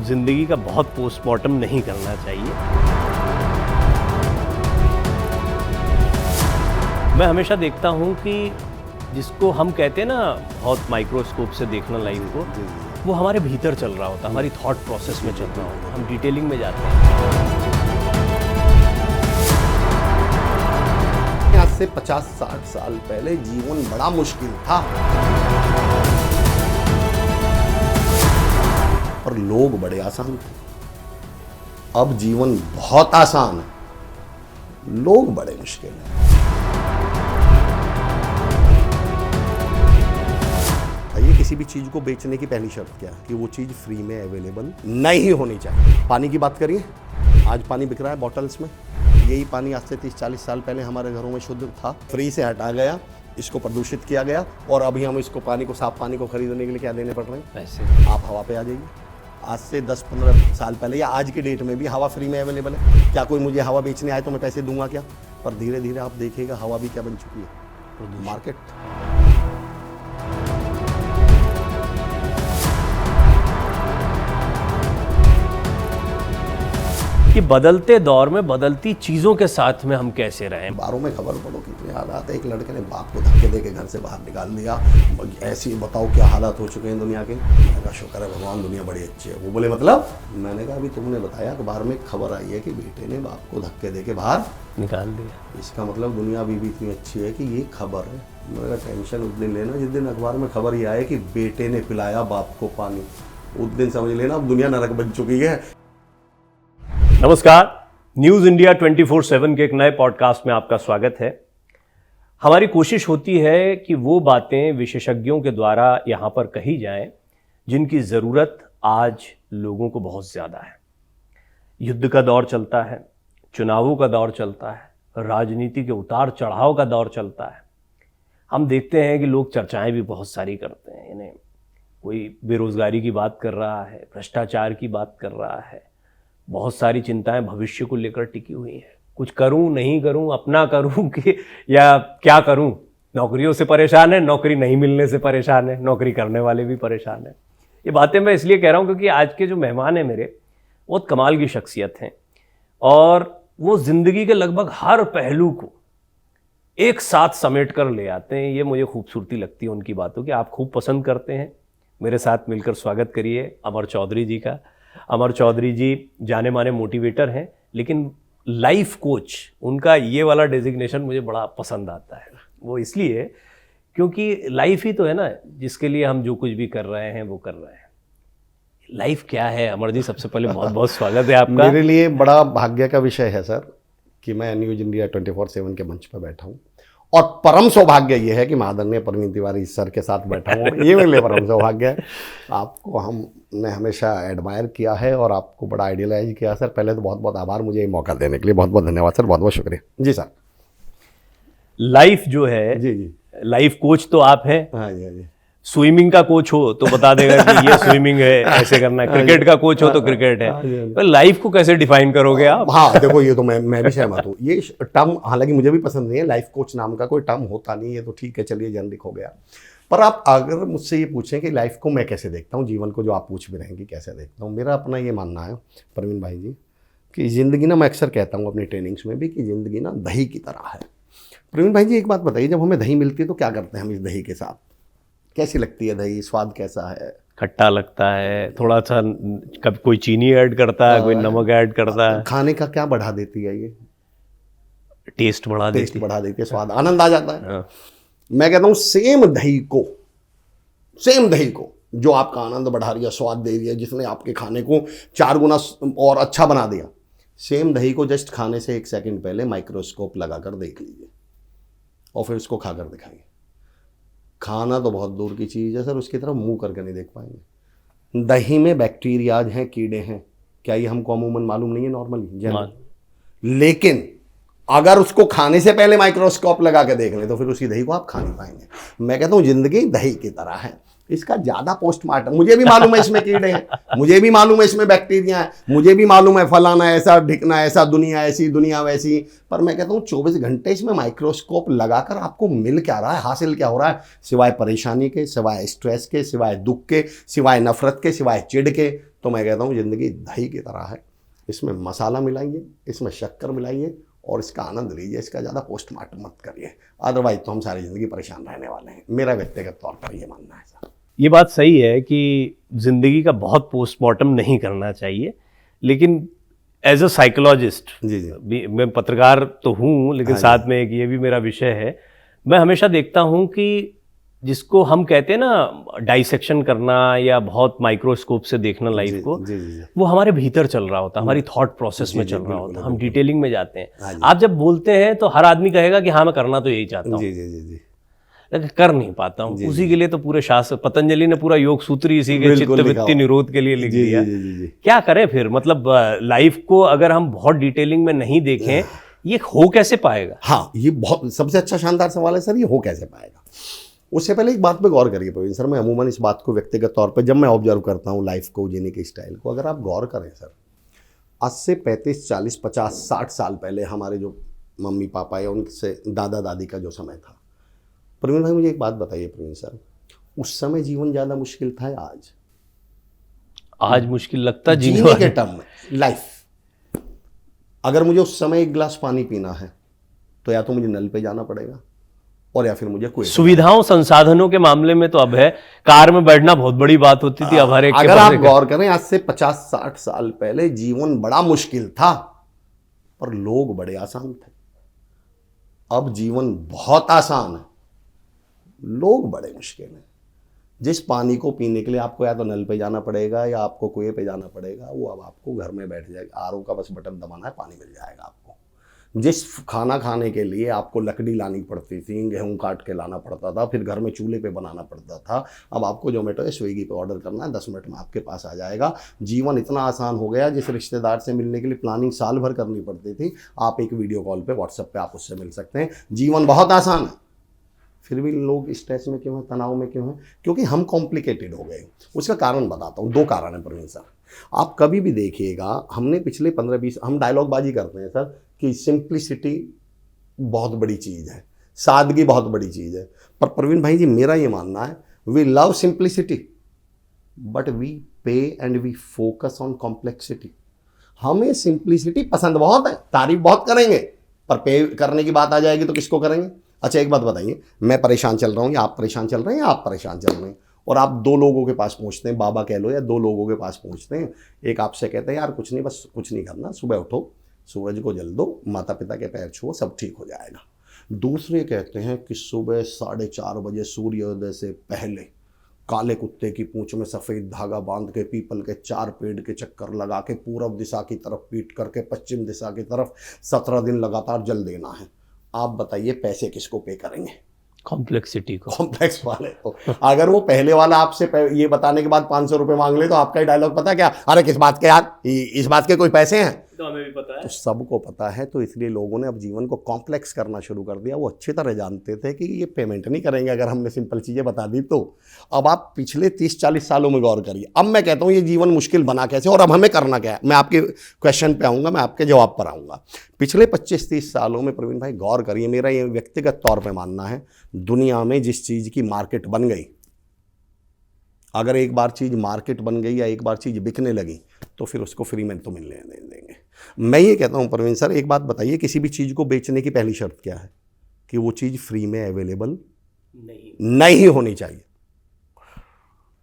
ज़िंदगी का बहुत पोस्टमार्टम नहीं करना चाहिए। मैं हमेशा देखता हूँ कि जिसको हम कहते हैं ना बहुत माइक्रोस्कोप से देखना लाइफ को, वो हमारे भीतर चल रहा होता, हमारी थॉट प्रोसेस में चल रहा होता, हम डिटेलिंग में जाते हैं। आज से 50-60 साल पहले जीवन बड़ा मुश्किल था और लोग बड़े आसान थे। अब जीवन बहुत आसान है, लोग बड़े मुश्किल हैं। ये किसी भी चीज को बेचने की पहली शर्त क्या है कि वो चीज फ्री में अवेलेबल नहीं होनी चाहिए। पानी की बात करिए, आज पानी बिक रहा है बॉटल्स में। यही पानी आज से 30-40 साल पहले हमारे घरों में शुद्ध था, फ्री से हटा गया, इसको प्रदूषित किया गया और अभी हम इसको पानी को, साफ पानी को खरीदने के लिए क्या देने पड़ रहे हैं? पैसे। आप हवा पे आ जाइए। आज से 10-15 साल पहले या आज के डेट में भी हवा फ्री में अवेलेबल है। क्या कोई मुझे हवा बेचने आए तो मैं पैसे दूंगा क्या? पर धीरे धीरे आप देखिएगा हवा भी क्या बन चुकी है, मार्केट। कि बदलते दौर में बदलती चीज़ों के साथ में हम कैसे रहें। अखबारों में खबर पढ़ो कितने हालात है। एक लड़के ने बाप को धक्के देके घर से बाहर निकाल दिया। ऐसी बताओ क्या हालात हो चुके हैं दुनिया के। मैंने कहा शुक्र है भगवान, दुनिया बड़ी अच्छी है। वो बोले मतलब? मैंने कहा अभी तुमने बताया अखबार में खबर आई है कि बेटे ने बाप को धक्के देके बाहर निकाल दिया। इसका मतलब दुनिया अभी भी इतनी अच्छी है कि ये खबर है। मैंने कहा टेंशन उस दिन लेना जिस दिन अखबार में खबर ये आए कि बेटे ने पिलाया बाप को पानी, उस दिन समझ लेना अब दुनिया नरक बन चुकी है। नमस्कार, न्यूज़ इंडिया 24/7 के एक नए पॉडकास्ट में आपका स्वागत है। हमारी कोशिश होती है कि वो बातें विशेषज्ञों के द्वारा यहाँ पर कही जाएं जिनकी ज़रूरत आज लोगों को बहुत ज़्यादा है। युद्ध का दौर चलता है, चुनावों का दौर चलता है, राजनीति के उतार चढ़ाव का दौर चलता है। हम देखते हैं कि लोग चर्चाएं भी बहुत सारी करते हैं। इन्हें कोई बेरोज़गारी की बात कर रहा है, भ्रष्टाचार की बात कर रहा है, बहुत सारी चिंताएं भविष्य को लेकर टिकी हुई हैं। कुछ करूं नहीं करूं, अपना करूं कि या क्या करूं। नौकरियों से परेशान है, नौकरी नहीं मिलने से परेशान है, नौकरी करने वाले भी परेशान हैं। ये बातें मैं इसलिए कह रहा हूं क्योंकि आज के जो मेहमान हैं मेरे, बहुत कमाल की शख्सियत हैं और वो ज़िंदगी के लगभग हर पहलू को एक साथ समेट कर ले आते हैं। ये मुझे खूबसूरती लगती है उनकी बातों की। आप खूब पसंद करते हैं। मेरे साथ मिलकर स्वागत करिए अमर चौधरी जी का। अमर चौधरी जी जाने माने मोटिवेटर हैं, लेकिन लाइफ कोच, उनका ये वाला डेजिग्नेशन मुझे बड़ा पसंद आता है। वो इसलिए क्योंकि लाइफ ही तो है ना जिसके लिए हम जो कुछ भी कर रहे हैं वो कर रहे हैं। लाइफ क्या है अमर जी? सबसे पहले बहुत बहुत स्वागत है आपका। मेरे लिए बड़ा भाग्य का विषय है सर कि मैं न्यूज़ इंडिया 24/7 के मंच पर बैठा हूँ और परम सौभाग्य ये है कि आदरणीय परवीन तिवारी सर के साथ बैठा हूँ। ये मेरे लिए परम सौभाग्य है। आपको हमने हमेशा एडमायर किया है और आपको बड़ा आइडियलाइज किया सर। पहले तो बहुत बहुत आभार मुझे ये मौका देने के लिए। बहुत बहुत धन्यवाद सर, बहुत बहुत शुक्रिया। जी सर। लाइफ जो है, जी, लाइफ कोच तो आप हैं। हाँ जी। स्विमिंग का कोच हो तो बता देगा कि ये स्विमिंग है, ऐसे करना है। क्रिकेट का कोच हो तो क्रिकेट है। तो लाइफ को कैसे डिफाइन करोगे आप? हाँ देखो, ये तो मैं भी सहमत हूँ। ये टर्म हालांकि मुझे भी पसंद नहीं है। लाइफ कोच नाम का कोई टर्म होता नहीं है, तो ठीक है, चलिए जनरिक हो गया। पर आप अगर मुझसे ये पूछें कि लाइफ को मैं कैसे देखता हूँ, जीवन को जो आप पूछ भी रहे हैं कि कैसे देखता हूँ, मेरा अपना ये मानना है परवीन भाई जी कि ज़िंदगी ना, मैं अक्सर कहता हूँ अपनी ट्रेनिंग्स में भी कि ज़िंदगी ना दही की तरह है। परवीन भाई जी एक बात बताइए, जब हमें दही मिलती है तो क्या करते हैं हम इस दही के साथ? कैसी लगती है दही? स्वाद कैसा है? खट्टा लगता है, थोड़ा सा कभी कोई चीनी ऐड करता है, कोई नमक ऐड करता है। खाने का क्या बढ़ा देती है ये? टेस्ट बढ़ा देती है, स्वाद, आनंद आ जाता है। मैं कहता हूँ सेम दही को जो आपका आनंद बढ़ा रही है, स्वाद दे रही है, जिसने आपके खाने को 4 गुना और अच्छा बना दिया, सेम दही को जस्ट खाने से 1 सेकंड पहले माइक्रोस्कोप लगाकर देख लीजिए और फिर उसको खाकर दिखाइए। खाना तो बहुत दूर की चीज़ है सर, उसकी तरफ मुंह करके नहीं देख पाएंगे। दही में बैक्टीरियाज हैं, कीड़े हैं, क्या ये हमको अमूमन मालूम नहीं है नॉर्मली? लेकिन अगर उसको खाने से पहले माइक्रोस्कोप लगा के देख लें तो फिर उसी दही को आप खा नहीं पाएंगे। मैं कहता हूँ जिंदगी दही की तरह है। इसका ज्यादा पोस्टमार्टम, मुझे भी मालूम है इसमें कीड़े हैं, मुझे भी मालूम है इसमें बैक्टीरिया है, मुझे भी मालूम है फलाना ऐसा ढिकना ऐसा, दुनिया ऐसी दुनिया वैसी, पर मैं कहता हूँ 24 घंटे इसमें माइक्रोस्कोप लगाकर आपको मिल क्या रहा है, हासिल क्या हो रहा है, सिवाय परेशानी के, सिवाय स्ट्रेस के, सिवाय दुख के, सिवाय नफरत के, सिवाय चिढ़ के। तो मैं कहता हूँ जिंदगी दही की तरह है, इसमें मसाला मिलाइए, इसमें शक्कर मिलाइए और इसका आनंद लीजिए, इसका ज़्यादा पोस्टमार्टम मत करिए, अदरवाइज तो हम सारी ज़िंदगी परेशान रहने वाले हैं। मेरा व्यक्तिगत तौर पर ये मानना है सर। ये बात सही है कि जिंदगी का बहुत पोस्टमार्टम नहीं करना चाहिए, लेकिन एज अ साइकोलॉजिस्ट, जी जी, मैं पत्रकार तो हूँ लेकिन साथ में एक ये भी मेरा विषय है, मैं हमेशा देखता हूँ कि जिसको हम कहते हैं ना डाइसेक्शन करना या बहुत माइक्रोस्कोप से देखना लाइफ को, जी जी, वो हमारे भीतर चल रहा होता है, हमारी थॉट प्रोसेस में चल रहा होता है, हम डिटेलिंग में जाते हैं। हाँ जी। आप जब बोलते हैं तो हर आदमी कहेगा कि हाँ मैं करना तो यही चाहता हूँ, जी जी जी जी, लेकिन कर नहीं पाता हूँ। उसी के लिए तो पूरे शास्त्र, पतंजलि ने पूरा योग सूत्र ही इसी के चित्त वृत्ति निरोध के लिए लिख दिया। जी जी जी, क्या करें फिर, मतलब लाइफ को अगर हम बहुत डिटेलिंग में नहीं देखें, ये हो कैसे पाएगा? हाँ, ये बहुत सबसे अच्छा शानदार सवाल है सर, ये हो कैसे पाएगा। उससे पहले एक बात पे गौर करिए प्रवीण सर, मैं अमूमन इस बात को व्यक्तिगत तौर पे जब मैं ऑब्जर्व करता हूँ लाइफ को, जीने के स्टाइल को, अगर आप गौर करें सर, आज से 35, 40, 50, 60 साल पहले हमारे जो मम्मी पापा या उनसे दादा दादी का जो समय था, प्रवीण भाई मुझे एक बात बताइए प्रवीण सर, उस समय जीवन ज़्यादा मुश्किल था या आज? आज मुश्किल लगता जीने के टर्म में लाइफ। अगर मुझे उस समय एक गिलास पानी पीना है तो या तो मुझे नल पे जाना पड़ेगा और या फिर मुझे कोई सुविधाओं संसाधनों के मामले में तो अब है, कार में बैठना बहुत बड़ी बात होती थी, अब हर एक अगर आप गौर करें आज से 50-60 साल पहले जीवन बड़ा मुश्किल था पर लोग बड़े आसान थे। अब जीवन बहुत आसान है, लोग बड़े मुश्किल हैं। जिस पानी को पीने के लिए आपको या तो नल पे जाना पड़ेगा या आपको कुएं पे जाना पड़ेगा, वो अब आपको घर में बैठ जाएगा, आरओ का बस बटन दबाना है, पानी मिल जाएगा आपको। जिस खाना खाने के लिए आपको लकड़ी लानी पड़ती थी, गेहूं काट के लाना पड़ता था, फिर घर में चूल्हे पे बनाना पड़ता था, अब आपको जोमेटो या स्विगी पे ऑर्डर करना है, 10 मिनट में आपके पास आ जाएगा। जीवन इतना आसान हो गया, जिस रिश्तेदार से मिलने के लिए प्लानिंग साल भर करनी पड़ती थी, आप एक वीडियो कॉल पे, व्हाट्सएप पे आप उससे मिल सकते हैं। जीवन बहुत आसान है, फिर भी लोग स्ट्रेस में क्यों हैं, तनाव में क्यों हैं? क्योंकि हम कॉम्प्लिकेटेड हो गए। उसका कारण बताता हूँ, 2 कारण है प्रवीण सर। आप कभी भी देखिएगा, हमने पिछले 15-20, हम डायलॉग बाजी करते हैं सर कि सिंप्लिसिटी बहुत बड़ी चीज़ है, सादगी बहुत बड़ी चीज़ है, पर प्रवीण भाई जी मेरा ये मानना है, we love simplicity but we pay and we focus on complexity. हमें सिंप्लिसिटी पसंद बहुत है, तारीफ बहुत करेंगे, पर पे करने की बात आ जाएगी तो किसको करेंगे? अच्छा एक बात बताइए, मैं परेशान चल रहा हूँ या आप परेशान चल रहे हैं या आप परेशान चल रहे हैं, और आप 2 लोगों के पास पहुँचते हैं, बाबा कह लो, या 2 लोगों के पास पहुँचते हैं। एक आपसे कहते हैं यार कुछ नहीं, बस कुछ नहीं करना, सुबह उठो, सूरज को जल दो, माता पिता के पैर छुओ, सब ठीक हो जाएगा। दूसरे कहते हैं कि सुबह 4:30 बजे सूर्योदय से पहले काले कुत्ते की पूंछ में सफ़ेद धागा बांध के पीपल के 4 पेड़ के चक्कर लगा के पूर्व दिशा की तरफ पीट करके पश्चिम दिशा की तरफ 17 दिन लगातार जल देना है। आप बताइए पैसे किसको पे करेंगे? कॉम्प्लेक्सिटी को, कॉम्प्लेक्स वाले को। अगर वो पहले वाला आपसे ये बताने के बाद 500 रुपये मांग ले तो आपका ही डायलॉग पता क्या, अरे किस बात के यार, इस बात के कोई पैसे हैं? तो हमें भी पता है, तो सबको पता है, तो इसलिए लोगों ने अब जीवन को कॉम्प्लेक्स करना शुरू कर दिया। वो अच्छी तरह जानते थे कि ये पेमेंट नहीं करेंगे अगर हमने सिंपल चीज़ें बता दी तो। अब आप पिछले 30-40 सालों में गौर करिए, अब मैं कहता हूँ ये जीवन मुश्किल बना कैसे और अब हमें करना क्या है। मैं आपके क्वेश्चन पे आऊँगा, मैं आपके जवाब पर आऊँगा। पिछले 25-30 सालों में प्रवीण भाई गौर करिए, मेरा ये व्यक्तिगत तौर पर मानना है, दुनिया में जिस चीज़ की मार्केट बन गई, अगर एक बार चीज़ मार्केट बन गई या एक बार चीज़ बिकने लगी तो फिर उसको फ्री में तो मिलने नहीं देंगे। मैं ये कहता हूँ प्रवीण सर, एक बात बताइए, किसी भी चीज़ को बेचने की पहली शर्त क्या है? कि वो चीज़ फ्री में अवेलेबल नहीं होनी चाहिए।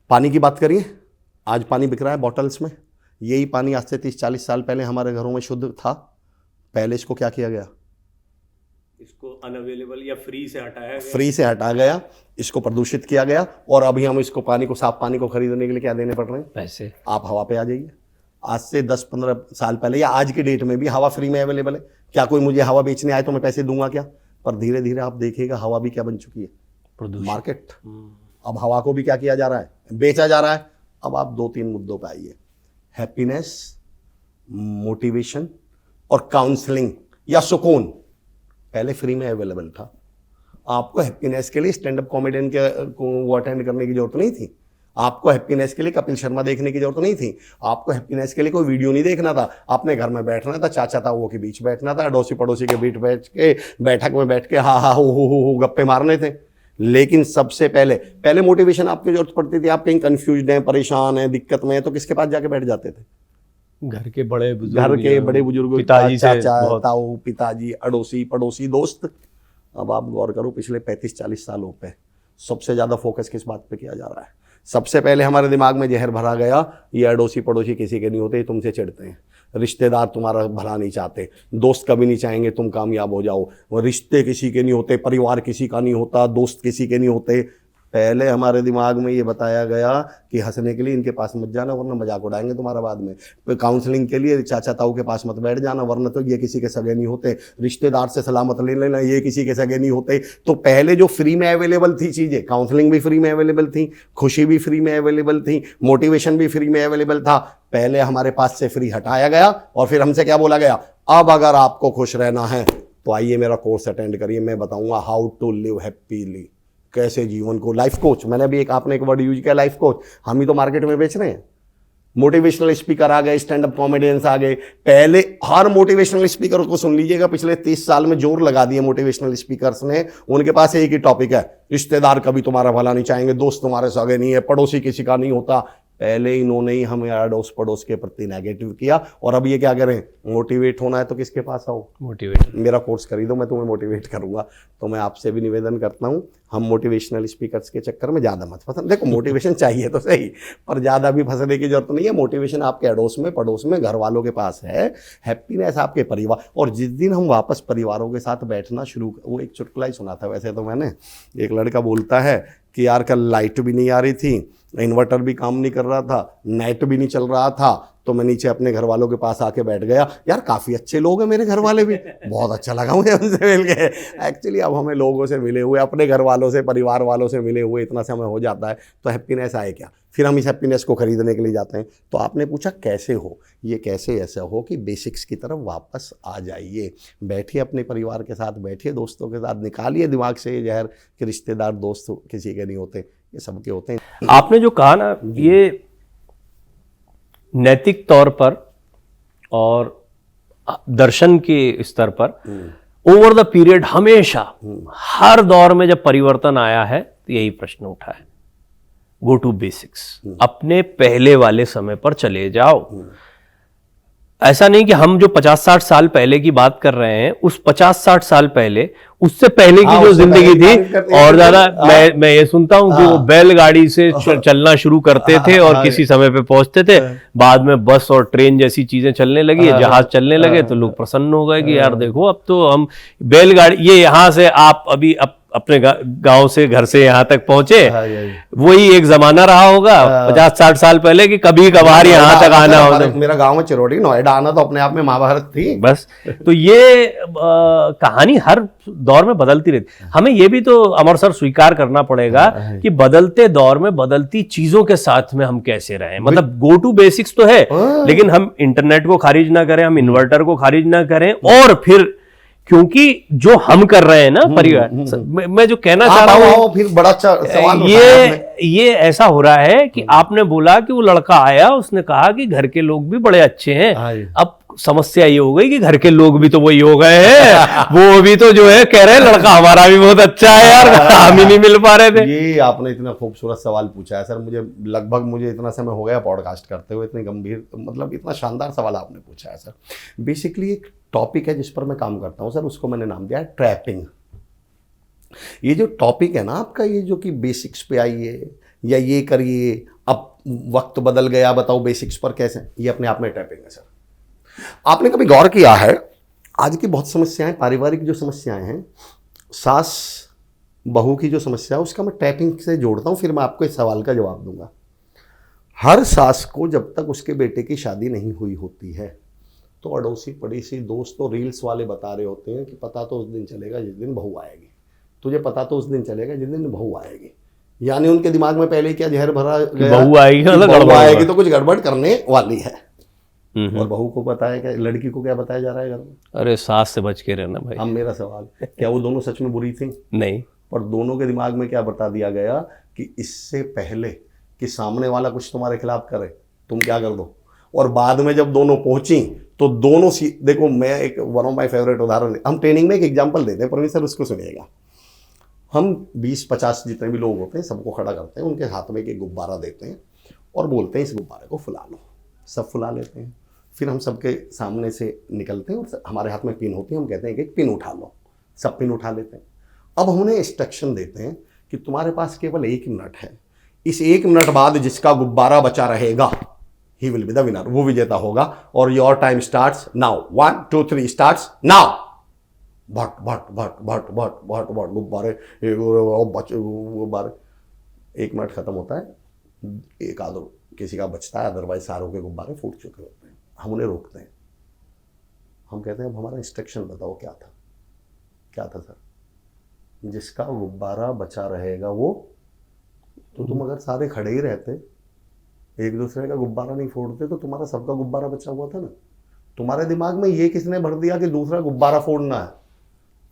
पानी की बात करिए, आज पानी बिक रहा है बॉटल्स में, यही पानी आज से 30-40 साल पहले हमारे घरों में शुद्ध था। पहले इसको क्या किया गया? इसको अनअवेलेबल या फ्री से हटाया गया, फ्री से हटा गया, इसको प्रदूषित किया गया, और अभी हम इसको पानी को, साफ पानी को खरीदने के लिए क्या देने पड़ रहे हैं? पैसे। आप हवा पे आ जाइए, आज से 10-15 साल पहले या आज की डेट में भी हवा फ्री में अवेलेबल है। क्या कोई मुझे हवा बेचने आए तो मैं पैसे दूंगा क्या? पर धीरे धीरे आप देखिएगा हवा भी क्या बन चुकी है? मार्केट। अब हवा को भी क्या किया जा रहा है? बेचा जा रहा है। अब आप 2-3 मुद्दों पे आइए, हैप्पीनेस, मोटिवेशन और काउंसलिंग या सुकून। पहले फ्री में अवेलेबल था, आपको हैप्पीनेस के लिए स्टैंड अप कॉमेडियन के को वो अटेंड करने की जरूरत नहीं थी। आपको हैप्पीनेस के लिए कपिल शर्मा देखने की जरूरत नहीं थी। आपको हैप्पीनेस के लिए कोई वीडियो नहीं देखना था। अपने घर में बैठना था, चाचा ताऊओं के बीच बैठना था, अड़ोसी पड़ोसी के बीच बैठ के बैठक में बैठ के हा हा हो गप्पे मारने थे। लेकिन सबसे पहले मोटिवेशन आपकी जरूरत पड़ती थी। आप कहीं कंफ्यूज हैं, परेशान हैं, दिक्कत में हैं, तो किसके पास जाके बैठ जाते थे? घर के बड़े बुजुर्ग, पिताजी से, चाचा ताऊ, पिताजी, अड़ोसी पड़ोसी, दोस्त। अब आप गौर करो पिछले 35-40 सालों पे सबसे ज्यादा फोकस किस बात पे किया जा रहा है? सबसे पहले हमारे दिमाग में जहर भरा गया, ये अड़ोसी पड़ोसी किसी के नहीं होते, तुमसे चिढ़ते हैं, रिश्तेदार तुम्हारा भला नहीं चाहते, दोस्त कभी नहीं चाहेंगे तुम कामयाब हो जाओ, रिश्ते किसी के नहीं होते, परिवार किसी का नहीं होता, दोस्त किसी के नहीं होते। पहले हमारे दिमाग में ये बताया गया कि हंसने के लिए इनके पास मत जाना वरना मजाक उड़ाएंगे तुम्हारा बाद में। काउंसलिंग के लिए चाचा ताऊ के पास मत बैठ जाना वरना तो ये किसी के सगे नहीं होते। रिश्तेदार से सलाह मत ले लेना, ये किसी के सगे नहीं होते। तो पहले जो फ्री में अवेलेबल थी चीज़ें, काउंसलिंग भी फ्री में अवेलेबल थी, खुशी भी फ्री में अवेलेबल थी, मोटिवेशन भी फ्री में अवेलेबल था। पहले हमारे पास से फ्री हटाया गया और फिर हमसे क्या बोला गया, अब अगर आपको खुश रहना है तो आइए मेरा कोर्स अटेंड करिए, मैं बताऊंगा हाउ टू लिव हैप्पीली, कैसे जीवन को। लाइफ कोच, मैंने अभी आपने एक वर्ड यूज किया, लाइफ कोच, हम ही तो मार्केट में बेच रहे हैं। मोटिवेशनल स्पीकर आ गए, स्टैंड अप कॉमेडियंस आ गए। पहले हर मोटिवेशनल स्पीकर को सुन लीजिएगा, पिछले 30 साल में जोर लगा दिए मोटिवेशनल स्पीकर्स ने, उनके पास एक ही टॉपिक है, रिश्तेदार कभी तुम्हारा भला नहीं चाहेंगे, दोस्त तुम्हारे सगे नहीं है, पड़ोसी किसी का नहीं होता। पहले इन्होंने ही हमें अड़ोस पड़ोस के प्रति नेगेटिव किया और अब ये क्या करें, मोटिवेट होना है तो किसके पास आओ, मोटिवेट, मेरा कोर्स खरीदो, मैं तुम्हें मोटिवेट करूंगा। तो मैं आपसे भी निवेदन करता हूं, हम मोटिवेशनल स्पीकर्स के चक्कर में ज़्यादा मत फंसना। देखो मोटिवेशन चाहिए तो सही, पर ज़्यादा भी फंसने की जरूरत नहीं है। मोटिवेशन आपके अड़ोस में, पड़ोस में, घर वालों के पास है, हैप्पीनेस आपके परिवार। और जिस दिन हम वापस परिवारों के साथ बैठना शुरू, वो एक चुटकुला ही सुना था वैसे तो मैंने, एक लड़का बोलता है कि यार कल लाइट भी नहीं आ रही थी, इन्वर्टर भी काम नहीं कर रहा था, नेट भी नहीं चल रहा था, तो मैं नीचे अपने घर वालों के पास आके बैठ गया। यार काफ़ी अच्छे लोग हैं मेरे घर वाले भी, बहुत अच्छा लगा मुझे उनसे मिल के। एक्चुअली अब हमें लोगों से मिले हुए, अपने घर वालों से, परिवार वालों से मिले हुए इतना समय हो जाता है, तो हैप्पीनेस आए क्या? फिर हम इस हैप्पीनेस को खरीदने के लिए जाते हैं। तो आपने पूछा कैसे हो, ये कैसे ऐसा हो कि बेसिक्स की तरफ वापस आ जाइए, बैठिए अपने परिवार के साथ, बैठिए दोस्तों के साथ, निकालिए दिमाग से ये जहर कि रिश्तेदार दोस्त किसी के नहीं होते, ये सबके होते हैं। आपने जो कहा ना, ये नैतिक तौर पर और दर्शन के स्तर पर ओवर द पीरियड हमेशा हर दौर में जब परिवर्तन आया है तो यही प्रश्न उठा है, गो टू बेसिक्स, अपने पहले वाले समय पर चले जाओ। ऐसा नहीं कि हम जो 50-60 साल पहले की बात कर रहे हैं, उस 50-60 साल पहले, उससे पहले की जो जिंदगी थी और ज्यादा, मैं ये सुनता हूं कि वो बैलगाड़ी से चलना शुरू करते थे और किसी समय पे पहुंचते थे, बाद में बस और ट्रेन जैसी चीजें चलने लगी, जहाज चलने लगे, तो लोग प्रसन्न हो गए कि यार देखो अब तो हम बैलगाड़ी, ये यहाँ से आप अभी अपने गांव से, घर से यहाँ तक पहुंचे, वही एक जमाना रहा होगा 50-60 साल पहले कि कभी कभार यहाँ तक आना होता। मेरा गांव में चिरौड़ी, नोएडा आना तो अपने आप में महाभारत थी बस। तो ये कहानी हर दौर में बदलती रहती। हमें ये भी तो अमर सर स्वीकार करना पड़ेगा कि बदलते दौर में बदलती चीजों के साथ में हम कैसे रहें। मतलब गो टू बेसिक्स तो है, लेकिन हम इंटरनेट को खारिज ना करें, हम इन्वर्टर को खारिज ना करें, और फिर क्योंकि जो हम कर रहे हैं ना परिवार, मैं जो कहना चाह रहा हूँ, फिर बड़ा अच्छा सवाल ये ऐसा हो रहा है कि आपने बोला कि वो लड़का आया, उसने कहा कि घर के लोग भी बड़े अच्छे हैं। अब समस्या ये हो गई कि घर के लोग भी तो वही हो गए हैं, वो भी तो जो है कह रहे हैं लड़का हमारा भी बहुत अच्छा है यार, हम ही नहीं मिल पा रहे थे। ये आपने इतना खूबसूरत सवाल पूछा है सर, मुझे इतना समय हो गया पॉडकास्ट करते हुए, इतने गंभीर, मतलब इतना शानदार सवाल आपने पूछा है सर। बेसिकली एक टॉपिक है जिस पर मैं काम करता हूँ सर, उसको मैंने नाम दिया है ट्रैपिंग। ये जो टॉपिक है ना आपका, ये जो कि बेसिक्स पे आइए या ये करिए, अब वक्त बदल गया, बताओ बेसिक्स पर कैसे, ये अपने आप में ट्रैपिंग है सर। आपने कभी गौर किया है, आज की बहुत समस्याएं, पारिवारिक जो समस्याएं हैं, सास बहू की जो समस्या है, उसका मैं ट्रैपिंग से जोड़ता हूं, फिर मैं आपको इस सवाल का जवाब दूंगा। हर सास को जब तक उसके बेटे की शादी नहीं हुई होती है, तो अड़ोसी पड़ोसी दोस्त तो रील्स वाले बता रहे होते हैं कि पता तो उस दिन चलेगा जिस दिन बहू आएगी, तुझे पता तो उस दिन चलेगा जिस दिन बहू आएगी। यानी उनके दिमाग में पहले क्या जहर भरा गया, बहू आएगी तो कुछ गड़बड़ करने वाली है। और बहू को पता है क्या, लड़की को क्या बताया जा रहा है घर में, अरे सास से बच के रहना भाई। अब मेरा सवाल, क्या वो दोनों सच में बुरी थी? नहीं, पर दोनों के दिमाग में क्या बता दिया गया कि इससे पहले कि सामने वाला कुछ तुम्हारे खिलाफ करे तुम क्या कर दो, और बाद में जब दोनों पहुंची तो दोनों देखो, मैं एक वन ऑफ माय फेवरेट उदाहरण, हम ट्रेनिंग में एक एग्जांपल देते हैं, परवीन सर उसको सुनिएगा। हम 20-50 जितने भी लोग होते हैं सबको खड़ा करते हैं, उनके हाथ में एक गुब्बारा देते हैं और बोलते हैं इस गुब्बारे को फुला लो। सब फुला लेते हैं, फिर हम सबके सामने से निकलते हैं और हमारे हाथ में पिन होती है, हम कहते हैं कि एक पिन उठा लो। सब पिन उठा लेते हैं। अब हम उन्हें इंस्ट्रक्शन देते हैं कि तुम्हारे पास केवल 1 मिनट है, इस 1 मिनट बाद जिसका गुब्बारा बचा रहेगा he will be the winner, वो विजेता होगा, और your time starts now. 1 2 3 starts now. भट भट भट भट भट भट भट गुब्बारे, गुब्बारे, 1 मिनट खत्म होता है, एक आध किसी का बचता है, अदरवाइज सारों के गुब्बारे फूट चुके होते हैं। हम उन्हें रोकते हैं, हम कहते हैं अब हमारा इंस्ट्रक्शन बताओ क्या था। क्या था सर? जिसका गुब्बारा बचा रहेगा वो, तो तुम अगर सारे खड़े ही रहते, एक दूसरे का गुब्बारा नहीं फोड़ते, तो तुम्हारा सबका गुब्बारा बचा हुआ था ना। तुम्हारे दिमाग में ये किसने भर दिया कि दूसरा गुब्बारा फोड़ना है?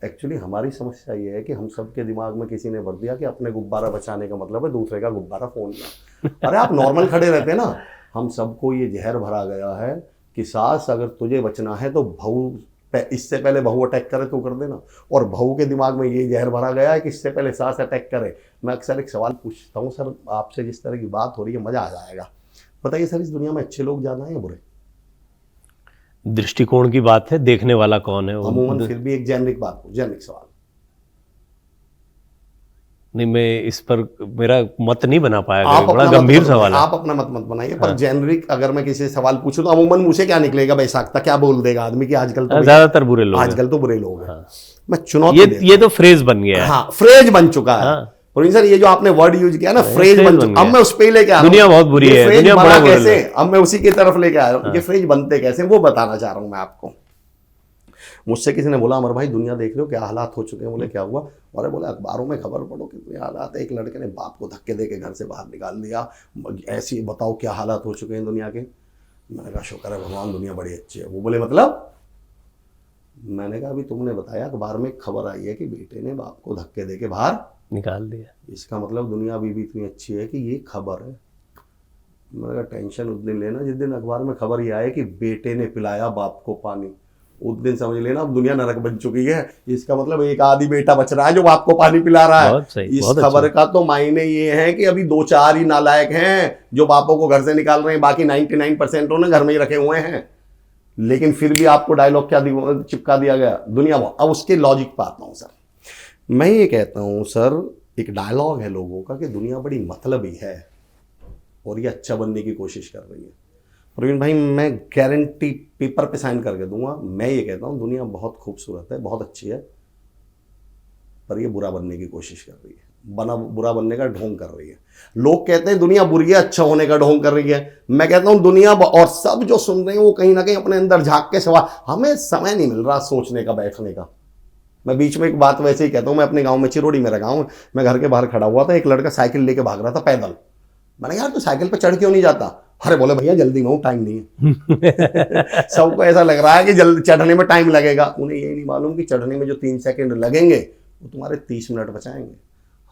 एक्चुअली हमारी समस्या ये है कि हम सबके दिमाग में किसी ने भर दिया कि अपने गुब्बारा बचाने का मतलब है दूसरे का गुब्बारा फोड़ना। अरे आप नॉर्मल खड़े रहते ना। हम सबको ये जहर भरा गया है कि सास अगर तुझे बचना है तो बहू, इससे पहले बहू अटैक करे तो कर देना, और बहू के दिमाग में ये जहर भरा गया है कि इससे पहले सास अटैक करे। मैं अक्सर एक सवाल पूछता हूँ सर आपसे, जिस तरह की बात हो रही है मजा आ जाएगा, बताइए सर इस दुनिया में अच्छे लोग ज्यादा हैं या बुरे? दृष्टिकोण की बात है, देखने वाला कौन है अमूमन। फिर भी एक जेनरिक बात, जेनरिक सवाल। नहीं, मैं इस पर मेरा मत नहीं बना पाया, बड़ा गंभीर सवाल है। आप अपना मत बनाइए, पर जेनरिक अगर मैं किसी से सवाल पूछूं तो अमूमन मुझे क्या निकलेगा बैसाखता, क्या बोल देगा आदमी कि आजकल तो ज्यादातर बुरे लोग, आजकल तो बुरे लोग हैं। हाँ। मैं चुनौती, ये तो फ्रेज बन गया है। हाँ, फ्रेज बन चुका है। प्रवीण सर ये जो आपने वर्ड यूज किया ना, फ्रेज बन चुका। अब मैं उस पे लेके आ रहा हूं, दुनिया बहुत बुरी है, दुनिया बड़ा कैसे, अब मैं उसी की तरफ लेके आ रहा हूँ। ये फ्रेज बनते कैसे वो बताना चाह रहा हूँ मैं आपको। मुझसे किसी ने बोला अमर भाई दुनिया देख लो क्या हालात हो चुके हैं। बोले क्या हुआ? और बोले अखबारों में खबर पढ़ो कितने हालात है, एक लड़के ने बाप को धक्के दे के घर से बाहर निकाल दिया, ऐसी बताओ क्या हालात हो चुके हैं दुनिया के। मैंने कहा शुक्र है भगवान दुनिया बड़ी अच्छी है। वो बोले मतलब? मैंने कहा अभी तुमने बताया अखबार में खबर आई है कि बेटे ने बाप को धक्के दे के बाहर निकाल दिया, इसका मतलब दुनिया अभी भी इतनी अच्छी है कि ये खबर है। मैंने कहा टेंशन उस दिन लेना जिस दिन अखबार में खबर ये आए कि बेटे ने पिलाया बाप को पानी, उस दिन समझ लेना अब दुनिया नरक बन चुकी है। इसका मतलब एक आदि बेटा बच रहा है जो बाप को पानी पिला रहा है। इस खबर का तो मायने ये है कि अभी 2-4 ही नालायक हैं जो बापों को घर से निकाल रहे हैं, बाकी 99% उन्हें घर में ही रखे हुए हैं। लेकिन फिर भी आपको डायलॉग क्या चिपका दिया गया, दुनिया। अब उसके लॉजिक पर आता हूँ सर। मैं ये कहता हूँ सर, एक डायलॉग है लोगों का कि दुनिया बड़ी मतलबी है और ये अच्छा बनने की कोशिश कर रही है। प्रवीण भाई मैं गारंटी पेपर पे साइन करके दूंगा, मैं ये कहता हूँ दुनिया बहुत खूबसूरत है, बहुत अच्छी है, पर ये बुरा बनने की कोशिश कर रही है, बुरा बनने का ढोंग कर रही है। लोग कहते हैं दुनिया बुरी है, अच्छा होने का ढोंग कर रही है। मैं कहता हूँ दुनिया, और सब जो सुन रहे हैं वो कहीं ना कहीं अपने अंदर झांक के सवाल, हमें समय नहीं मिल रहा सोचने का, बैठने का। मैं बीच में एक बात वैसे ही कहता हूँ, मैं अपने गाँव में, चिरोड़ी मेरा गाँव, मैं घर के बाहर खड़ा हुआ था, एक लड़का साइकिल लेके भाग रहा था पैदल। मैंने यार तू साइकिल पर चढ़ क्यों नहीं जाता? अरे बोले भैया जल्दी में हूँ, टाइम नहीं है। सबको ऐसा लग रहा है कि जल्दी चढ़ने में टाइम लगेगा, उन्हें ये नहीं मालूम कि चढ़ने में जो 3 सेकंड लगेंगे वो तुम्हारे 30 मिनट बचाएंगे।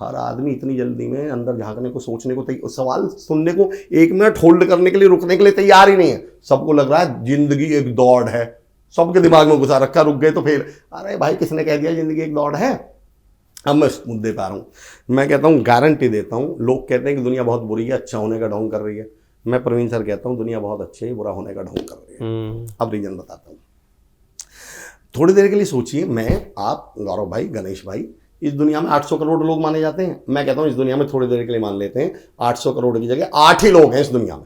हर आदमी इतनी जल्दी में अंदर झांकने को, सोचने को, सवाल सुनने को, 1 मिनट होल्ड करने के लिए, रुकने के लिए तैयार ही नहीं है। सबको लग रहा है जिंदगी एक दौड़ है, सबके दिमाग में घुसा रखा, रुक गए तो फेल। अरे भाई किसने कह दिया जिंदगी एक दौड़ है? अब मैं इस मुद्दे पर आ रहा हूँ। मैं कहता हूँ, गारंटी देता हूँ, लोग कहते हैं कि दुनिया बहुत बुरी है, अच्छा होने का ढोंग कर रही है। मैं प्रवीण सर कहता हूँ दुनिया बहुत अच्छी है, बुरा होने का ढोंग कर रही है। अब रीजन बताता हूँ। थोड़ी देर के लिए सोचिए, मैं, आप, गौरव भाई, गणेश भाई, इस दुनिया में 800 करोड़ लोग माने जाते हैं। मैं कहता हूँ इस दुनिया में थोड़ी देर के लिए मान लेते हैं 800 करोड़ की जगह 8 ही लोग हैं इस दुनिया में।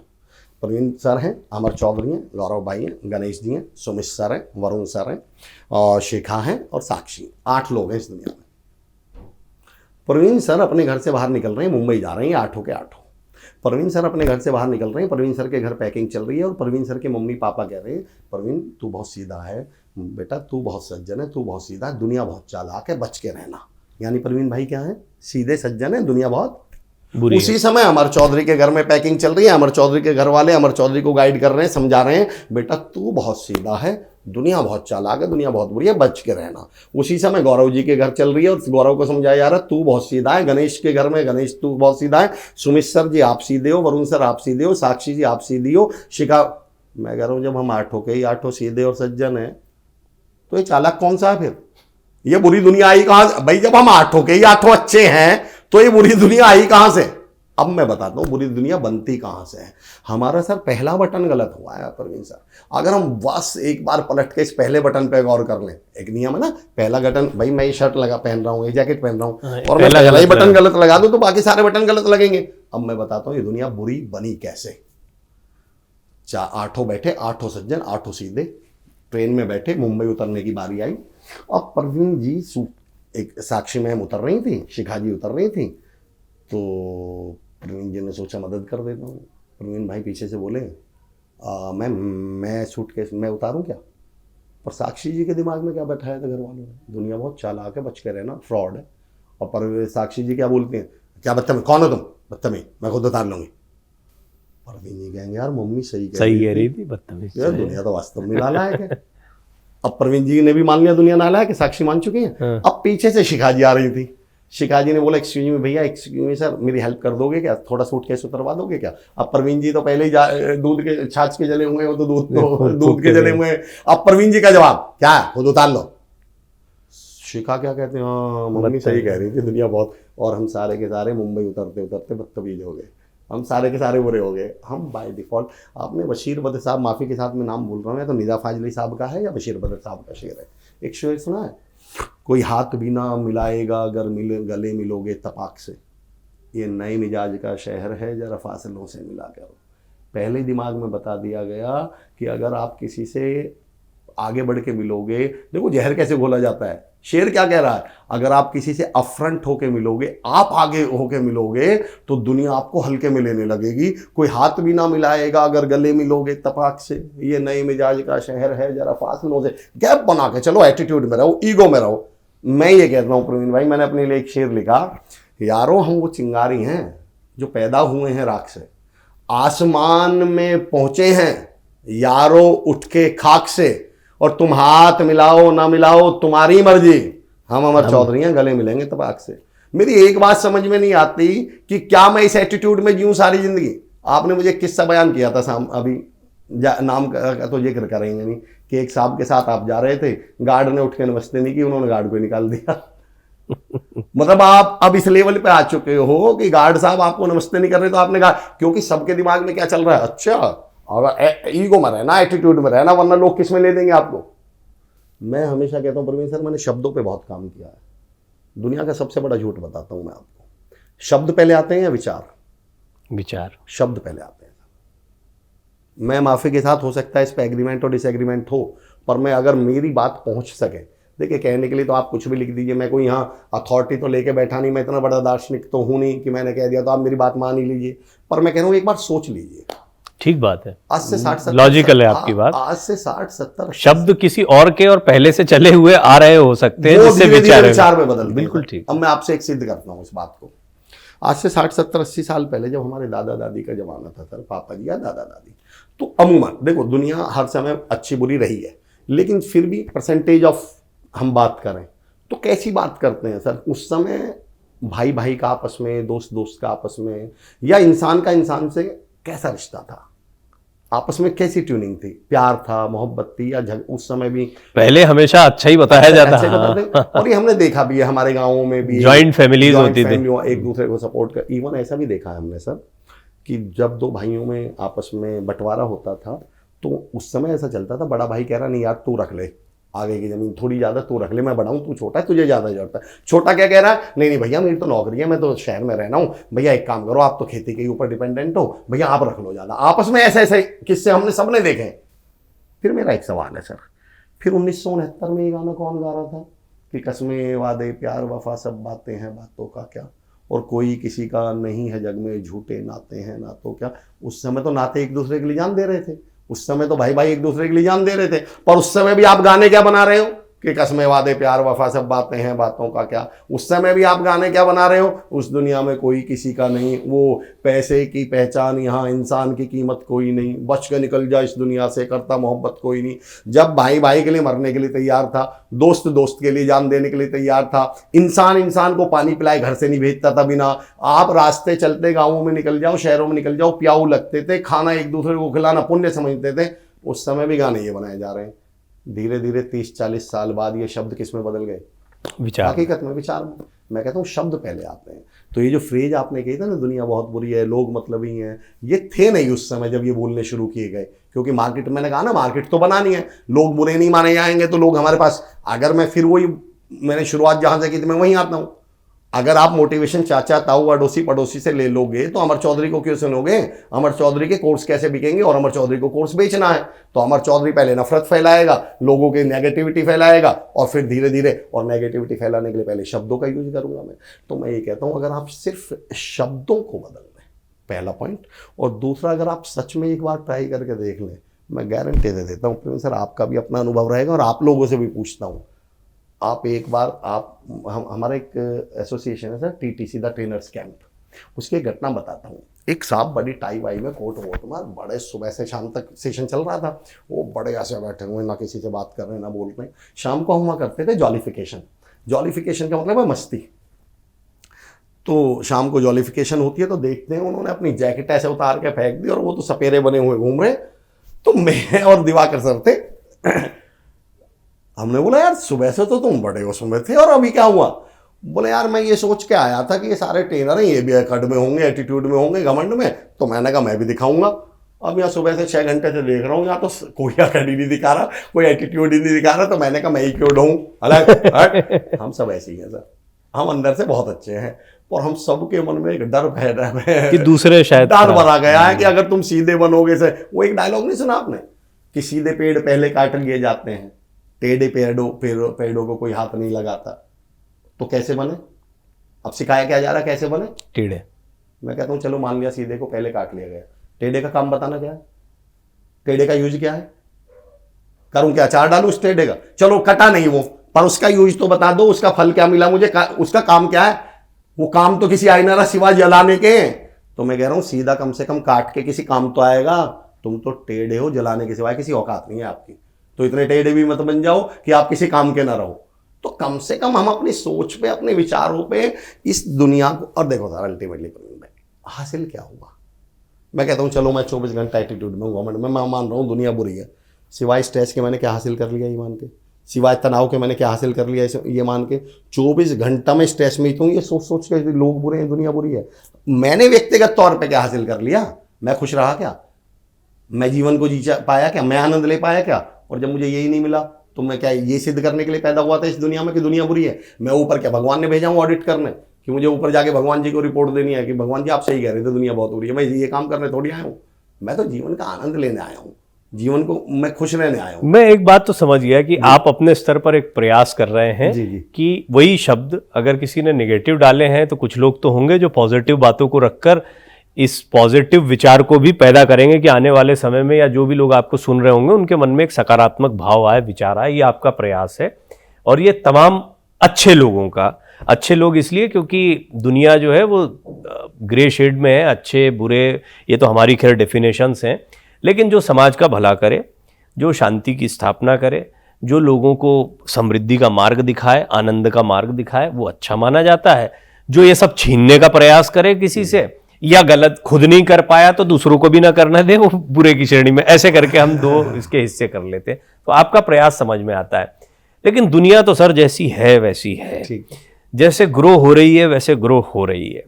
प्रवीण सर हैं, अमर चौधरी हैं, गौरव भाई हैं, गणेश जी हैं, सुमित सर हैं, वरुण सर हैं, और शिखा हैं और साक्षी। 8 लोग हैं इस दुनिया में। प्रवीण सर अपने घर से बाहर निकल रहे हैं, मुंबई जा रहे हैं, 8 के 8। प्रवीण सर अपने घर से बाहर निकल रहे हैं, प्रवीण सर के घर पैकिंग चल रही है, और प्रवीण सर के मम्मी पापा कह रहे हैं प्रवीण तू बहुत सीधा है बेटा, तू बहुत सज्जन है, तू बहुत सीधा है, दुनिया बहुत चालाक है, बच के रहना। यानी प्रवीण भाई क्या है? सीधे सज्जन है, दुनिया बहुत बुरी। उसी समय अमर चौधरी के घर में पैकिंग चल रही है, अमर चौधरी के घर वाले अमर चौधरी को गाइड कर रहे हैं, समझा रहे हैं बेटा तू बहुत सीधा है, दुनिया बहुत चालाक है, दुनिया बहुत बुरी है, बच के रहना। उसी समय गौरव जी के घर चल रही है और गौरव को समझाया जा रहा है तू बहुत सीधा है, गणेश के घर में गणेश तू बहुत सीधा है, सुमित सर जी आप सीधे हो, वरुण सर आप सीधे हो, साक्षी जी आप सीधी हो, शिखा। मैं कह रहा हूँ जब हम आठों के ही आठों सीधे और सज्जन है तो ये चालाक कौन सा है फिर? ये बुरी दुनिया आई कहां से भाई? जब हम आठों के ही आठों अच्छे हैं तो ये बुरी दुनिया आई कहां से? अब मैं बताता हूं बुरी दुनिया बनती कहां से है। हमारा सर पहला बटन गलत हुआ है प्रवीण सर। अगर हम बस एक बार पलट के इस पहले बटन पे गौर कर लें, एक नियम है ना, पहला बटन, भाई मैं ये शर्ट पहन रहा हूं, ये जैकेट पहन रहा हूं और मैं पहला ही बटन गलत लगा दूं तो बाकी सारे बटन गलत लगेंगे। अब मैं बताता हूं ये दुनिया बुरी बनी कैसे। आठों बैठे, आठों सज्जन, आठों सीधे, ट्रेन में बैठे, मुंबई उतरने की बारी आई। अब प्रवीण जी एक साक्षी मैम उतर रही थी, शिखा जी उतर रही थी, तो प्रवीण जी ने सोचा मदद कर देता हूँ। प्रवीण भाई पीछे से बोले मैम मैं सूटकेस मैं उतारूँ क्या? पर साक्षी जी के दिमाग में क्या बैठाया था घर वालों ने, दुनिया बहुत चालाक है, बच के रहना, फ्रॉड है। और पर साक्षी जी क्या बोलती हैं, क्या बदतमीज, कौन हो तुम बदतमीज, मैं खुद उतार लूँगी। प्रवीण जी कहेंगे यार मम्मी सही कह रही थी, बदतमीज यार, दुनिया तो वास्तव में नालायक है। अब प्रवीण जी ने भी मान लिया दुनिया नालायक है, साक्षी मान चुकी है। हाँ। अब पीछे से शिखा जी आ रही थी, शिखा जी ने बोला एक्सक्यूज मी भैया, एक्सक्यूज मी सर, मेरी हेल्प कर दोगे क्या, थोड़ा सूटकेस उतरवा दोगे क्या? अब प्रवीण जी तो पहले ही दूध के छाछ के जले हुए, वो तो दूध के जले हुए। अब प्रवीण जी का जवाब क्या है, खुद उतार लो। शिखा क्या कहते हैं, हाँ मम्मी सही कह रही थी, दुनिया बहुत। और हम सारे के सारे मुंबई उतरते उतरते बदतमीज हो गए, हम सारे के सारे बुरे हो गए। हम बाय डिफॉल्ट, आपने बशीर बद्र साहब, माफ़ी के साथ मैं नाम बोल रहा हूँ, या तो निदा फाजली साहब का है या बशीर बद्र साहब का शेर है। एक शेर सुना है, कोई हाथ भी ना मिलाएगा अगर गले मिलोगे तपाक से, ये नए मिजाज का शहर है जरा फासलों से मिला करो। पहले दिमाग में बता दिया गया कि अगर आप किसी से आगे बढ़ के मिलोगे, देखो जहर कैसे घोला जाता है, शेर क्या कह रहा है, अगर आप किसी से अपफ्रंट होके मिलोगे, आप आगे होके मिलोगे तो दुनिया आपको हल्के में लेने लगेगी। कोई हाथ भी ना मिलाएगा अगर गले मिलोगे तपाक से, ये नए मिजाज का शहर है जरा फासलों से। गैप बना के चलो, एटीट्यूड में रहो, ईगो में रहो। मैं ये कहता हूँ प्रवीण भाई, मैंने अपने लिए एक शेर लिखा, यारो हम वो चिंगारी हैं जो पैदा हुए हैं राख से, आसमान में पहुंचे हैं यारो उठ के खाक से, और तुम हाथ मिलाओ ना मिलाओ तुम्हारी मर्जी, हम अमर चौधरी हैं गले मिलेंगे तपाक से। मेरी एक बात समझ में नहीं आती कि क्या मैं इस एटीट्यूड में जीऊं सारी जिंदगी। आपने मुझे किस्सा बयान किया था अभी, नाम का तो जिक्र करेंगे नहीं, कि एक साहब के साथ आप जा रहे थे, गार्ड ने उठ के नमस्ते नहीं की, उन्होंने गार्ड को निकाल दिया। मतलब आप अब इस लेवल पे आ चुके हो कि गार्ड साहब आपको नमस्ते नहीं कर रहे तो आपने कहा, क्योंकि सबके दिमाग में क्या चल रहा है, अच्छा और ईगो में रहना, एटीट्यूड में रहना, वरना लोग किस में ले देंगे आपको। मैं हमेशा कहता हूं प्रवीण सर, मैंने शब्दों पे बहुत काम किया है। दुनिया का सबसे बड़ा झूठ बताता हूं मैं आपको, शब्द पहले आते हैं या विचार? विचार। शब्द पहले आते हैं। मैं माफी के साथ, हो सकता है इस पे एग्रीमेंट और डिसएग्रीमेंट हो, पर मैं अगर मेरी बात पहुंच सके, देखिए कहने के लिए तो आप कुछ भी लिख दीजिए, मैं कोई यहाँ अथॉरिटी तो लेके बैठा नहीं, मैं इतना बड़ा दार्शनिक तो हूं नहीं कि मैंने कह दिया तो आप मेरी बात मान ही लीजिए, पर मैं कह रहा हूँ एक बार सोच लीजिए। ठीक बात है, आज से 60-70 लॉजिकल है आपकी बात। आज से 60-70 शब्द किसी और के और पहले से चले हुए आ रहे हो सकते हैं, जिससे विचार में बदल। बिल्कुल ठीक। अब मैं आपसे एक सिद्ध करता हूँ इस बात को। आज से 60-70-80 साल पहले जब हमारे दादा दादी का जमाना था सर, पापा जी या दादा दादी, तो अमूमन देखो दुनिया हर समय अच्छी बुरी रही है, लेकिन फिर भी परसेंटेज ऑफ हम बात करें तो कैसी बात करते हैं सर? उस समय भाई भाई का आपस में, दोस्त दोस्त का आपस में, या इंसान का इंसान से कैसा रिश्ता था, आपस में कैसी ट्यूनिंग थी, प्यार था, मोहब्बत थी, या उस समय भी पहले हमेशा अच्छा ही बताया जाता है। और ये हमने देखा भी है हमारे गांवों में भी, जॉइंट फैमिलीज होती थी, एक दूसरे को सपोर्ट कर। इवन ऐसा भी देखा है हमने सर कि जब दो भाइयों में आपस में बंटवारा होता था तो उस समय ऐसा चलता था, बड़ा भाई कह रहा नहीं यार तू रख ले आगे की जमीन, थोड़ी ज़्यादा तू रख ले, मैं बड़ा हूँ तू छोटा है, तुझे ज़्यादा जरूरत है। छोटा क्या कह रहा है, नहीं नहीं भैया मेरी तो नौकरी है, मैं तो शहर में रहना हूँ, भैया एक काम करो आप तो खेती के ऊपर डिपेंडेंट हो, भैया आप रख लो ज़्यादा। आपस में ऐसे ऐसे किस्से हमने सबने देखे। फिर मेरा एक सवाल है सर, फिर 1969 में ये गाना कौन गा रहा था कि कसमें वादे प्यार वफा सब बातें हैं बातों का क्या, और कोई किसी का नहीं है जग में, झूठे नाते हैं नातों क्या। उस समय तो नाते एक दूसरे के लिए जान दे रहे थे, उस समय तो भाई भाई एक दूसरे के लिए जान दे रहे थे, पर उस समय भी आप गाने क्या बना रहे हो कि कसमें वादे प्यार वफा सब बातें हैं, बातों का क्या। उस समय भी आप गाने क्या बना रहे हो, उस दुनिया में कोई किसी का नहीं, वो पैसे की पहचान यहाँ, इंसान की कीमत कोई नहीं, बच के निकल जा इस दुनिया से, करता मोहब्बत कोई नहीं। जब भाई भाई के लिए मरने के लिए तैयार था, दोस्त दोस्त के लिए जान देने के लिए तैयार था, इंसान इंसान को पानी पिलाए घर से नहीं भेजता था बिना, आप रास्ते चलते गाँवों में निकल जाओ, शहरों में निकल जाओ, प्याऊ लगते थे, खाना एक दूसरे को खिलाना पुण्य समझते थे। उस समय भी गाने ये बनाए जा रहे हैं। धीरे धीरे 30-40 साल बाद ये शब्द किस में बदल गए, विचार, हकीकत में, विचार में। मैं कहता हूँ शब्द पहले आते हैं। तो ये जो फ्रेज आपने कही था ना, दुनिया बहुत बुरी है, लोग मतलबी हैं, ये थे नहीं उस समय जब ये बोलने शुरू किए गए। क्योंकि मार्केट, मैंने कहा ना, मार्केट तो बनानी है, लोग बुरे नहीं माने जाएंगे तो लोग हमारे पास, अगर मैं फिर वही, मैंने शुरुआत जहां से की थी मैं वहीं आता हूँ। अगर आप मोटिवेशन चाचा ताऊ अड़ोसी पड़ोसी से ले लोगे तो अमर चौधरी को क्यों सुनोगे? अमर चौधरी के कोर्स कैसे बिकेंगे, और अमर चौधरी को कोर्स बेचना है तो अमर चौधरी पहले नफरत फैलाएगा, लोगों की नेगेटिविटी फैलाएगा, और फिर धीरे धीरे, और नेगेटिविटी फैलाने के लिए पहले शब्दों का यूज करूंगा मैं। तो मैं ये कहता हूं, अगर आप सिर्फ शब्दों को बदल लें, पहला पॉइंट, और दूसरा, अगर आप सच में एक बार ट्राई करके देख लें, मैं गारंटी दे देता हूँ सर, आपका भी अपना अनुभव रहेगा, और आप लोगों से भी पूछता हूँ, आप एक बार, हमारा एक एसोसिएशन है sir, TTC the trainers camp, उसकी एक घटना बताता हूँ। एक साहब बड़ी टाई वाई में, कोट वोट में, बड़े सुबह से शाम तक सेशन चल रहा था, वो बड़े ऐसे बैठे हुए, ना किसी से बात कर रहे हैं ना बोल रहे हैं। शाम को हम करते थे जॉलिफिकेशन। जॉलिफिकेशन का मतलब है मस्ती। तो शाम को जॉलिफिकेशन होती है, तो देखते हैं उन्होंने अपनी जैकेट ऐसे उतार के फेंक दी, और वो तो सपेरे बने हुए घूम रहे। तो मैं और दिवाकर सर थे, हमने बोला यार सुबह से तो तुम बड़े उसमें थे, और अभी क्या हुआ? बोले यार मैं ये सोच के आया था कि ये सारे ट्रेनर हैं, ये भी एकड में होंगे, एटीट्यूड में होंगे, घमंड में, तो मैंने कहा मैं भी दिखाऊंगा। अब यहाँ सुबह से 6 घंटे से देख रहा हूँ, यहाँ तो कोई एकड ही नहीं दिखा रहा, कोई एटीट्यूड ही नहीं दिखा रहा, तो मैंने कहा मैं ही क्यों ढूंढूं, अलग। हम सब ऐसे ही हैं सर, हम अंदर से बहुत अच्छे हैं, और हम सबके मन में एक डर है कि दूसरे शायद डर भरा गया है कि अगर तुम सीधे बनोगे से। वो एक डायलॉग नहीं सुना आपने कि सीधे पेड़ पहले काट लिए जाते हैं, टेढ़े पेड़ों को कोई हाथ नहीं लगाता, तो कैसे बने? अब सिखाया क्या जा रहा है, कैसे बने? टेढ़े। मैं कहता हूं चलो मान लिया सीधे को पहले काट लिया गया, टेढ़े का काम बताना क्या है, टेढ़े का यूज क्या है, करूं क्या, अचार डालूं उस टेढ़े का? चलो कटा नहीं वो, पर उसका यूज तो बता दो, उसका फल क्या मिला मुझे, उसका काम क्या है? वो काम तो किसी आईना सिवा जलाने के। तो मैं कह रहा हूं सीधा कम से कम काट के किसी काम तो आएगा, तुम तो टेढ़े हो, जलाने के सिवाय किसी औकात नहीं है आपकी। तो इतने टेढ़े भी मत बन जाओ कि आप किसी काम के ना रहो। तो कम से कम हम अपनी सोच पे, अपने विचारों पे इस दुनिया को, और देखो सर अल्टीमेटली हासिल क्या हुआ? मैं कहता हूँ चलो मैं 24 घंटा एटीट्यूड में हूँ, गवर्नमेंट में, मैं मान रहा हूँ दुनिया बुरी है, सिवाय स्ट्रेस के मैंने क्या हासिल कर लिया ये मान के, सिवाय तनाव के मैंने क्या हासिल कर लिया ये मान के, 24 घंटा में स्ट्रेस में ही तो ये सोच सोच के लोग बुरे हैं, दुनिया बुरी है। मैंने व्यक्तिगत तौर पर क्या हासिल कर लिया? मैं खुश रहा क्या? मैं जीवन को जी पाया क्या? मैं आनंद ले पाया क्या? और जब मुझे यही नहीं मिला तो मैं क्या ये सिद्ध करने के लिए पैदा हुआ था इस दुनिया में कि दुनिया बुरी है? मैं ऊपर क्या भगवान ने भेजा हूँ ऑडिट करने कि मुझे ऊपर जाके भगवान जी को रिपोर्ट देनी है कि भगवान जी आप सही कह रहे थे, दुनिया बहुत बुरी है, मैं ये काम करने थोड़ी आया हूँ। मैं तो जीवन का आनंद लेने आया हूँ, जीवन को मैं खुश रहने आया हूँ। मैं एक बात तो समझ गया कि आप अपने स्तर पर एक प्रयास कर रहे हैं जी जी। कि वही शब्द अगर किसी ने नेगेटिव डाले हैं तो कुछ लोग तो होंगे जो पॉजिटिव बातों को रखकर इस पॉजिटिव विचार को भी पैदा करेंगे कि आने वाले समय में या जो भी लोग आपको सुन रहे होंगे उनके मन में एक सकारात्मक भाव आए, विचार आए। ये आपका प्रयास है, और ये तमाम अच्छे लोगों का, अच्छे लोग इसलिए क्योंकि दुनिया जो है वो ग्रे शेड में है, अच्छे बुरे ये तो हमारी खैर डेफिनेशंस हैं, लेकिन जो समाज का भला करे, जो शांति की स्थापना करे, जो लोगों को समृद्धि का मार्ग दिखाए, आनंद का मार्ग दिखाए, वो अच्छा माना जाता है। जो ये सब छीनने का प्रयास करे किसी से, या गलत खुद नहीं कर पाया तो दूसरों को भी ना करना दे, वो बुरे की श्रेणी में, ऐसे करके हम दो इसके हिस्से कर लेते हैं। तो आपका प्रयास समझ में आता है, लेकिन दुनिया तो सर जैसी है वैसी है, जैसे ग्रो हो रही है वैसे ग्रो हो रही है।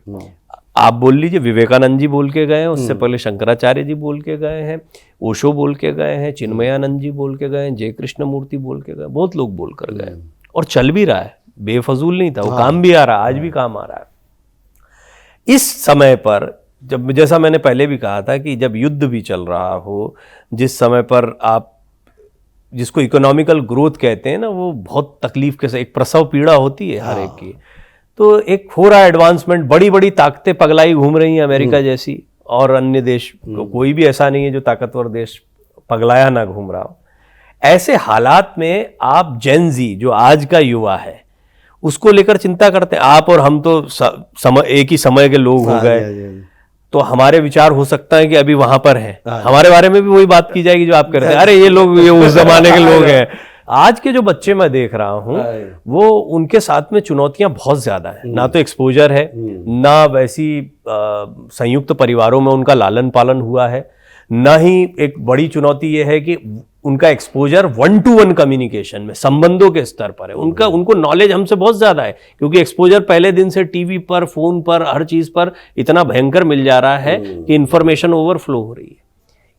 आप बोल लीजिए, विवेकानंद जी बोल के गए हैं, उससे पहले शंकराचार्य जी बोल के गए हैं, ओशो बोल के गए हैं, चिन्मयानंद जी बोल के गए हैं, जय कृष्ण मूर्ति बोल के गए, बहुत लोग बोल कर गए, और चल भी रहा है, बेफजूल नहीं था वो, काम भी आ रहा है, आज भी काम आ रहा है। इस समय पर जब, जैसा मैंने पहले भी कहा था कि जब युद्ध भी चल रहा हो, जिस समय पर आप जिसको इकोनॉमिकल ग्रोथ कहते हैं ना, वो बहुत तकलीफ के साथ, एक प्रसव पीड़ा होती है हर एक की, तो एक हो रहा एडवांसमेंट, बड़ी बड़ी ताकतें पगलाई घूम रही हैं, अमेरिका जैसी और अन्य देश, कोई भी ऐसा नहीं है जो ताकतवर देश पगलाया ना घूम रहा हो। ऐसे हालात में आप जेन जी जो आज का युवा है उसको लेकर चिंता करते हैं? आप और हम तो एक ही समय के लोग हो गए, तो हमारे विचार हो सकता है कि अभी वहां पर हैं, हमारे बारे में भी वही बात की जाएगी जो आप करते हैं, अरे ये लोग ये उस जमाने के लोग हैं। आज के जो बच्चे मैं देख रहा हूं वो उनके साथ में चुनौतियां बहुत ज्यादा है, ना तो एक्सपोजर है, ना वैसी संयुक्त परिवारों में उनका लालन पालन हुआ है, ना ही एक बड़ी चुनौती ये है कि उनका एक्सपोजर 1-to-1 कम्युनिकेशन में संबंधों के स्तर पर है। उनको नॉलेज हमसे बहुत ज्यादा है, क्योंकि एक्सपोजर पहले दिन से टीवी पर, फोन पर, हर चीज पर इतना भयंकर मिल जा रहा है कि इंफॉर्मेशन ओवरफ्लो हो रही है।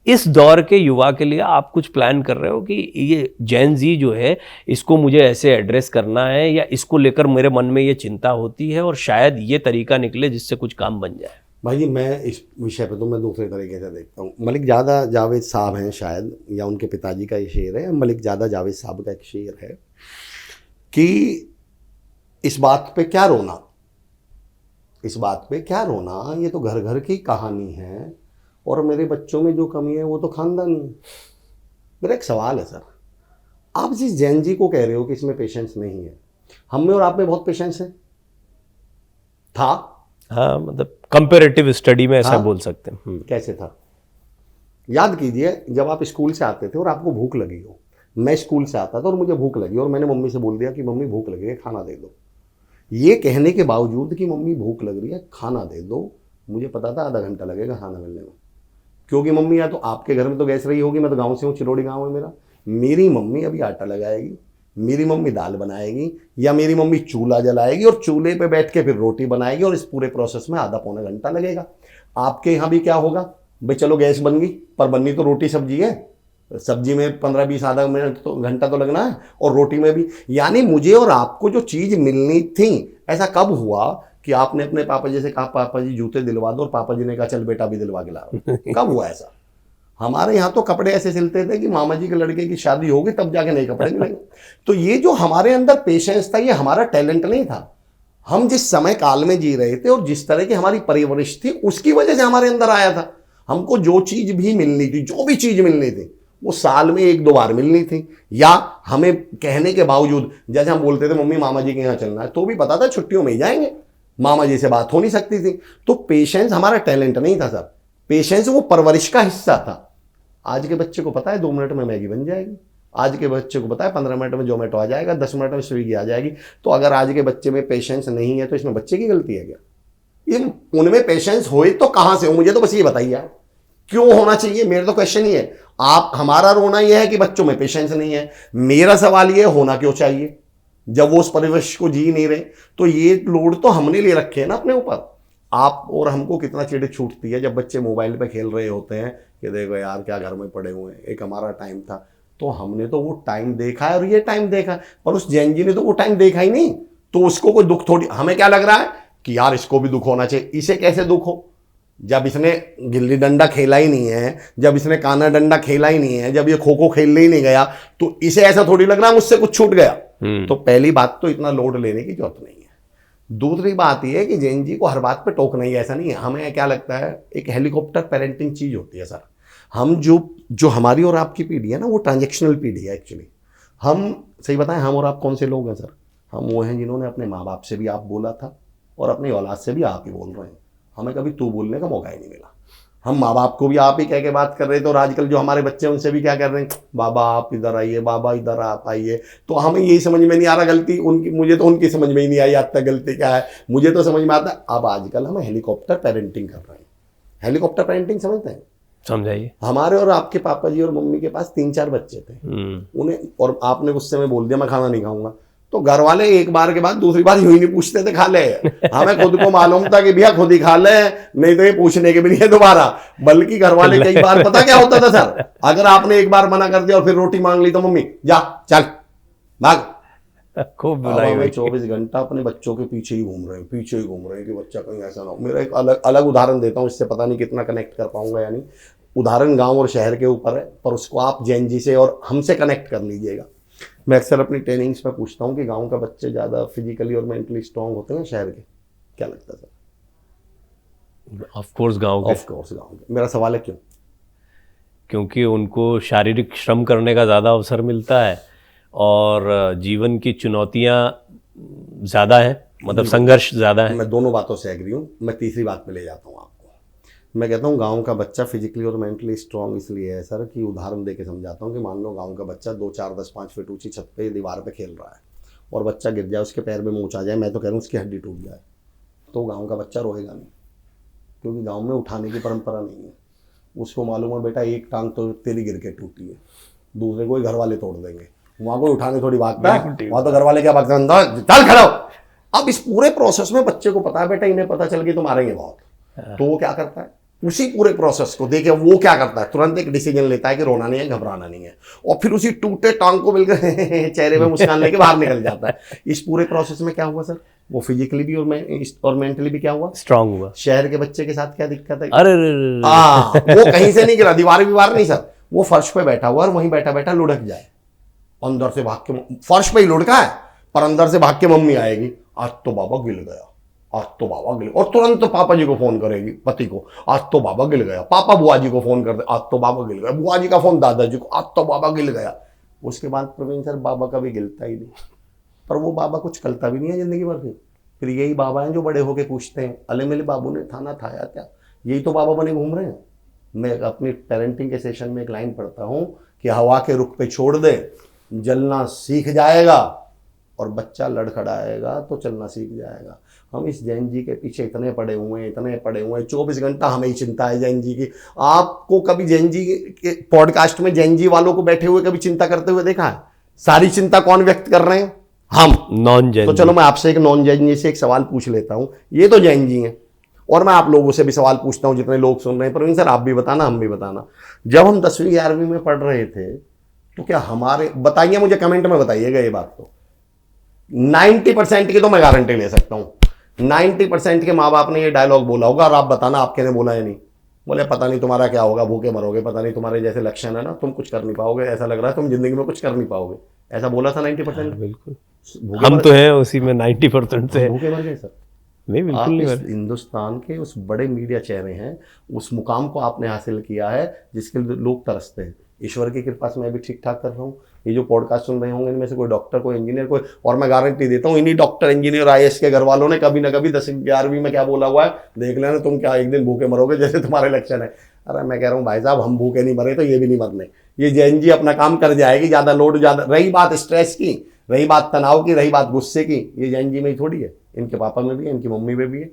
इस दौर के युवा के लिए आप कुछ प्लान कर रहे हो कि ये जेन जी जो है इसको मुझे ऐसे एड्रेस करना है, या इसको लेकर मेरे मन में ये चिंता होती है और शायद ये तरीका निकले जिससे कुछ काम बन जाए? भाई जी, मैं इस विषय पे तो मैं दूसरे तरीके से देखता हूँ। मलिक ज़्यादा जावेद साहब हैं शायद, या उनके पिताजी का ये शेर है, मलिक ज़्यादा जावेद साहब का एक शेर है कि इस बात पे क्या रोना, इस बात पे क्या रोना, ये तो घर घर की कहानी है, और मेरे बच्चों में जो कमी है वो तो खानदानी है। मेरा एक सवाल है सर, आप जिस जैन जी को कह रहे हो कि इसमें पेशेंस नहीं है, हम में और आप में बहुत पेशेंस है था। हाँ, मतलब कंपैरेटिव स्टडी में ऐसा बोल सकते हैं। कैसे था? याद कीजिए, जब आप स्कूल से आते थे और आपको भूख लगी हो, मैं स्कूल से आता था और मुझे भूख लगी और मैंने मम्मी से बोल दिया कि मम्मी भूख लगी है, खाना दे दो। ये कहने के बावजूद कि मम्मी भूख लग रही है खाना दे दो, मुझे पता था आधा घंटा लगेगा खाना मिलने में, क्योंकि मम्मी या तो आपके घर में तो गैस रही होगी, मैं तो गाँव से हूँ, चिरौड़ी गाँव है मेरा, मेरी मम्मी अभी आटा लगाएगी, मेरी मम्मी दाल बनाएगी, या मेरी मम्मी चूल्हा जलाएगी और चूल्हे पे बैठ के फिर रोटी बनाएगी, और इस पूरे प्रोसेस में आधा पौना घंटा लगेगा। आपके यहाँ भी क्या होगा भाई, चलो गैस बन गई पर बननी तो रोटी सब्जी है, सब्जी में 15-20 आधा मिनट तो घंटा तो लगना है, और रोटी में भी। यानी मुझे और आपको जो चीज़ मिलनी थी, ऐसा कब हुआ कि आपने अपने पापा जी से कहा पापा जी जूते दिलवा दो, और पापा जी ने कहा चल बेटा भी दिलवा के ला? कब हुआ ऐसा? हमारे यहाँ तो कपड़े ऐसे सिलते थे कि मामा जी के लड़के की शादी होगी तब जाके नए कपड़े मिलेंगे। तो ये जो हमारे अंदर पेशेंस था, ये हमारा टैलेंट नहीं था, हम जिस समय काल में जी रहे थे और जिस तरह की हमारी परवरिश थी उसकी वजह से हमारे अंदर आया था। हमको जो चीज भी मिलनी थी, जो भी चीज मिलनी थी, वो साल में 1-2 बार मिलनी थी, या हमें कहने के बावजूद, जैसे हम बोलते थे मम्मी मामा जी के यहाँ चलना है, तो भी पता था छुट्टियों में ही जाएंगे, मामा जी से बात हो नहीं सकती थी। तो पेशेंस हमारा टैलेंट नहीं था सर, पेशेंस वो परवरिश का हिस्सा था। आज के बच्चे को पता है 2 मिनट में मैगी बन जाएगी, आज के बच्चे को पता है 15 मिनट में जोमेटो आ जाएगा, 10 मिनट में स्विगी आ जाएगी। तो अगर आज के बच्चे में पेशेंस नहीं है तो इसमें बच्चे की गलती है क्या? ये उनमें पेशेंस होए तो कहां से हो, मुझे तो बस ये बताइए आप, क्यों होना चाहिए? मेरा तो क्वेश्चन ही है। आप, हमारा रोना यह है कि बच्चों में पेशेंस नहीं है, मेरा सवाल ये होना क्यों चाहिए जब वो उस परिवेश को जी नहीं रहे? तो ये लोड तो हमने ले रखे हैं ना अपने ऊपर। आप और हमको कितना चिड़ छूटती है जब बच्चे मोबाइल पे खेल रहे होते हैं कि देखो यार क्या घर में पड़े हुए हैं, एक हमारा टाइम था, तो हमने तो वो टाइम देखा है और ये टाइम देखा, पर उस जैन जी ने तो वो टाइम देखा ही नहीं, तो उसको कोई दुख थोड़ी। हमें क्या लग रहा है कि यार इसको भी दुख होना चाहिए। इसे कैसे दुख हो जब इसने गिल्ली डंडा खेला ही नहीं है, जब इसने काना डंडा खेला ही नहीं है, जब ये खो खो खेलने ही नहीं गया, तो इसे ऐसा थोड़ी लग रहा है मुझसे कुछ छूट गया। तो पहली बात तो इतना लोड लेने की जरूरत नहीं है। दूसरी बात यह है कि जैन जी को हर बात पे टोकना ही ऐसा नहीं है। हमें क्या लगता है, एक हेलीकॉप्टर पेरेंटिंग चीज होती है सर। हम जो हमारी और आपकी पीढ़ी है ना, वो ट्रांजेक्शनल पीढ़ी है एक्चुअली। हम सही बताएं, हम और आप कौन से लोग हैं सर? हम वो हैं जिन्होंने अपने माँ बाप से भी आप बोला था और अपनी औलाद से भी आप ही बोल रहे हैं। हमें कभी तू बोलने का मौका ही नहीं मिला। हम माँ बाप को भी आप ही कह के बात कर रहे थे, और आजकल जो हमारे बच्चे हैं उनसे भी क्या कर रहे हैं, बाबा आप इधर आइए, बाबा इधर आप आइए। तो हमें यही समझ में नहीं आ रहा गलती उनकी, मुझे तो उनकी समझ में ही नहीं आई आज तक गलती क्या है। मुझे तो समझ में आता है अब आजकल हम हेलीकॉप्टर पेरेंटिंग कर रहे हैं। हेलीकॉप्टर पेरेंटिंग समझते हैं? समझाइए। हमारे और आपके पापा जी और मम्मी के पास 3-4 बच्चे थे, उन्हें, और आपने गुस्से में बोल दिया मैं खाना नहीं खाऊंगा, तो घर वाले एक बार के बाद दूसरी बार यूं ही नहीं पूछते थे खा ले। हमें खुद को मालूम था कि भैया खुद ही खा ले, नहीं तो ये पूछने के भी नहीं है दोबारा। बल्कि घर वाले कई बार पता क्या होता था सर, अगर आपने एक बार मना कर दिया और फिर रोटी मांग ली तो मम्मी जा चल भाग। खूब बुलाई। 24 घंटा अपने बच्चों के पीछे ही घूम रहे हैं कि बच्चा कहीं ऐसा ना हो। मेरा एक अलग उदाहरण देता हूँ, इससे पता नहीं कितना कनेक्ट कर पाऊंगा या नहीं। उदाहरण गांव और शहर के ऊपर है, पर उसको आप जैन जी से और हमसे कनेक्ट कर लीजिएगा। मैं अक्सर अपनी ट्रेनिंग्स में पूछता हूँ कि गांव का बच्चे ज़्यादा फिजिकली और मेंटली स्ट्रांग होते हैं शहर के? क्या लगता है सर? ऑफ कोर्स गांव के। मेरा सवाल है क्यों? क्योंकि उनको शारीरिक श्रम करने का ज़्यादा अवसर मिलता है और जीवन की चुनौतियाँ ज़्यादा है, मतलब संघर्ष ज़्यादा है। मैं दोनों बातों से एग्री हूँ। मैं तीसरी बात पे ले जाता हूँ आपको। मैं कहता हूँ गांव का बच्चा फिजिकली और मेंटली स्ट्रांग इसलिए है सर कि उदाहरण दे के समझाता हूँ कि मान लो गांव का बच्चा 2, 4, 10, 5 फीट ऊंची छत पे दीवार पे खेल रहा है और बच्चा गिर जाए, उसके पैर में मोच आ जाए, मैं तो कह रहा हूँ उसकी हड्डी टूट जाए, तो गाँव का बच्चा रोएगा नहीं, क्योंकि गाँव में उठाने की परंपरा नहीं है। उसको मालूम है बेटा एक टांग तो तेरी गिर के टूटी है, दूसरे को ही घर वाले तोड़ देंगे, वहाँ कोई उठाने थोड़ी भागता है, वहाँ तो घर वाले क्या भागते हैं, चल खड़ा हो। अब इस पूरे प्रोसेस में बच्चे को पता है बेटा इन्हें पता चल गई तो मारेंगे बहुत, तो वो क्या करता है, उसी पूरे प्रोसेस को देखे वो क्या करता है, तुरंत एक डिसीजन लेता है कि रोना नहीं है, घबराना नहीं है, और फिर उसी टूटे टांग को मिलकर चेहरे पे मुस्कान लेके बाहर निकल जाता है। इस पूरे प्रोसेस में क्या हुआ सर, वो फिजिकली भी और मेंटली भी क्या हुआ, स्ट्रांग हुआ। शहर के बच्चे के साथ क्या दिक्कत है, अरे वो कहीं से नहीं गिरा, दीवार नहीं सर, वो फर्श पे बैठा हुआ और वहीं बैठा बैठा लुढ़क जाए, अंदर से भाग के, फर्श पे ही लुढ़का है पर अंदर से भाग के मम्मी आएगी, आज तो बाबा गिर गया, आज तो बाबा गिर, और तुरंत तो पापा जी को फोन करेगी पति को, आज तो बाबा गिर गया, पापा बुआ जी को फोन कर दे, आज तो बाबा गिर गया, बुआ जी का फोन दादाजी को, आज तो बाबा गिर गया। उसके बाद प्रवीण सर बाबा कभी गिरता ही नहीं, पर वो बाबा कुछ करता भी नहीं है जिंदगी भर। फिर यही बाबा हैं जो बड़े होके पूछते हैं, अले मेरे बाबू ने खाना खाया क्या, यही तो बाबा बने घूम रहे हैं। मैं अपनी पेरेंटिंग के सेशन में एक लाइन पढ़ता हूँ कि हवा के रुख पे छोड़ दे, जलना सीख जाएगा, और बच्चा लड़खड़ाएगा तो चलना सीख जाएगा। हम इस जैन जी के पीछे इतने पड़े हुए हैं, 24 घंटा हमें ही चिंता है जैन जी की। आपको कभी जैन जी के पॉडकास्ट में जैन जी वालों को बैठे हुए कभी चिंता करते हुए देखा है? सारी चिंता कौन व्यक्त कर रहे हैं? हम, नॉन जैन। तो चलो मैं आपसे एक नॉन जैन जी से एक सवाल पूछ लेता हूं, ये तो जैन जी हैं, और मैं आप लोगों से भी सवाल पूछता हूं जितने लोग सुन रहे हैं, प्रवीण सर आप भी बताना, हम भी बताना। जब हम 10वीं 11वीं में पढ़ रहे थे तो क्या हमारे, बताइए मुझे कमेंट में बताइएगा ये बात, तो 90% की तो मैं गारंटी ले सकता हूं, 90% के माँ बाप ने ये डायलॉग बोला होगा, और आप बताना आपके ने बोला है नहीं। बोले पता नहीं तुम्हारा क्या होगा, भूखे मरोगे, पता नहीं तुम्हारे जैसे लक्षण है ना, तुम कुछ कर नहीं पाओगे, ऐसा लग रहा है तुम जिंदगी में कुछ कर नहीं पाओगे, ऐसा बोला था 90%। बिल्कुल, हम तो हैं उसी में 90% से। भूखे मर गए सर? नहीं, बिल्कुल नहीं। इस हिंदुस्तान के उस बड़े मीडिया चेहरे हैं, उस मुकाम को आपने हासिल किया है जिसके लिए लोग तरसते हैं। ईश्वर की कृपा से मैं भी ठीक ठाक कर रहा हूँ। ये जो पॉडकास्ट सुन रहे होंगे इनमें से कोई डॉक्टर, कोई इंजीनियर, कोई, और मैं गारंटी देता हूँ इन्हीं डॉक्टर इंजीनियर IAS के घर वालों ने कभी ना कभी 10वीं 11वीं में क्या बोला हुआ है, देख लेना तुम क्या एक दिन भूखे मरोगे जैसे तुम्हारे लक्षण है। अरे मैं कह रहा हूँ भाई साहब, हम भूखे नहीं मरे तो ये भी नहीं मरने, ये जैन जी अपना काम कर जाएगी। ज़्यादा लोड, ज़्यादा रही बात स्ट्रेस की, रही बात तनाव की, रही बात गुस्से की, ये जैन जी में ही थोड़ी है, इनके पापा में भी है, इनकी मम्मी में भी है।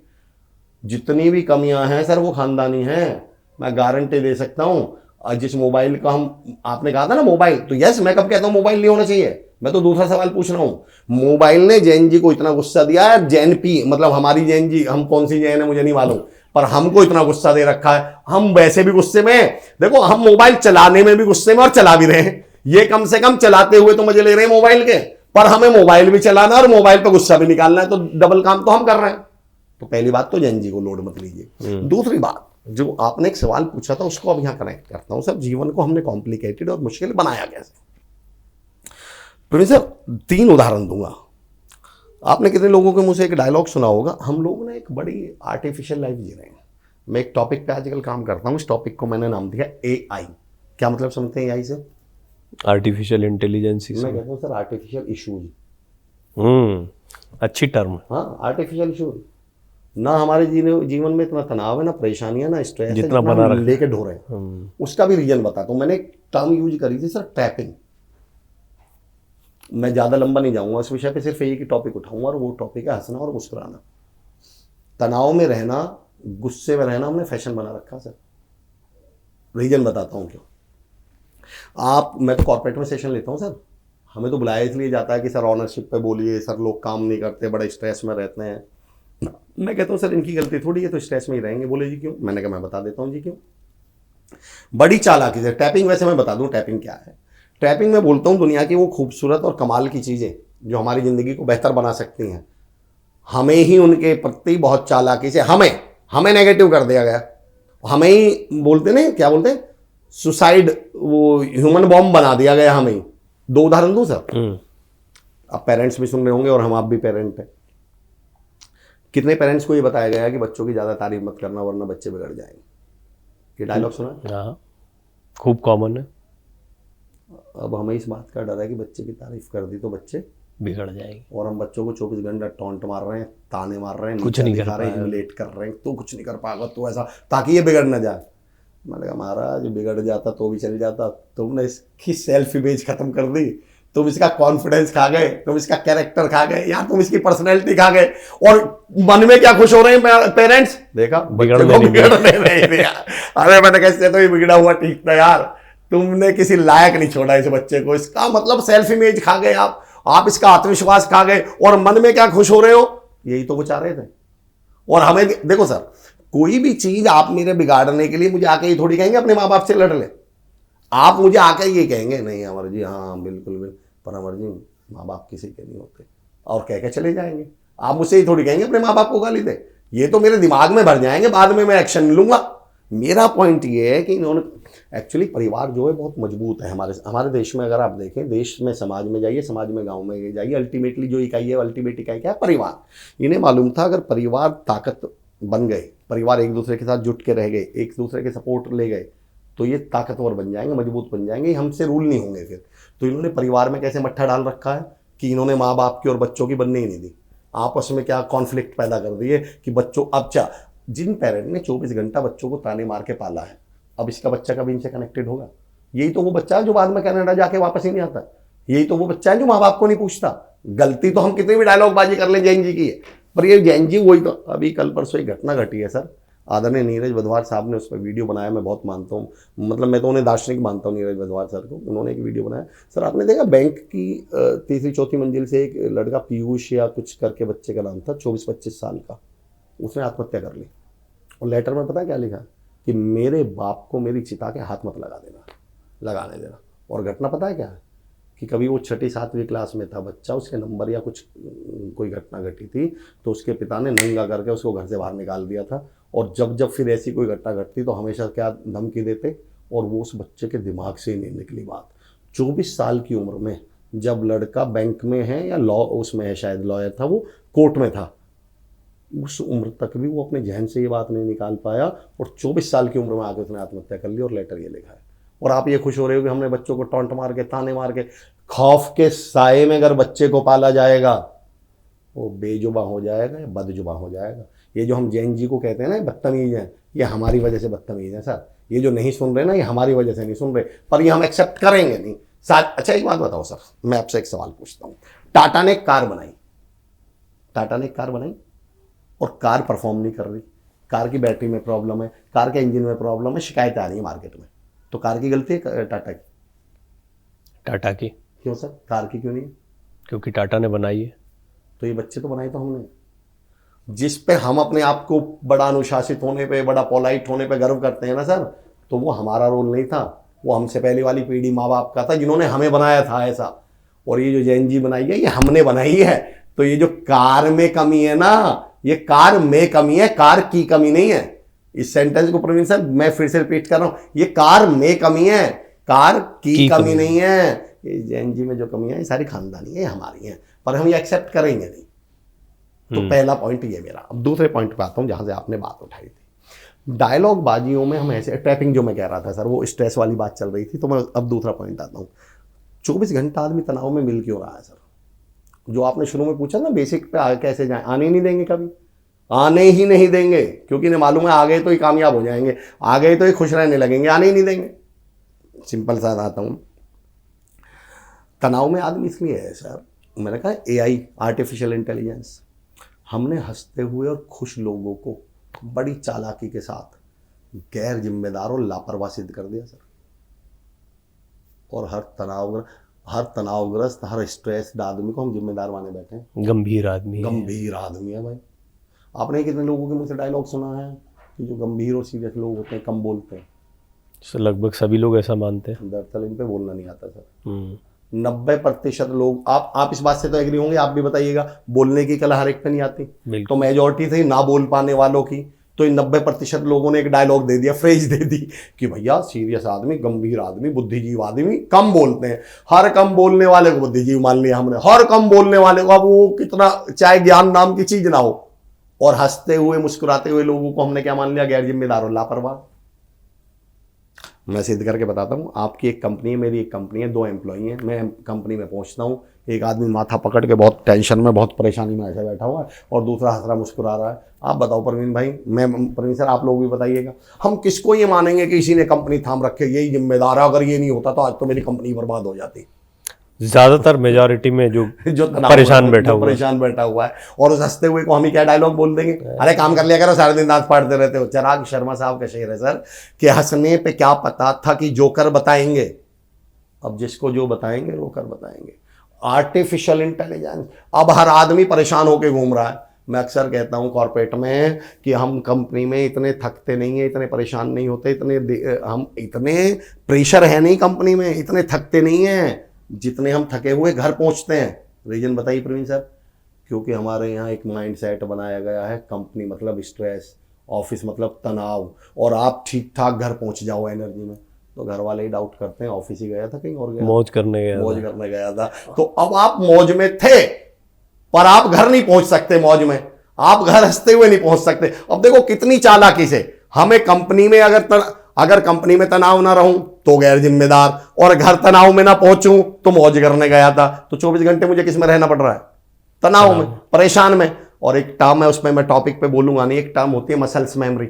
जितनी भी कमियां हैं सर वो खानदानी हैं, मैं गारंटी दे सकता हूँ। जिस मोबाइल का हम, आपने कहा था ना मोबाइल, तो यस मैं कब कहता हूँ मोबाइल नहीं होना चाहिए, मैं तो दूसरा सवाल पूछ रहा हूँ। मोबाइल ने जैन जी को इतना गुस्सा दिया है, जैन पी मतलब हमारी जैन जी, हम कौन सी जैन है मुझे नहीं मालूम, पर हमको इतना गुस्सा दे रखा है, हम वैसे भी गुस्से में। देखो हम मोबाइल चलाने में भी गुस्से में और चला भी रहे हैं, ये कम से कम चलाते हुए तो मजे ले रहे हैं मोबाइल के, पर हमें मोबाइल भी चलाना और मोबाइल पर गुस्सा भी निकालना है, तो डबल काम तो हम कर रहे हैं। तो पहली बात तो जैन जी को लोड मत लीजिए। दूसरी बात, जो आपने एक सवाल पूछा था उसको अब यहां कनेक्ट करता हूं सर, जीवन को हमने कॉम्प्लिकेटेड और मुश्किल बनाया कैसे। तो सर 3 उदाहरण दूंगा। आपने कितने लोगों के मुंह से एक डायलॉग सुना होगा, हम लोग ना एक बड़ी आर्टिफिशियल लाइफ जी रहे हैं। मैं एक टॉपिक पे आजकल काम करता हूं, इस टॉपिक को मैंने नाम दिया AI। क्या मतलब समझते हैं AI से? Artificial intelligence. मैं कहता हूँ सर आर्टिफिशियल इशूज। अच्छी टर्म। हाँ, आर्टिफिशियल इशूज। ना हमारे जीवन में इतना तनाव है, ना परेशानियां, ना स्ट्रेस, जितना बना रखा लेके ढो रहे हैं। उसका भी रीजन बताता हूं। मैंने एक टर्म यूज करी थी सर, ट्रैपिंग। मैं ज्यादा लंबा नहीं जाऊंगा इस विषय पे, सिर्फ एक ही टॉपिक उठाऊंगा, और वो टॉपिक है हंसना और मुस्कुराना। तनाव में रहना, गुस्से में रहना हमने फैशन बना रखा सर। रीजन बताता हूं क्यों। मैं तो कॉर्पोरेट में सेशन लेता हूं सर, हमें तो बुलाया इसलिए जाता है कि सर ऑनरशिप पे बोलिए, सर लोग काम नहीं करते, बड़े स्ट्रेस में रहते हैं। मैं कहता हूँ सर इनकी गलती थोड़ी है, तो स्ट्रेस में ही रहेंगे। बोले जी क्यों? मैंने कहा मैं बता देता हूँ जी क्यों। बड़ी चालाकी से टैपिंग, वैसे मैं बता दूं टैपिंग क्या है। टैपिंग में बोलता हूँ दुनिया की वो खूबसूरत और कमाल की चीज़ें जो हमारी ज़िंदगी को बेहतर बना सकती हैं, हमें ही उनके प्रति बहुत चालाकी से हमें नेगेटिव कर दिया गया। हमें ही बोलते ना, क्या बोलते हैं, सुसाइड, वो ह्यूमन बॉम्ब बना दिया गया हमें ही। 2 उदाहरण दूं सर। अब पेरेंट्स भी सुन रहे होंगे और हम आप भी पेरेंट हैं। कितने पेरेंट्स को ये बताया गया है कि बच्चों की ज़्यादा तारीफ मत करना वरना बच्चे बिगड़ जाएंगे? ये डायलॉग सुना? खूब कॉमन है। अब हमें इस बात का डर है कि बच्चे की तारीफ कर दी तो बच्चे बिगड़ जाएगी। और हम बच्चों को 24 घंटा टॉन्ट मार रहे हैं, ताने मार रहे हैं, कुछ नीचा नहीं कर दिखा रहे हैं, पाएगा। ह्यूमिलेट कर रहे हैं, तो कुछ नहीं कर पाएगा तो ऐसा, ताकि ये बिगड़ ना जाए। मैंने कहा महाराज बिगड़ जाता तो भी चल जाता, तुमने इसकी सेल्फ इमेज खत्म कर दी, तुम इसका कॉन्फिडेंस खा गए, तुम इसका कैरेक्टर खा गए, या तुम इसकी पर्सनैलिटी खा गए, और मन में क्या खुश हो रहे हैं पेरेंट्स, देखा बिगड़ने नहीं दिया। अरे मैंने कहा इससे तो ये बिगड़ा हुआ ठीक था यार, तुमने किसी लायक नहीं छोड़ा इस बच्चे को, इसका मतलब सेल्फ इमेज खा गए आप इसका आत्मविश्वास खा गए, और मन में क्या खुश हो रहे हो, यही तो वो चाह रहे थे। और हमें देखो सर, कोई भी चीज आप मेरे बिगाड़ने के लिए मुझे आके ये थोड़ी कहेंगे अपने माँ बाप से लड़ ले, आप मुझे आके ये कहेंगे नहीं अमर जी, हाँ बिल्कुल बिल्कुल, पर अमर जी माँ बाप किसी के नहीं होते, और कह के चले जाएंगे। आप मुझसे ये थोड़ी कहेंगे अपने माँ बाप को गाली दे, ये तो मेरे दिमाग में भर जाएंगे, बाद में मैं एक्शन लूंगा। मेरा पॉइंट ये है कि इन्होंने एक्चुअली परिवार जो है बहुत मजबूत है हमारे देश में। अगर आप देखें, देश में समाज में जाइए, समाज में गांव में जाइए, अल्टीमेटली जो इकाई है, अल्टीमेट इकाई क्या है, परिवार। इन्हें मालूम था अगर परिवार ताकत बन गए, परिवार एक दूसरे के साथ जुट के रह गए, एक दूसरे के सपोर्ट ले गए, तो ये ताकतवर बन जाएंगे, मजबूत बन जाएंगे, हमसे रूल नहीं होंगे फिर। तो इन्होंने परिवार में कैसे मट्ठा डाल रखा है कि इन्होंने माँ बाप की और बच्चों की बनने ही नहीं दी, आपस में क्या कॉन्फ्लिक्ट पैदा कर दिए कि बच्चों, अब क्या, जिन पेरेंट ने 24 घंटा बच्चों को ताने मार के पाला है, अब इसका बच्चा कभी इनसे कनेक्टेड होगा? यही तो वो बच्चा है जो बाद में कनाडा जाके वापस ही नहीं आता, यही तो वो बच्चा है जो माँ बाप को नहीं पूछता। गलती तो हम कितनी भी डायलॉग बाजी कर लें जैन जी की है, पर ये जैन जी वही तो, अभी कल परसों एक घटना घटी है सर, आदरणीय नीरज वधवार साहब ने उस पर वीडियो बनाया, मैं बहुत मानता हूँ, मतलब मैं तो उन्हें दार्शनिक मानता हूँ नीरज वधवार सर को। उन्होंने एक वीडियो बनाया सर, आपने देखा बैंक की तीसरी चौथी मंजिल से एक लड़का पीयूष या कुछ करके बच्चे का नाम था, 24-25 साल का, उसने आत्महत्या कर ली। और लेटर में पता क्या लिखा कि मेरे बाप को मेरी चिता के हाथ मत लगाने देना। और घटना पता है क्या है कि कभी वो 6ठी-7वीं क्लास में था बच्चा, उसके नंबर या कुछ कोई घटना घटी थी, तो उसके पिता ने नंगा करके उसको घर से बाहर निकाल दिया था। और जब फिर ऐसी कोई घटना घटती तो हमेशा क्या धमकी देते, और वो उस बच्चे के दिमाग से ही नहीं निकली बात। 24 साल की उम्र में जब लड़का बैंक में है या लॉ उसमें है, शायद लॉयर था, वो कोर्ट में था, उस उम्र तक भी वो अपने जहन से ये बात नहीं निकाल पाया, और 24 साल की उम्र में आके उसने आत्महत्या कर ली। और लेटर ये लिखा है, और आप ये खुश हो रहे हो कि हमने बच्चों को टॉन्ट मार के, ताने मार के, खौफ के साए में अगर बच्चे को पाला जाएगा, वो बेजुबा हो जाएगा या बदजुबा हो जाएगा। ये जो हम जैन जी को कहते हैं ना बदतमीज हैं, ये हमारी वजह से बदतमीज है सर। ये जो नहीं सुन रहे ना, ये हमारी वजह से नहीं सुन रहे, पर ये हम एक्सेप्ट करेंगे नहीं। अच्छा एक बात बताओ सर, मैं आपसे एक सवाल पूछता हूँ। टाटा ने एक कार बनाई और कार परफॉर्म नहीं कर रही, कार की बैटरी में प्रॉब्लम है, कार के इंजन में प्रॉब्लम है, शिकायतें आ रही है मार्केट में, तो कार की गलती है टाटा की? क्यों सर, कार की क्यों नहीं? क्योंकि टाटा ने बनाई है। तो ये बच्चे तो बनाए तो हमने, जिस पे हम अपने आप को बड़ा अनुशासित होने पे, बड़ा पोलाइट होने पे गर्व करते हैं ना सर, तो वो हमारा रोल नहीं था, वो हमसे पहले वाली पीढ़ी माँ बाप का था, जिन्होंने हमें बनाया था ऐसा। और ये जो जैन जी बनाई है, ये हमने बनाई है। तो ये जो कार में कमी है ना, ये कार में कमी है, कार की कमी नहीं है। इस सेंटेंस को प्रवीण सर मैं फिर से रिपीट कर रहा हूं, ये कार में कमी है, कार की कमी नहीं है। ये जैन जी में जो कमी है ये सारी खानदानी है, हमारी है, पर हम ये एक्सेप्ट करेंगे नहीं। तो पहला पॉइंट ये मेरा। अब दूसरे पॉइंट पे आता हूं जहां से आपने बात उठाई थी, डायलॉग बाजियों में हम ऐसे ट्रैपिंग, जो मैं कह रहा था सर, वो स्ट्रेस वाली बात चल रही थी, तो मैं अब दूसरा पॉइंट आता हूं। 24 घंटा आदमी तनाव में मिल क्यों रहा है सर? जो आपने शुरू में पूछा ना, बेसिक पे कैसे जाए, आने ही नहीं देंगे, कभी आने ही नहीं देंगे, क्योंकि इन्हें मालूम है आ गए तो ही कामयाब हो जाएंगे, आ गए तो ही खुश रहने लगेंगे, आने ही नहीं देंगे। सिंपल सा आता हूं, तनाव में आदमी इसलिए है सर, मैंने कहा AI, आर्टिफिशियल इंटेलिजेंस, हमने हंसते हुए और खुश लोगों को बड़ी चालाकी के साथ गैर जिम्मेदार और लापरवाह सिद्ध कर दिया सर। और हर तनावग्रस्त, हर स्ट्रेस्ड आदमी को हम जिम्मेदार माने बैठे हैं। गंभीर आदमी है भाई। आपने कितने लोगों के मुंह से डायलॉग सुना है कि जो गंभीर और सीरियस लोग होते हैं कम बोलते हैं? सर लगभग सभी लोग ऐसा मानते हैं। दरअसल इन पे बोलना नहीं आता सर। 90% लोग, आप इस बात से तो एग्री होंगे, आप भी बताइएगा, बोलने की कला हर एक पे नहीं आती। तो मेजॉरिटी थी ना बोल पाने वालों की, तो इन 90% लोगों ने एक डायलॉग दे दिया, फ्रेज दे दी कि भैया सीरियस आदमी, गंभीर आदमी, बुद्धिजीव आदमी कम बोलते हैं। हर कम बोलने वाले को बुद्धिजीव मान लिया हमने, हर कम बोलने वाले को, अब वो कितना चाहे ज्ञान नाम की चीज ना हो। और हंसते हुए मुस्कुराते हुए लोगों को हमने क्या मान लिया? गैर जिम्मेदार और लापरवाह। मैं सिद्ध करके बताता हूँ। आपकी एक कंपनी है, मेरी एक कंपनी है, 2 एम्प्लॉई हैं। मैं कंपनी में पहुँचता हूँ, एक आदमी माथा पकड़ के बहुत टेंशन में, बहुत परेशानी में ऐसे बैठा हुआ है और दूसरा हंस रहा मुस्कुरा रहा है। आप बताओ प्रवीण भाई, प्रवीण सर आप लोग भी बताइएगा, हम किसको ये मानेंगे कि इसी ने कंपनी थाम रखे, यही जिम्मेदार है, अगर ये नहीं होता तो आज तो मेरी कंपनी बर्बाद हो जाती। ज्यादातर मेजॉरिटी में जो परेशान बैठा हुआ है, और उस हंसते हुए को हम ही क्या डायलॉग बोल देंगे, अरे काम कर लिया करो, सारे दिन दांत फाड़ते रहते हो। चिराग शर्मा साहब का शेर है सर कि हंसने पे क्या पता था कि जोकर बताएंगे, अब जिसको जो बताएंगे वो कर बताएंगे। आर्टिफिशियल इंटेलिजेंस, अब हर आदमी परेशान होकर घूम रहा है। मैं अक्सर कहता हूं कॉर्पोरेट में कि हम कंपनी में इतने थकते नहीं हैं, इतने परेशान नहीं होते, हम इतने प्रेशर है नहीं कंपनी में, इतने थकते नहीं हैं जितने हम थके हुए घर पहुंचते हैं। रीजन बताइए प्रवीण सर। क्योंकि हमारे यहाँ एक माइंड सेट बनाया गया है, कंपनी मतलब स्ट्रेस, ऑफिस मतलब तनाव, और आप ठीक ठाक घर पहुंच जाओ एनर्जी में, तो घर वाले ही डाउट करते हैं ऑफिस ही गया था, कहीं और गया, मौज करने गया था। तो अब आप मौज में थे, पर आप घर नहीं पहुंच सकते मौज में, आप घर हंसते हुए नहीं पहुंच सकते। अब देखो कितनी चालाकी से हमें कंपनी में अगर कंपनी में तनाव ना रहूं तो गैर जिम्मेदार, और घर तनाव में ना पहुंचूं तो मौज करने गया था। तो 24 घंटे मुझे किस में रहना पड़ रहा है? तनाव में, परेशान में। और एक टर्म है, उसमें मैं टॉपिक पे बोलूंगा नहीं, एक टर्म होती है मसल्स मेमोरी।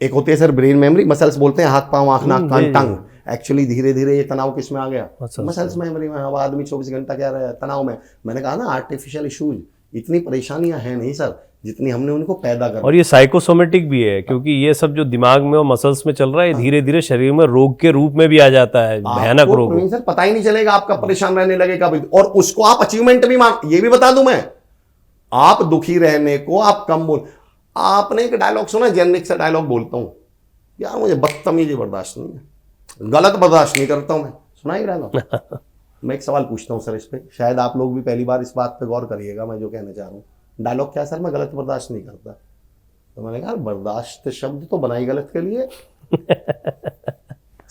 एक होती है सर ब्रेन मेमोरी, मसल्स बोलते हैं हाथ पांव आंख नाक कान टंग। एक्चुअली धीरे धीरे ये तनाव किस में आ गया? मसल्स मेमोरी में। अब आदमी 24 घंटा क्या रहा है? तनाव में। मैंने कहा ना आर्टिफिशियल इश्यूज, इतनी परेशानियां हैं नहीं सर जितनी हमने उनको पैदा कर। और ये साइकोसोमेटिक भी है, क्योंकि ये सब जो दिमाग में और मसल्स में चल रहा है धीरे धीरे शरीर में रोग के रूप में भी आ जाता है, भयानक रोग। सर पता ही नहीं चलेगा, आपका परेशान रहने लगेगा, और उसको आप अचीवमेंट भी ये भी बता दूं मैं, आप दुखी रहने को आप कम बोल। आपने एक डायलॉग सुना, जेनरिक सा डायलॉग बोलता हूं यार, मुझे बदतमीजी बर्दाश्त नहीं है, गलत बर्दाश्त नहीं करता हूं मैं। सुना ही डायलॉग। मैं एक सवाल पूछता हूं सर इस पे, शायद आप लोग भी पहली बार इस बात पे गौर करिएगा मैं जो कहना चाह रहा हूं। डायलॉग क्या सर? मैं गलत बर्दाश्त नहीं करता। तो मैंने कहा बर्दाश्त शब्द तो बनाई गलत के लिए,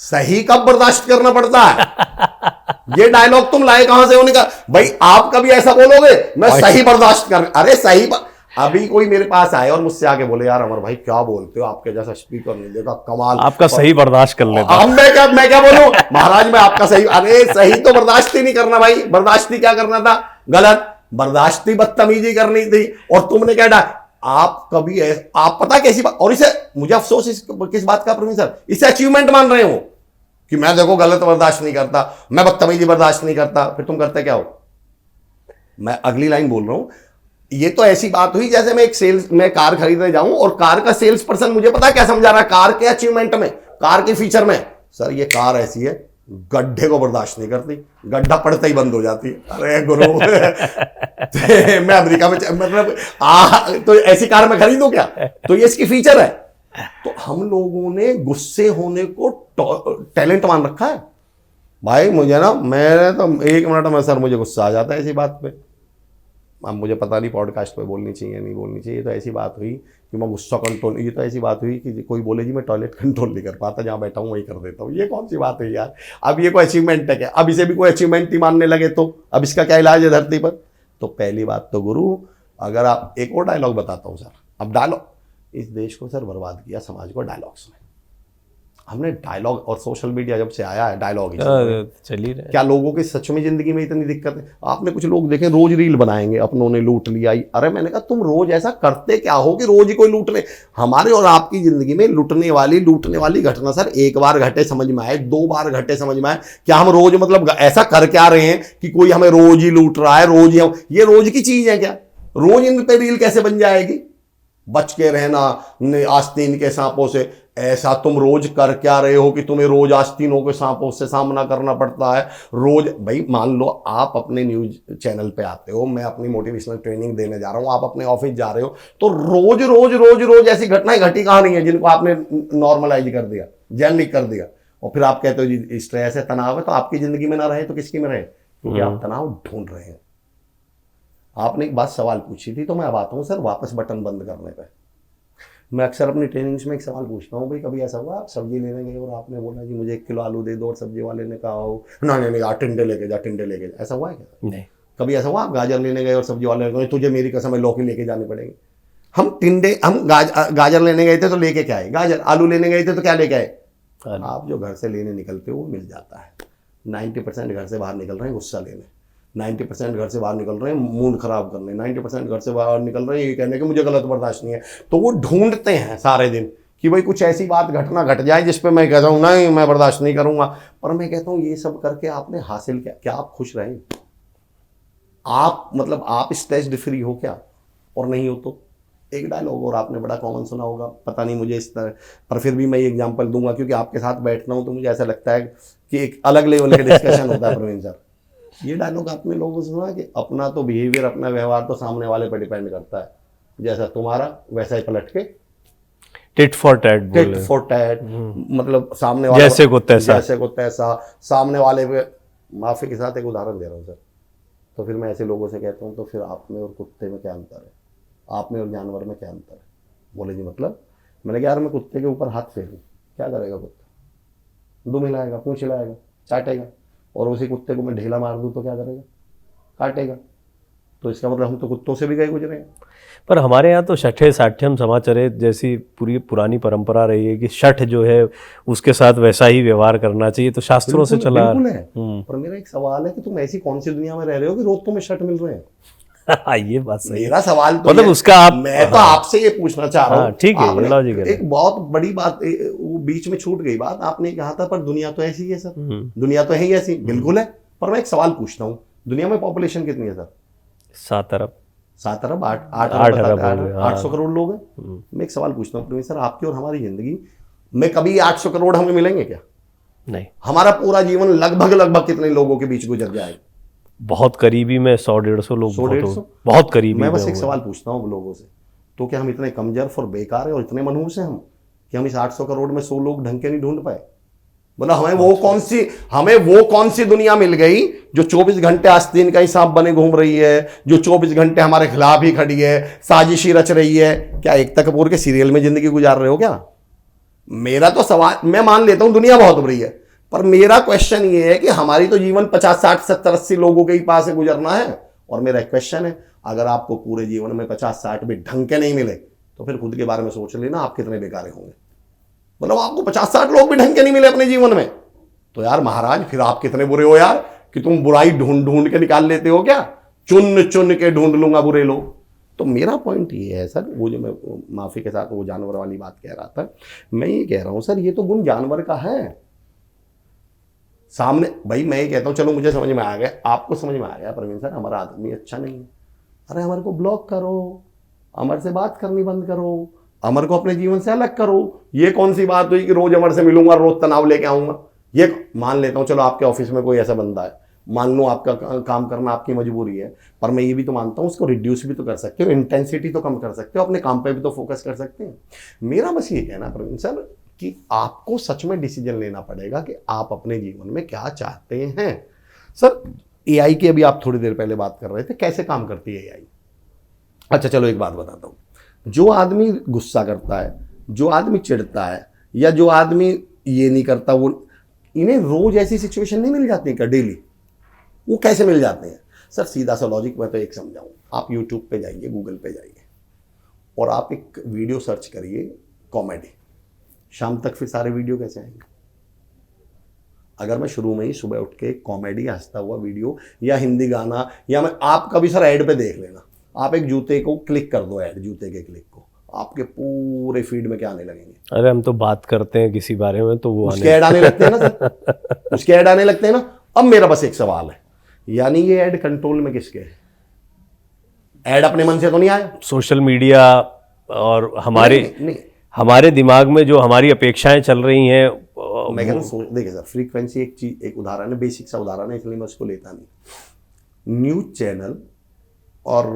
सही कब बर्दाश्त करना पड़ता है? ये डायलॉग तुम लाए कहां से? होने का भाई आप कभी ऐसा बोलोगे मैं सही बर्दाश्त कर, अरे सही अभी कोई मेरे पास आए और मुझसे आके बोले यार अमर भाई क्या बोलते हो, आपके जैसा स्पीकर नहीं देखा, कमाल, आपका सही बर्दाश्त कर लेता। अब मैं क्या बोलूं महाराज, मैं आपका सही, अरे सही तो बर्दाश्त ही नहीं करना भाई, बर्दाश्त ही क्या करना था? गलत बर्दाश्ती बदतमीजी करनी थी। और तुमने क्या डाला? आप कभी आप पता कैसी बात, और इसे मुझे अफसोस किस बात का प्रवीण सर, इसे अचीवमेंट मान रहे हो कि मैं देखो गलत बर्दाश्त नहीं करता, मैं बदतमीजी बर्दाश्त नहीं करता, फिर तुम करते क्या हो? मैं अगली लाइन बोल रहा हूं, ये तो ऐसी बात हुई जैसे मैं कार खरीदने जाऊं और कार का सेल्स पर्सन मुझे पता क्या समझा रहा है, कार के अचीवमेंट में, कार के फीचर में, सर ये कार ऐसी है गड्ढे को बर्दाश्त नहीं करती, गड्ढा पड़ता ही बंद हो जाती है। अरे गुरु मैं अमेरिका में मतलब तो ऐसी कार में खरीदूं क्या? तो ये इसकी फीचर है। तो हम लोगों ने गुस्से होने को टैलेंट मान रखा है भाई। मुझे ना, मैंने तो 1 मिनट में सर मुझे गुस्सा आ जाता है ऐसी बात पे। अब मुझे पता नहीं पॉडकास्ट पे बोलनी चाहिए नहीं बोलनी चाहिए, तो ऐसी बात हुई कि मैं गुस्सा कंट्रोल, ये तो ऐसी बात हुई कि कोई बोले जी मैं टॉयलेट कंट्रोल नहीं कर पाता, जहाँ बैठा हूँ वही कर देता हूँ। ये कौन सी बात है यार? अब ये कोई अचीवमेंट है क्या? अब इसे भी कोई अचीवमेंट ही मानने लगे तो अब इसका क्या इलाज है धरती पर? तो पहली बात तो गुरु, अगर आप एक और डायलॉग बताता हूँ सर, अब डायलॉग इस देश को सर बर्बाद किया, समाज को डायलॉग्स में। हमने डायलॉग, और सोशल मीडिया जब से आया है डायलॉग चली रहा है। क्या लोगों की सच में जिंदगी में इतनी दिक्कत है? आपने कुछ लोग देखे रोज रील बनाएंगे, अपनों ने लूट लिया। अरे मैंने कहा तुम रोज ऐसा करते क्या हो कि रोज ही कोई लूटने? हमारे और आपकी जिंदगी में लूटने वाली घटना सर 1 बार घटे समझ में आए, 2 बार घटे समझ में आए, क्या हम रोज मतलब ऐसा कर क्या रहे हैं कि कोई हमें रोज ही लूट रहा है? रोज ही ये रोज की चीज है क्या? रोज इन पे रील कैसे बन जाएगी? बच के रहना आस्तीन के सांपों से, ऐसा तुम रोज कर क्या रहे हो कि तुम्हें रोज आस्तीनों के सांपों से सामना करना पड़ता है? रोज भाई मान लो आप अपने न्यूज चैनल पे आते हो, मैं अपनी मोटिवेशनल ट्रेनिंग देने जा रहा हूं, आप अपने ऑफिस जा रहे हो, तो रोज रोज रोज रोज ऐसी घटनाएं घटी कहां नहीं है जिनको आपने नॉर्मलाइज कर दिया, जेनरिक कर दिया, और फिर आप कहते हो जी स्ट्रेस है, तनाव है, तो आपकी जिंदगी में ना रहे तो किसकी में रहे? क्योंकि आप तनाव ढूंढ रहे हैं। आपने एक बात सवाल पूछी थी, तो मैं अब आता हूं सर वापस बटन बंद करने पे। मैं अक्सर अपनी ट्रेनिंग्स में एक सवाल पूछता हूँ, भाई कभी ऐसा हुआ आप सब्जी लेने गए और आपने बोला जी मुझे 1 किलो आलू दे दो, और सब्जी वाले ने कहा हो नहीं टिंडे लेके जा, टिंडे लेके जा? ऐसा हुआ है क्या? नहीं। कभी ऐसा हुआ आप गाजर लेने गए और सब्जी वाले ने कहा तुझे मेरी कसम है लौकी लेके जानी पड़ेगी? हम गाजर लेने गए थे तो लेके क्या आए? गाजर। आलू लेने गए थे तो क्या लेके आए? आप जो घर से लेने निकलते हो वो मिल जाता है। 90% घर से बाहर निकल रहे हैं गुस्सा लेने, 90% घर से बाहर निकल रहे हैं मूड खराब करने, 90% घर से बाहर निकल रहे हैं ये कहने कि मुझे गलत बर्दाश्त नहीं है। तो वो ढूंढते हैं सारे दिन कि भाई कुछ ऐसी बात घटना घट जाए जिस पे मैं कहता हूँ नहीं मैं बर्दाश्त नहीं करूंगा। पर मैं कहता हूँ ये सब करके आपने हासिल क्या आप खुश रहे? आप मतलब आप स्ट्रेस्ड फ्री हो क्या? और नहीं हो तो एक डायलॉग और आपने बड़ा कॉमन सुना होगा, पता नहीं मुझे इस तरह, पर फिर भी मैं ये एग्जांपल दूंगा क्योंकि आपके साथ बैठना हूं तो मुझे ऐसा लगता है कि एक अलग लेवल का डिस्कशन होता है। प्रवीण सर, ये डायलॉग आपने लोगों से सुना कि अपना तो बिहेवियर, अपना व्यवहार तो सामने वाले पर डिपेंड करता है, जैसा तुम्हारा वैसा ही पलट के tit for tat, tit for tat, मतलब सामने वाले जैसे को तैसा सामने वाले पे। माफी के साथ एक उदाहरण दे रहा हूँ सर, तो फिर मैं ऐसे लोगों से कहता हूँ तो फिर आप में और कुत्ते में क्या अंतर है, आप में और जानवर में क्या अंतर है? बोले जी मतलब? मैंने कहा यार मैं कुत्ते के ऊपर हाथ फेरूं, क्या करेगा कुत्ता? दुम हिलाएगा, पूंछ हिलाएगा, चाटेगा। और उसी कुत्ते को मैं ढेला मार दूं तो क्या करेगा? काटेगा। तो इसका मतलब हम तो कुत्तों से भी गए गुजरे हैं। पर हमारे यहाँ तो छठे साठ्यम समाचरे जैसी पूरी पुरानी परंपरा रही है कि छठ जो है उसके साथ वैसा ही व्यवहार करना चाहिए, तो शास्त्रों से चला है। पर मेरा एक सवाल है कि तुम ऐसी कौन सी दुनिया में रह रहे हो कि रोज तुम्हें छठ मिल रहे हैं? ये बात सही। मेरा सवाल तो मतलब उसका आप, मैं तो आपसे ये पूछना चाह रहा हूँ। ठीक है, ये लॉजिकल है। एक बहुत बड़ी बात वो बीच में छूट गई बात, आपने कहा था पर दुनिया तो ऐसी है सर, दुनिया तो है ही ऐसी, बिल्कुल है। पर मैं एक सवाल पूछता हूँ, दुनिया में पॉपुलेशन कितनी है सर? 7 अरब 800 करोड़ लोग हैं। मैं एक सवाल पूछता हूँ सर, आपकी और हमारी जिंदगी में कभी 800 करोड़ हमें मिलेंगे क्या? नहीं। हमारा पूरा जीवन लगभग कितने लोगों के बीच गुजर जाएगा? बहुत करीबी में 100-150 लोग, 100-150 बहुत करीबी। मैं बस एक सवाल पूछता हूँ लोगों से, तो क्या हम इतने कमजोर और बेकार है और इतने मनहूस हैं हम कि हम इस 800 करोड़ में 100 लोग ढंग के नहीं ढूंढ पाए? मतलब हमें वो कौन सी दुनिया मिल गई जो 24 घंटे आस्तीन का ही सांप बने घूम रही है, जो 24 घंटे हमारे खिलाफ ही खड़ी है, साजिशी रच रही है? क्या एकता कपूर के सीरियल में जिंदगी गुजार रहे हो क्या? मेरा तो सवाल, मैं मान लेता हूं दुनिया बहुत बड़ी है, पर मेरा क्वेश्चन ये है कि हमारी तो जीवन 50, 60, 70, 80 लोगों के ही पास से गुजरना है। और मेरा एक क्वेश्चन है, अगर आपको पूरे जीवन में 50, 60 भी ढंग के नहीं मिले तो फिर खुद के बारे में सोच लेना आप कितने बेकार होंगे। मतलब आपको 50, 60 लोग भी ढंग के नहीं मिले अपने जीवन में, तो यार महाराज फिर आप कितने बुरे हो यार कि तुम बुराई ढूंढ के निकाल लेते हो क्या? चुन के ढूंढ लूंगा बुरे लोग। तो मेरा पॉइंट ये है सर, वो जो मैं माफी के साथ वो जानवर वाली बात कह रहा था, मैं ये कह रहा हूं सर, ये तो गुण जानवर का है सामने। भाई मैं ये कहता हूं, चलो मुझे समझ में आ गया, आपको समझ में आ गया प्रवीण सर, हमारा आदमी अच्छा नहीं है, अरे हमारे को ब्लॉक करो, अमर से बात करनी बंद करो, अमर को अपने जीवन से अलग करो। ये कौन सी बात हुई कि रोज अमर से मिलूंगा, रोज तनाव लेके आऊंगा? ये मान लेता हूं, चलो आपके ऑफिस में कोई ऐसा बंदा है, मान लो आपका काम करना आपकी मजबूरी है, पर मैं ये भी तो मानता हूं उसको रिड्यूस भी तो कर सकते हो, इंटेंसिटी तो कम कर सकते हो, अपने काम पे भी तो फोकस कर सकते हैं। मेरा बस ये कहना प्रवीण सर कि आपको सच में डिसीजन लेना पड़ेगा कि आप अपने जीवन में क्या चाहते हैं। सर एआई की अभी आप थोड़ी देर पहले बात कर रहे थे, कैसे काम करती है एआई? अच्छा चलो एक बात बताता हूँ, जो आदमी गुस्सा करता है, जो आदमी चिढ़ता है, या जो आदमी ये नहीं करता, वो इन्हें रोज ऐसी सिचुएशन नहीं मिल जाती क्या डेली? वो कैसे मिल जाते हैं? सर सीधा सा लॉजिक मैं तो एक समझाऊं, आप यूट्यूब पे जाइए, गूगल पे जाइए और आप एक वीडियो सर्च करिए कॉमेडी, शाम तक फिर सारे वीडियो कैसे आएंगे? अगर मैं शुरू में ही सुबह उठ के कॉमेडी हंसता हुआ वीडियो या हिंदी गाना, या मैं आप कभी सर ऐड पे देख लेना, आप एक जूते को क्लिक कर दो, ऐड जूते के क्लिक को, आपके पूरे फीड में क्या आने लगेंगे? अरे हम तो बात करते हैं किसी बारे में तो वो उसके ऐड आने लगते हैं ना सर, उसके ऐड आने लगते हैं ना। अब मेरा बस एक सवाल है, यानी ये ऐड कंट्रोल में किसके है? ऐड अपने मन से तो नहीं आया? सोशल मीडिया और नहीं। हमारे दिमाग में जो हमारी अपेक्षाएं चल रही हैं, मैं कह रहा हूँ देखिए सर, फ्रीक्वेंसी एक चीज, एक उदाहरण है, बेसिक सा उदाहरण है, इसलिए मैं उसको लेता नहीं। न्यूज चैनल और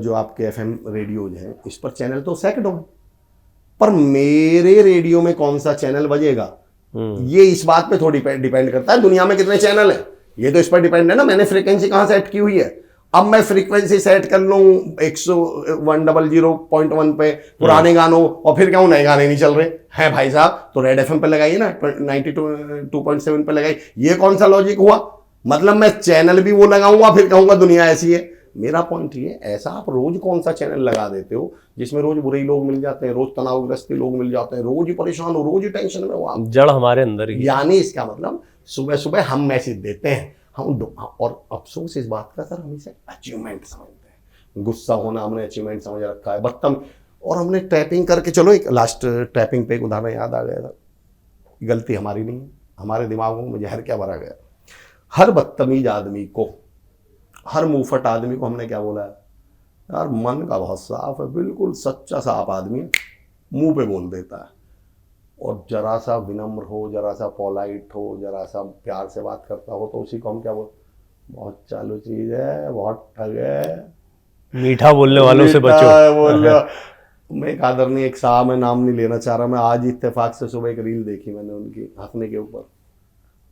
जो आपके एफएम रेडियोज हैं, इस पर चैनल तो सैकड़ों हैं, पर मेरे रेडियो में कौन सा चैनल बजेगा ये इस बात पे थोड़ी डिपेंड करता है दुनिया में कितने चैनल हैं, ये तो इस पर डिपेंड है ना, मैंने फ्रीक्वेंसी कहाँ सेट की हुई है। अब मैं फ्रीक्वेंसी सेट कर लूं 100.1 पे पुराने गानों, और फिर क्या नए गाने नहीं चल रहे हैं भाई साहब, तो रेड एफएम पे लगाइए ना, 92.7 पे लगाइए। ये कौन सा लॉजिक हुआ? मतलब मैं चैनल भी वो लगाऊंगा फिर कहूंगा दुनिया ऐसी है। मेरा पॉइंट ये, ऐसा आप रोज कौन सा चैनल लगा देते हो जिसमें रोज बुरे ही लोग मिल जाते हैं, रोज तनावग्रस्त लोग मिल जाते हैं, रोज ही परेशान हो, रोज ही टेंशन में हो आप। जड़ हमारे अंदर ही। यानी इसका मतलब सुबह सुबह हम मैसेज देते हैं, और अफसोस इस बात का सर, हम इसे अचीवमेंट समझते हैं। गुस्सा होना हमने अचीवमेंट समझ रखा है, और हमने टैपिंग करके, चलो एक लास्ट टैपिंग पे एक उदाहरण याद आ गया था, गलती हमारी नहीं है, हमारे दिमागों में जहर क्या भरा गया। हर बदतमीज आदमी को, हर मुंहफट आदमी को हमने क्या बोला है, यार मन का बहुत साफ है, बिल्कुल सच्चा साफ आदमी है, मुंह पे बोल देता है। और जरा सा विनम्र हो, जरा सा पोलाइट हो, जरा सा प्यार से बात करता हो, तो उसी को हम क्या बोल, बहुत चालू चीज है, बहुत ठग है, मीठा बोलने वालों से बचो। मैं एक आदरणीय एक साहब, मैं नाम नहीं लेना चाह रहा, मैं आज इत्तेफाक से सुबह एक रील देखी मैंने उनकी, हंसने के ऊपर।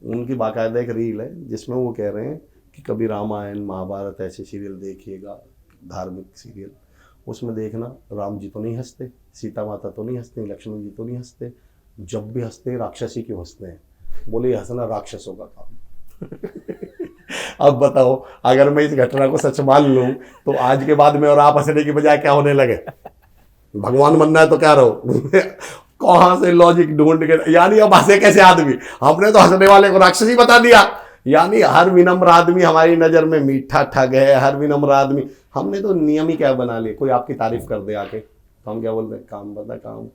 उनकी बाकायदा एक रील है जिसमें वो कह रहे हैं कि कभी रामायण महाभारत ऐसे सीरियल देखिएगा, धार्मिक सीरियल, उसमें देखना राम जी तो नहीं हंसते, सीता माता तो नहीं हंसते, लक्ष्मण जी तो नहीं हंसते, जब भी हंसते हैं राक्षसी क्यों हंसते हैं? बोले हंसना राक्षसों का काम। अब बताओ, अगर मैं इस घटना को सच मान लूं तो आज के बाद में और आप हंसने की बजाय क्या होने लगे, भगवान बनना है तो क्या रहो। कहां से लॉजिक ढूंढ के, यानी अब हंसे कैसे आदमी, हमने तो हंसने वाले को राक्षसी बता दिया। यानी हर विनम्र आदमी हमारी नजर में मीठा ठग है, हर विनम्र आदमी, हमने तो नियम ही क्या बना लिए, कोई आपकी तारीफ कर दे आके तो हम क्या बोलते हैं, काम बता काम।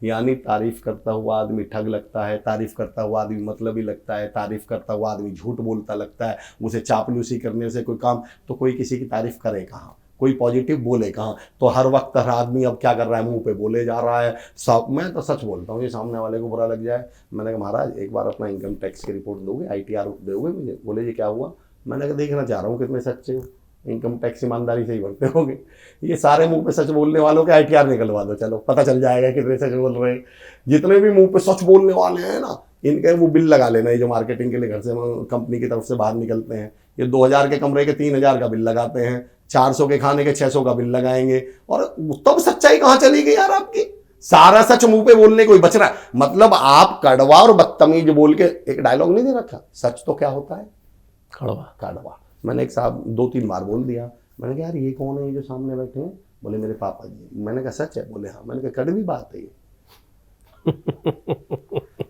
यानी तारीफ करता हुआ आदमी ठग लगता है, तारीफ करता हुआ आदमी मतलबी लगता है, तारीफ करता हुआ आदमी झूठ बोलता लगता है, उसे चापलूसी करने से कोई काम, तो कोई किसी की तारीफ करे कहाँ, कोई पॉजिटिव बोले कहाँ। तो हर वक्त हर आदमी अब क्या कर रहा है, मुंह पे बोले जा रहा है सब। मैं तो सच बोलता हूँ, ये सामने वाले को बुरा लग जाए, मैंने कहा महाराज एक बार अपना इनकम टैक्स की रिपोर्ट दोगे, ITR दोगे मुझे? बोले जी क्या हुआ? मैंने कहा देखना चाह रहा हूँ कितने सच्चे हो, इनकम टैक्स ईमानदारी से ही भरते होगे। ये सारे मुंह पे सच बोलने वालों के ITR निकलवा दो, चलो पता चल जाएगा कितने सच बोल रहे हैं। जितने भी मुंह पे सच बोलने वाले हैं ना, इनके वो बिल लगा लेना, ये जो मार्केटिंग के लिए घर से कंपनी की तरफ से बाहर निकलते हैं, ये 2000 के कमरे के 3000 का बिल लगाते हैं, 400 के खाने के 600 का बिल लगाएंगे, और तब सच्चाई कहाँ चली गई यार आपकी? सारा सच मुंह पे बोलने कोई बच रहा है? मतलब आप कड़वा और बदतमीज बोल के, एक डायलॉग नहीं दे रखा, सच तो क्या होता है, कड़वा। कड़वा। मैंने एक साहब 2-3 बार बोल दिया, मैंने कहा यार ये कौन है ये जो सामने बैठे हैं? बोले मेरे पापा जी। मैंने कहा सच है? बोले हाँ। मैंने कहा कड़वी बात है ये।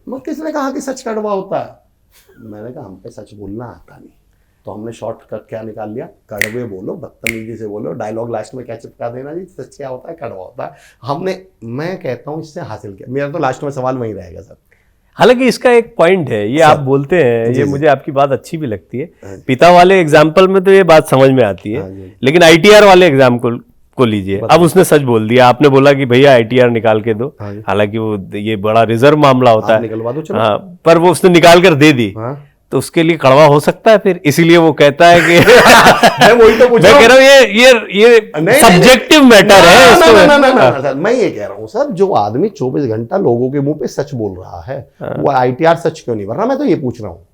मैं किसने कहा कि सच कड़वा होता है? मैंने कहा हम पे सच बोलना आता नहीं, तो हमने शॉर्टकट क्या निकाल लिया, कड़वे बोलो, बदतमीजी से बोलो, डायलॉग लास्ट में क्या चिपका देना जी, सच क्या होता है, कड़वा होता है। हमने, मैं कहता हूँ इससे हासिल किया। मेरा तो लास्ट में सवाल वही रहेगा सर। हालांकि इसका एक पॉइंट है, ये आप बोलते हैं, ये मुझे आपकी बात अच्छी भी लगती है। पिता वाले एग्जाम्पल में तो ये बात समझ में आती है, लेकिन ITR वाले एग्जाम्पल को लीजिए। अब उसने सच बोल दिया, आपने बोला कि भैया ITR निकाल के दो, हालांकि वो ये बड़ा रिजर्व मामला होता है, निकलवा दो चलो। हाँ, पर वो उसने निकाल कर दे दी, तो उसके लिए कड़वा हो सकता है फिर, इसीलिए वो कहता है कि मैं वही तो पूछ रहा हूं। मैं कह रहा हूँ ये सब्जेक्टिव मैटर है। सर मैं ये कह रहा हूँ सर, जो आदमी 24 घंटा लोगों के मुंह पे सच बोल रहा है, वो ITR सच क्यों नहीं भर रहा? मैं तो ये पूछ रहा हूँ,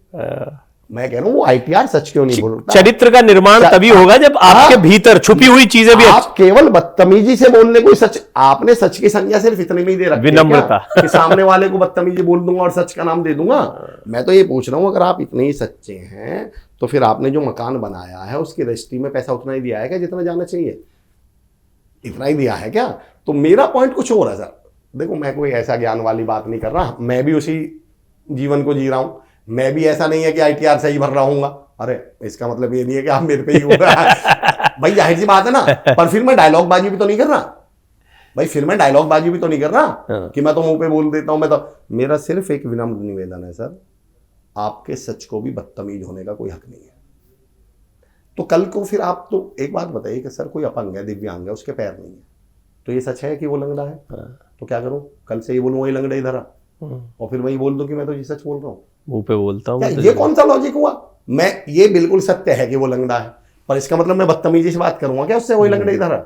मैं कह रहा हूँ वो ITR सच क्यों नहीं बोल रहा? चरित्र का निर्माण तभी होगा जब आपके भीतर छुपी हुई चीजें भी, आप केवल बदतमीजी से बोलने को सच, आपने सच की संज्ञा सिर्फ इतने में ही दे रखी है, विनम्रता, कि सामने वाले को बदतमीजी बोल दूंगा और सच का नाम दे दूंगा। मैं तो ये पूछ रहा हूँ, अगर आप इतने ही सच्चे हैं तो फिर आपने जो मकान बनाया है उसकी रजिस्ट्री में पैसा उतना ही दिया है क्या जितना जाना चाहिए? इतना ही दिया है क्या? तो मेरा पॉइंट कुछ और है सर। देखो मैं कोई ऐसा ज्ञान वाली बात नहीं कर रहा, मैं भी उसी जीवन को जी रहा हूं। मैं भी ऐसा नहीं है कि ITR सही भर रहा हूंगा। अरे इसका मतलब ये नहीं है कि आप मेरे पे ही हो रहा है भाई, जाहिर सी बात है ना। पर फिर मैं डायलॉग बाजी भी तो नहीं कर रहा भाई, फिर मैं डायलॉग बाजी भी तो नहीं कर रहा कि मैं तो मुंह पे बोल देता हूं। मैं तो, मेरा सिर्फ एक विनम्र निवेदन है सर, आपके सच को भी बदतमीज होने का कोई हक नहीं है। तो कल को फिर आप तो एक बात बताइए कि सर कोई अपंग है, दिव्यांग है, उसके पैर नहीं है, तो ये सच है कि वो लंगड़ा है? तो क्या करूं? कल से ये बोलूं वही लंगड़ा इधर आ, और फिर वही बोल दूं कि मैं तो ये सच बोल रहा हूं, मुंह पे बोलता हूं। ये कौन सा लॉजिक हुआ? मैं, ये बिल्कुल सत्य है कि वो लंगड़ा है, पर इसका मतलब मैं बदतमीजी से बात करूंगा क्या उससे, वही लंगड़ा इधर आ?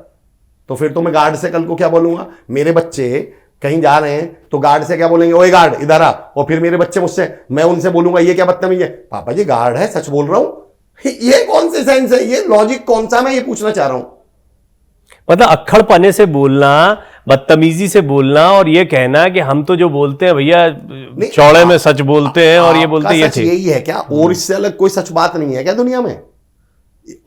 तो फिर तो मैं गार्ड से कल को क्या बोलूंगा? मेरे बच्चे कहीं जा रहे हैं तो गार्ड से क्या बोलेंगे, ओए गार्ड इधर आ, और फिर मेरे बच्चे मुझसे, मैं उनसे बोलूंगा ये क्या बदतमीज है? पापा जी गार्ड है, सच बोल रहा हूं। ये कौन सी सेंस है? ये लॉजिक कौन सा? मैं ये पूछना चाह रहा हूं। मतलब अक्खड़पने से बोलना, बदतमीजी से बोलना, और ये कहना कि हम तो जो बोलते हैं भैया चौड़े में सच बोलते हैं, और ये बोलते हैं, ये सच यही है क्या? और इससे अलग कोई सच बात नहीं है क्या दुनिया में?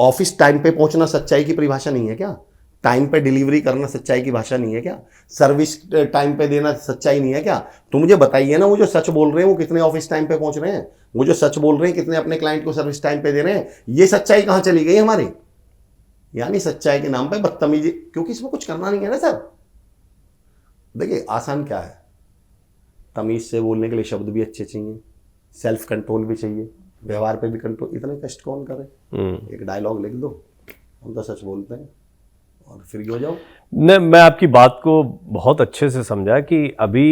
ऑफिस टाइम पे पहुंचना सच्चाई की परिभाषा नहीं है क्या? टाइम पे डिलीवरी करना सच्चाई की भाषा नहीं है क्या? सर्विस टाइम पे देना सच्चाई नहीं है क्या? तो मुझे बताइए ना, वो जो सच बोल रहे हैं वो कितने ऑफिस टाइम पे पहुंच रहे हैं? वो जो सच बोल रहे हैं कितने अपने क्लाइंट को सर्विस टाइम पे दे रहे हैं? ये सच्चाई कहां चली गई हमारी? यानी सच्चाई के नाम पे बदतमीजी, क्योंकि इसमें कुछ करना नहीं है ना सर। देखिए आसान क्या है, तमीज से बोलने के लिए शब्द भी अच्छे चाहिए, सेल्फ कंट्रोल भी चाहिए, व्यवहार पे भी कंट्रोल। इतने कष्ट कौन करे? एक डायलॉग लिख दो, हम तो सच बोलते हैं और फ्री हो जाओ। नहीं, मैं आपकी बात को बहुत अच्छे से समझा कि अभी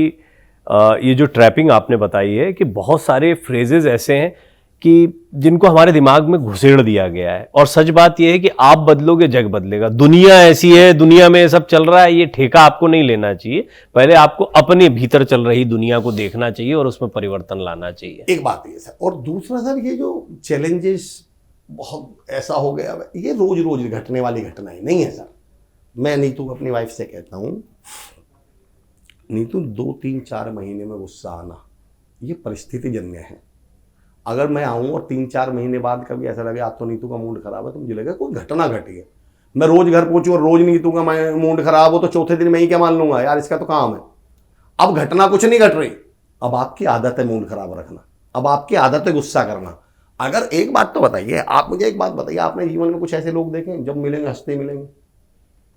ये जो ट्रैपिंग आपने बताई है कि बहुत सारे फ्रेजेस ऐसे हैं कि जिनको हमारे दिमाग में घुसेड़ दिया गया है, और सच बात यह है कि आप बदलोगे जग बदलेगा। दुनिया ऐसी है, दुनिया में सब चल रहा है, ये ठेका आपको नहीं लेना चाहिए। पहले आपको अपने भीतर चल रही दुनिया को देखना चाहिए और उसमें परिवर्तन लाना चाहिए। एक बात ये सर, और दूसरा सर, ये जो चैलेंजेस बहुत ऐसा हो गया, ये रोज रोज घटने वाली घटनाएं नहीं है सर। मैं नीतू अपनी वाइफ से कहता हूं, नीतू 2-3-4 महीने में गुस्सा आना ये परिस्थिति जन्य है। अगर मैं आऊं और 3-4 महीने बाद कभी ऐसा लगे आज तो नीतू का मूड खराब है, तो मुझे लगे कोई घटना घटी है। मैं रोज घर पहुंचूं और रोज नीतू का मूड खराब हो तो चौथे दिन मैं ही क्या मान लूंगा, यार इसका तो काम है। अब घटना कुछ नहीं घट रही, अब आपकी आदत है मूड खराब रखना, अब आपकी आदत है गुस्सा करना। अगर एक बात तो बताइए, आप मुझे एक बात बताइए, आपने जीवन में कुछ ऐसे लोग देखे जब मिलेंगे हंसते मिलेंगे?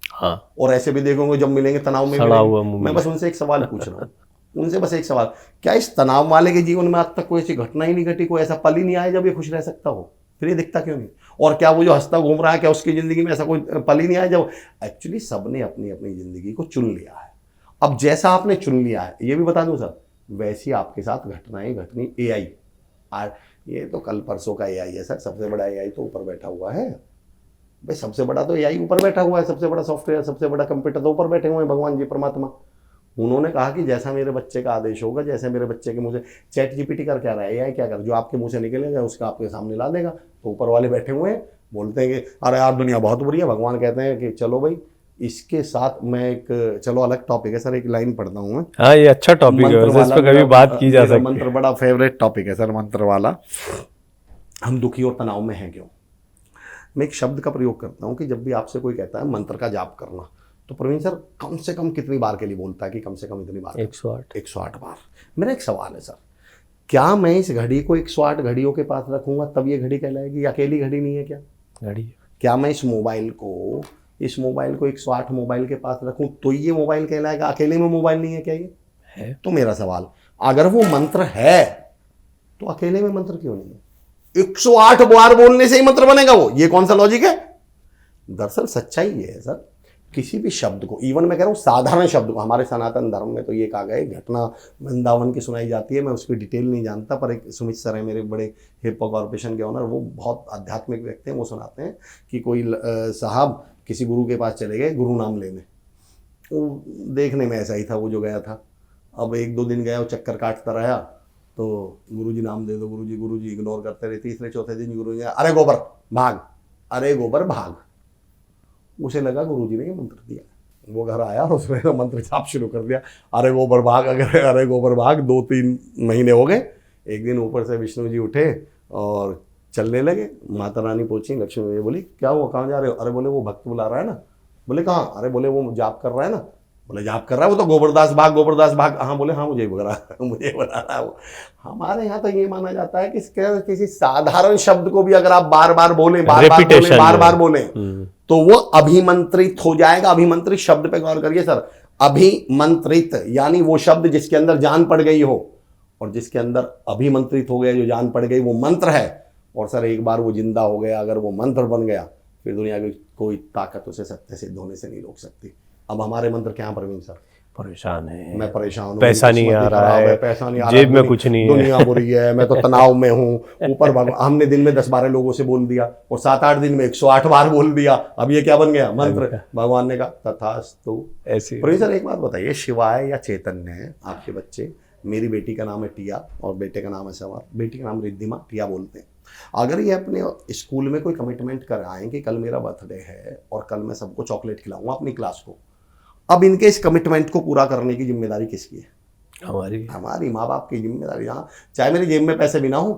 हाँ। और ऐसे भी देखोगे जब मिलेंगे तनाव में मिलेंगे। मैं बस उनसे एक सवाल पूछ रहा हूँ, उनसे बस एक सवाल, क्या इस तनाव वाले के जीवन में आज तक कोई ऐसी घटना ही नहीं घटी, कोई ऐसा पल ही नहीं आया जब ये खुश रह सकता हो? फिर ये दिखता क्यों नहीं? और क्या वो जो हंसता घूम रहा है, क्या उसकी जिंदगी में ऐसा कोई पल ही नहीं आया जब? एक्चुअली सबने अपनी अपनी जिंदगी को चुन लिया है। अब जैसा आपने चुन लिया है, ये भी बता दूं सर, वैसी आपके साथ घटनाएं घटनी। एआई, ये तो कल परसों का एआई है सर, सबसे बड़ा एआई तो ऊपर बैठा हुआ है भाई। सबसे बड़ा तो एआई ऊपर बैठा हुआ है, सबसे बड़ा सॉफ्टवेयर, सबसे बड़ा कंप्यूटर तो ऊपर बैठे हुए हैं भगवान जी परमात्मा। उन्होंने कहा कि जैसा मेरे बच्चे का आदेश होगा, जैसे मेरे बच्चे के मुंह से, चैट जीपीटी कर क्या रहा है, एआई क्या कर, जो आपके मुंह से निकलेगा उसका आपके सामने ला देगा। तो ऊपर वाले बैठे हुए हैं, बोलते हैं कि अरे यार दुनिया बहुत बुरी है। भगवान कहते हैं कि चलो भाई, इसके साथ मैं एक, चलो अलग टॉपिक है सर, एक लाइन पढ़ता हूँ मैं। हाँ, ये अच्छा टॉपिक है, इस पर कभी बात की जा सकती है। मंत्र बड़ा फेवरेट टॉपिक है सर, मंत्र वाला। हम दुखी और तनाव में हैं क्यों? मैं एक शब्द का प्रयोग करता हूँ कि जब भी आपसे कोई कहता है मंत्र का जाप करना, तो प्रवीण सर कम से कम कितनी बार के लिए बोलता है कि कम से कम इतनी बार? 108 बार। मेरा एक सवाल है सर, क्या मैं इस घड़ी को 108 घड़ियों के पास रखूंगा तब ये घड़ी कहलाएगी? अकेली घड़ी नहीं है क्या घड़ी? क्या मैं इस मोबाइल को 108 मोबाइल के पास रखूं तो ये मोबाइल कहलाएगा? अकेले में मोबाइल नहीं है क्या ये है? तो मेरा सवाल, अगर वो मंत्र है तो अकेले में मंत्र क्यों नहीं है? 108 बार बोलने से ही मंत्र बनेगा वो? ये कौन सा लॉजिक है? दरअसल सच्चाई ये है सर, किसी भी शब्द को, इवन मैं कह रहा हूँ साधारण शब्द को, हमारे सनातन धर्म में तो ये कहा गया है, घटना वृंदावन की सुनाई जाती है, मैं उसकी डिटेल नहीं जानता, पर एक सुमित सर है मेरे बड़े हिप्पो कॉर्पोरेशन के ओनर, वो बहुत आध्यात्मिक व्यक्ति हैं, वो सुनाते हैं कि कोई साहब किसी गुरु के पास चले गए गुरु नाम लेने। वो देखने में ऐसा ही था वो जो गया था। अब 1-2 दिन गया, वो चक्कर काटता रहा, तो गुरुजी नाम दे दो, गुरुजी इग्नोर करते रहे। तीसरे चौथे दिन गुरुजी, अरे गोबर भाग, अरे गोबर भाग। उसे लगा गुरुजी ने ये मंत्र दिया। वो घर आया और उसने मंत्र जाप शुरू कर दिया, अरे गोबर भाग, अरे गोबर भाग। 2-3 महीने हो गए। एक दिन ऊपर से विष्णु जी उठे और चलने लगे। माता रानी पहुंची, लक्ष्मी बोली क्या हुआ, कहाँ जा रहे हो? अरे बोले वो भक्त बुला रहा है ना। बोले कहाँ? अरे बोले वो जाप कर रहा है ना। बोले जाप कर रहा है वो तो गोबरदास भाग, गोबरदास भाग। हाँ बोले हाँ मुझे बुला रहा है, मुझे बुला रहा है वो। हमारे यहाँ तो ये माना जाता है कि किसी साधारण शब्द को भी अगर आप बार बार बोलें, बार बार बोलें तो वो अभिमंत्रित हो जाएगा। अभिमंत्रित शब्द पे गौर करिए सर, अभिमंत्रित यानी वो शब्द जिसके अंदर जान पड़ गई हो, और जिसके अंदर अभिमंत्रित हो गया, जो जान पड़ गई, वो मंत्र है। और सर एक बार वो जिंदा हो गया, अगर वो मंत्र बन गया, फिर दुनिया की कोई ताकत उसे सत्य सिद्ध होने से नहीं रोक सकती। अब हमारे मंत्र क्या है प्रवीण सर? परेशान है, मैं परेशान हूँ, पैसा नहीं आ रहा है, पैसा नहीं आ रहा, जेब में कुछ नहीं है, दुनिया बुरी है, मैं तो तनाव में हूँ। ऊपर हमने दिन में 10-12 लोगों से बोल दिया और 7-8 दिन में 108 बार बोल दिया। अब ये क्या बन गया? मंत्र। भगवान ने कहा तथास्तु। ऐसी प्रवीण सर एक बात बताइए, शिवाय या चैतन्य है आपके बच्चे? मेरी बेटी का नाम है टिया और बेटे का नाम है सवार। बेटी का नाम रिद्धिमा, टिया बोलते हैं। अगर ये अपने स्कूल में कोई कमिटमेंट कर आए कि कल मेरा बर्थडे है और कल मैं सबको चॉकलेट खिलाऊंगा अपनी क्लास को, अब इनके इस कमिटमेंट को पूरा करने की जिम्मेदारी किसकी है? हमारी माँ बाप की जिम्मेदारी। हाँ, चाहे मेरी जेब में पैसे भी ना हो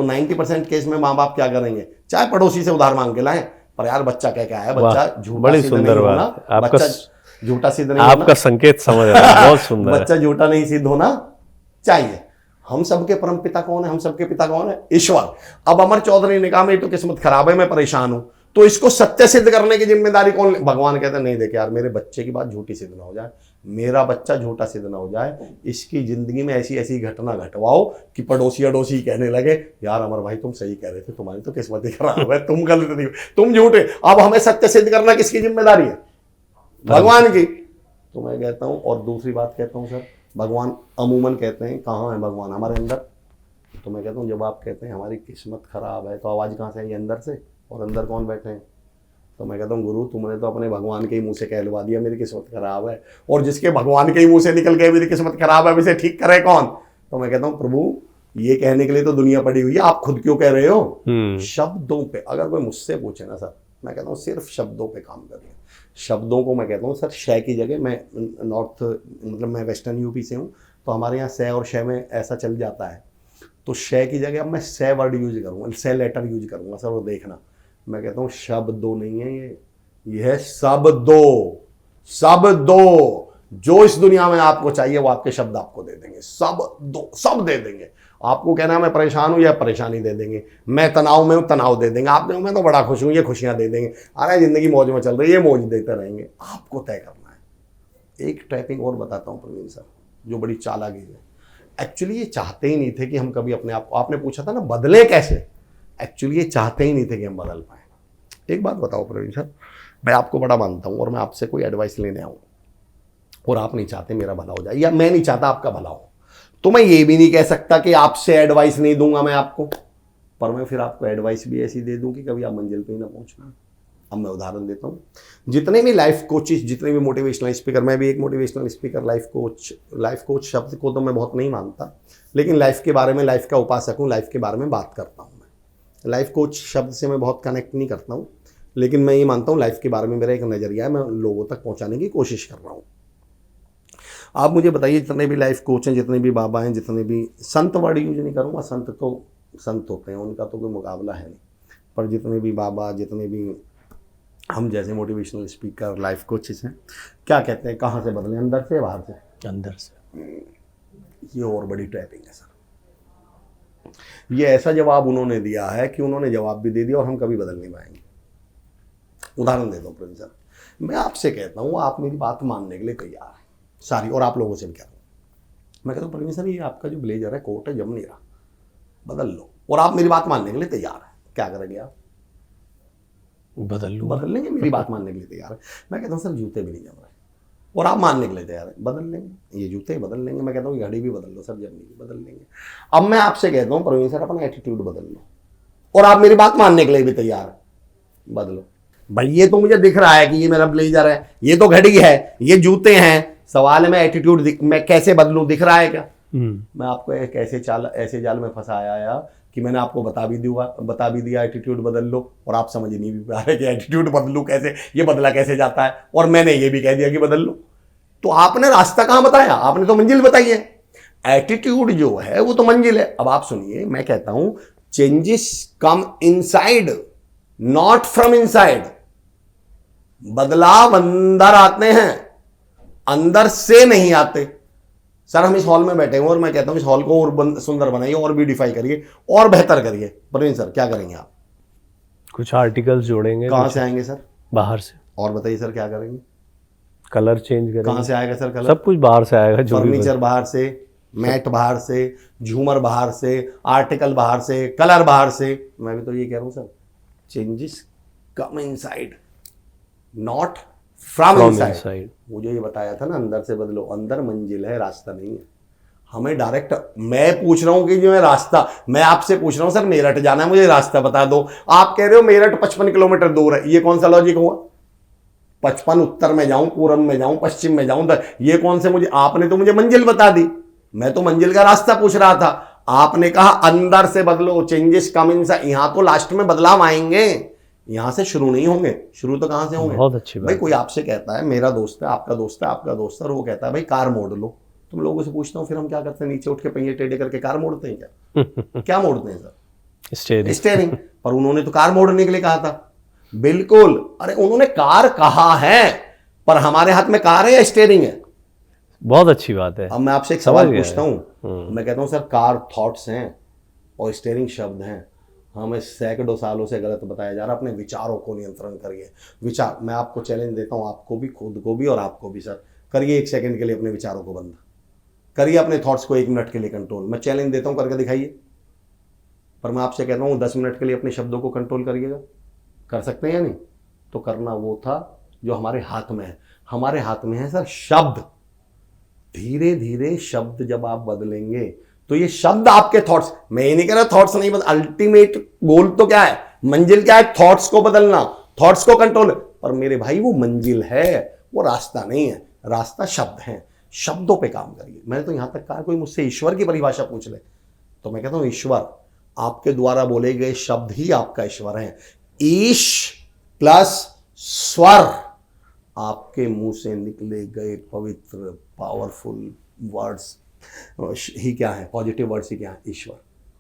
तो 90% केस में माँ बाप क्या करेंगे, चाहे पड़ोसी से उधार मांग के लाएं, पर यार बच्चा कह के आया, बच्चा झूठा बड़ी सिद्ध सुंदर नहीं होना, बात आपका, बच्चा झूठा सिद्ध नहीं होना, आपका संकेत समझ रहा है, बहुत सुंदर है। बच्चा झूठा नहीं सिद्ध होना चाहिए। हम सबके परम पिता कौन है, हम सबके पिता कौन है, ईश्वर। अब अमर चौधरी ने कहा मेरी तो किस्मत खराब है, मैं परेशान हूं, तो इसको सत्य सिद्ध करने की जिम्मेदारी कौन? भगवान कहते हैं नहीं, देखे यार मेरे बच्चे की बात झूठी सिद्ध ना हो जाए, मेरा बच्चा झूठा सिद्ध ना हो जाए, इसकी जिंदगी में ऐसी ऐसी घटना घटवाओ कि पड़ोसी अड़ोसी कहने लगे यार अमर भाई तुम सही कह रहे थे, तुम्हारी तो किस्मत ही खराब है, तुम गलत नहीं, तुम झूठे। अब हमें सत्य सिद्ध करना किसकी जिम्मेदारी है? भगवान की। तो मैं कहता हूं, और दूसरी बात कहता हूं सर, भगवान अमूमन कहते हैं कहाँ है भगवान? हमारे अंदर। तो मैं कहता हूँ जब आप कहते हैं हमारी किस्मत खराब है, तो आवाज़ कहाँ से आई? अंदर से। और अंदर कौन बैठे हैं? तो मैं कहता हूँ गुरु तुमने तो अपने भगवान के ही मुंह से कहलवा दिया मेरी किस्मत खराब है, और जिसके भगवान के ही मुंह से निकल गए मेरी किस्मत खराब है, इसे ठीक करे कौन? तो मैं कहता हूँ प्रभु ये कहने के लिए तो दुनिया पड़ी हुई है, आप खुद क्यों कह रहे हो? शब्दों पे अगर कोई मुझसे पूछे ना सर, मैं कहता हूँ सिर्फ शब्दों पे काम करिए। शब्दों को मैं कहता हूँ सर, शय की जगह, मैं नॉर्थ मतलब मैं वेस्टर्न यूपी से हूँ, तो हमारे यहाँ स और शय में ऐसा चल जाता है, तो शय की जगह अब मैं स वर्ड यूज करूँगा, स लेटर यूज करूँगा सर। वो देखना, मैं कहता हूँ शब्दों नहीं है ये है शब्दों। शब्दों जो इस दुनिया में आपको चाहिए वो आपके शब्द आपको दे देंगे, सब दे देंगे। आपको कहना है मैं परेशान हूँ, या परेशानी दे देंगे, मैं तनाव में हूँ, तनाव दे देंगे, आप मैं तो बड़ा खुश हूँ, ये खुशियाँ दे देंगे, अरे जिंदगी मौज में चल रही है, ये मौज देते रहेंगे। आपको तय करना है। एक ट्रैपिंग और बताता हूँ प्रवीण सर, जो बड़ी चालाकी है। एक्चुअली ये चाहते ही नहीं थे कि हम कभी अपने आप को, आपने पूछा था ना बदले कैसे, एक्चुअली ये चाहते ही नहीं थे कि हम बदल पाए। एक बात बताओ प्रवीण सर, मैं आपको बड़ा मानता हूँ और मैं आपसे कोई एडवाइस लेने आऊँ और आप नहीं चाहते मेरा भला हो जाए, या मैं नहीं चाहता आपका भला हो, तो मैं ये भी नहीं कह सकता कि आपसे एडवाइस नहीं दूंगा मैं आपको, पर मैं फिर आपको एडवाइस भी ऐसी दे दूं कि कभी आप मंजिल पे ही ना पहुंचना। अब मैं उदाहरण देता हूँ, जितने भी लाइफ कोचेस, जितने भी मोटिवेशनल स्पीकर, मैं भी एक मोटिवेशनल स्पीकर, लाइफ कोच शब्द को तो मैं बहुत नहीं मानता, लेकिन लाइफ के बारे में, लाइफ का उपासक हूँ, लाइफ के बारे में बात करता हूँ। मैं लाइफ कोच शब्द से मैं बहुत कनेक्ट नहीं करता हूँ, लेकिन मैं ये मानता हूँ लाइफ के बारे में मेरा एक नज़रिया है, मैं लोगों तक पहुँचाने की कोशिश कर रहा हूँ। आप मुझे बताइए, जितने भी लाइफ कोच हैं, जितने भी बाबा हैं, जितने भी संत, वर्ड यूज नहीं करूँगा, संत तो संत होते हैं, उनका तो कोई मुकाबला है नहीं, पर जितने भी बाबा, जितने भी हम जैसे मोटिवेशनल स्पीकर, लाइफ कोचेस हैं, क्या कहते हैं, कहाँ से बदलें, अंदर से बाहर से? अंदर से। ये और बड़ी ट्रैपिंग है सर। ये ऐसा जवाब उन्होंने दिया है कि उन्होंने जवाब भी दे दिया और हम कभी बदल नहीं पाएंगे। उदाहरण देता हूँ प्रवीण सर, मैं आपसे कहता हूँ आप मेरी बात मानने के लिए तैयार हैं सारी, और आप लोगों से भी कह रहा हूँ, मैं कहता हूँ प्रवीण सर ये आपका जो ब्लेजर है, कोट है, जम नहीं रहा, बदल लो, और आप मेरी बात मानने के लिए तैयार हैं, क्या करेंगे आप? बदल लेंगे, मेरी बात मानने के लिए तैयार है। मैं कहता हूँ सर जूते भी नहीं जम रहे, और आप मानने के लिए तैयार है, बदल लेंगे, ये जूते बदल लेंगे। मैं कहता हूँ घड़ी भी बदल लो सर, जब नहीं बदल लेंगे। अब मैं आपसे कहता हूँ प्रवीण सर अपना एटीट्यूड बदल लो, और आप मेरी बात मानने के लिए भी तैयार है, बदलो। भाई ये तो मुझे दिख रहा है कि ये मेरा ब्लेजर है, ये तो घड़ी है, ये जूते हैं, सवाल है मैं एटीट्यूड मैं कैसे बदलूं, दिख रहा है क्या? मैं आपको एक ऐसे जाल में फंसाया आया कि मैंने आपको बता भी दिया एटीट्यूड बदल लो, और आप समझ नहीं भी पा रहे कि एटीट्यूड बदलूं कैसे, ये बदला कैसे जाता है, और मैंने ये भी कह दिया कि बदल लो। तो आपने रास्ता कहाँ बताया? आपने तो मंजिल बताई है। एटीट्यूड जो है वो तो मंजिल है। अब आप सुनिए, मैं कहता हूं changes come inside, not from inside. बदलाव अंदर आते हैं, अंदर से नहीं आते। सर हम इस हॉल में बैठे हैं और मैं कहता हूं इस हॉल को और सुंदर बनाइए, और ब्यूटीफाई करिए, और बेहतर करिए। प्रवीण सर क्या करेंगे आप? कुछ आर्टिकल्स जोड़ेंगे। कहां से आएंगे सर? बाहर से। और बताइए सर क्या करेंगे? कलर चेंज करेंगे। कहां से आएगा सर कलर? सब कुछ बाहर से आएगा। फर्नीचर बाहर से, मैट बाहर से, झूमर बाहर से, आर्टिकल बाहर से, कलर बाहर से। मैं भी तो ये कह रहा हूं sir, changes come inside, not from inside. मुझे ये बताया था ना, अंदर से बदलो। अंदर मंजिल है, रास्ता नहीं है। हमें डायरेक्ट, मैं पूछ रहा हूं कि जो है रास्ता, मैं आपसे पूछ रहा हूं सर मेरठ जाना है, मुझे रास्ता बता दो। आप कह रहे हो मेरठ 55 किलोमीटर दूर है। ये कौन सा लॉजिक हुआ? 55 उत्तर में जाऊं, पूर्व में जाऊं, पश्चिम में जाऊं, ये कौन से? मुझे आपने तो मुझे मंजिल बता दी, मैं तो मंजिल का रास्ता पूछ रहा था। आपने कहा अंदर से बदलो, चेंजेस कम इनसाइड। यहां तो लास्ट में बदलाव आएंगे, यहां से शुरू नहीं होंगे। शुरू तो कहां से होंगे? बहुत अच्छी बात। भाई कोई आपसे कहता है मेरा दोस्त है, आपका दोस्त है, आपका दोस्त है, और वो कहता है भाई कार मोड़ लो, तुम लोगों से पूछता हूँ फिर हम क्या करते हैं? नीचे उठ के पहिए टेढ़े करके कार मोड़ते हैं क्या? क्या मोड़ते हैं सर? स्टेयरिंग। पर उन्होंने तो कार मोड़ने के लिए कहा था। बिल्कुल, अरे उन्होंने कार कहा है, पर हमारे हाथ में कार है या स्टेयरिंग है? बहुत अच्छी बात है। अब मैं आपसे एक सवाल पूछता हूं, मैं कहता हूं सर कार थॉट्स हैं और स्टेयरिंग शब्द हैं। हमें सैकड़ों सालों से गलत बताया जा रहा है। अपने विचारों को नियंत्रण करिए। विचार, मैं आपको चैलेंज देता हूं, आपको भी, खुद को भी और आपको भी सर, करिए 1 सेकंड के लिए अपने विचारों को बंद, करिए अपने थॉट्स को 1 मिनट के लिए कंट्रोल। मैं चैलेंज देता हूं, करके दिखाइए। पर मैं आपसे कहता हूं 10 मिनट के लिए अपने शब्दों को कंट्रोल करिएगा। कर सकते हैं या नहीं? तो करना वो था जो हमारे हाथ में है। हमारे हाथ में है सर शब्द। धीरे धीरे शब्द जब आप बदलेंगे तो ये शब्द आपके थॉट्स, मैं ये नहीं कह रहा थॉट्स नहीं बदल, अल्टीमेट गोल तो क्या है, मंजिल क्या है? थॉट्स को बदलना, थॉट्स को कंट्रोल। पर मेरे भाई वो मंजिल है, वो रास्ता नहीं है। रास्ता शब्द है। शब्दों पे काम करिए। मैंने तो यहां तक कहा, कोई मुझसे ईश्वर की परिभाषा पूछ ले तो मैं कहता हूं ईश्वर, आपके द्वारा बोले गए शब्द ही आपका ईश्वर है। ईश प्लस स्वर, आपके मुंह से निकले गए पवित्र पावरफुल वर्ड्स ही क्या है? पॉजिटिव वर्ड्स ही क्या है? ईश्वर।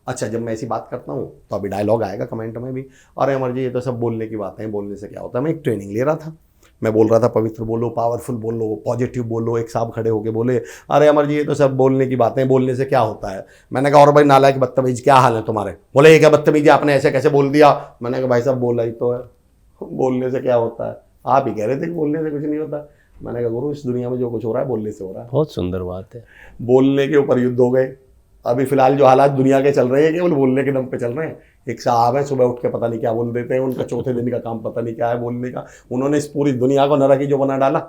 अच्छा, जब मैं ऐसी बात करता हूं तो अभी डायलॉग आएगा कमेंट में भी, अरे अमर जी ये तो सब बोलने की बातें हैं, बोलने से क्या होता है। मैं एक ट्रेनिंग ले रहा था, मैं बोल रहा था पवित्र बोलो, पावरफुल बोलो, पॉजिटिव बोलो। एक साहब खड़े होके बोले, अरे अमर जी ये तो सब बोलने की बातें हैं, बोलने से क्या होता है। मैंने कहा और भाई नालायक बदतमीज क्या हाल है तुम्हारे? बोले ये क्या बदतमीजी, आपने ऐसे कैसे बोल दिया? मैंने कहा भाई साहब बोला ही तो है, बोलने से क्या होता है? आप ही कह रहे थे कि बोलने से कुछ नहीं होता। मैंने कहा गुरु इस दुनिया में जो कुछ हो रहा है बोलने से हो रहा है। बहुत सुंदर बात है। बोलने के ऊपर युद्ध हो गए। अभी फिलहाल जो हालात दुनिया के चल रहे हैं केवल बोलने के दम पे चल रहे हैं। एक साहब है, सुबह उठ के पता नहीं क्या बोल देते हैं, उनका चौथे दिन का काम पता नहीं क्या है बोलने का। उन्होंने इस पूरी दुनिया को नरक ही जो बना डाला।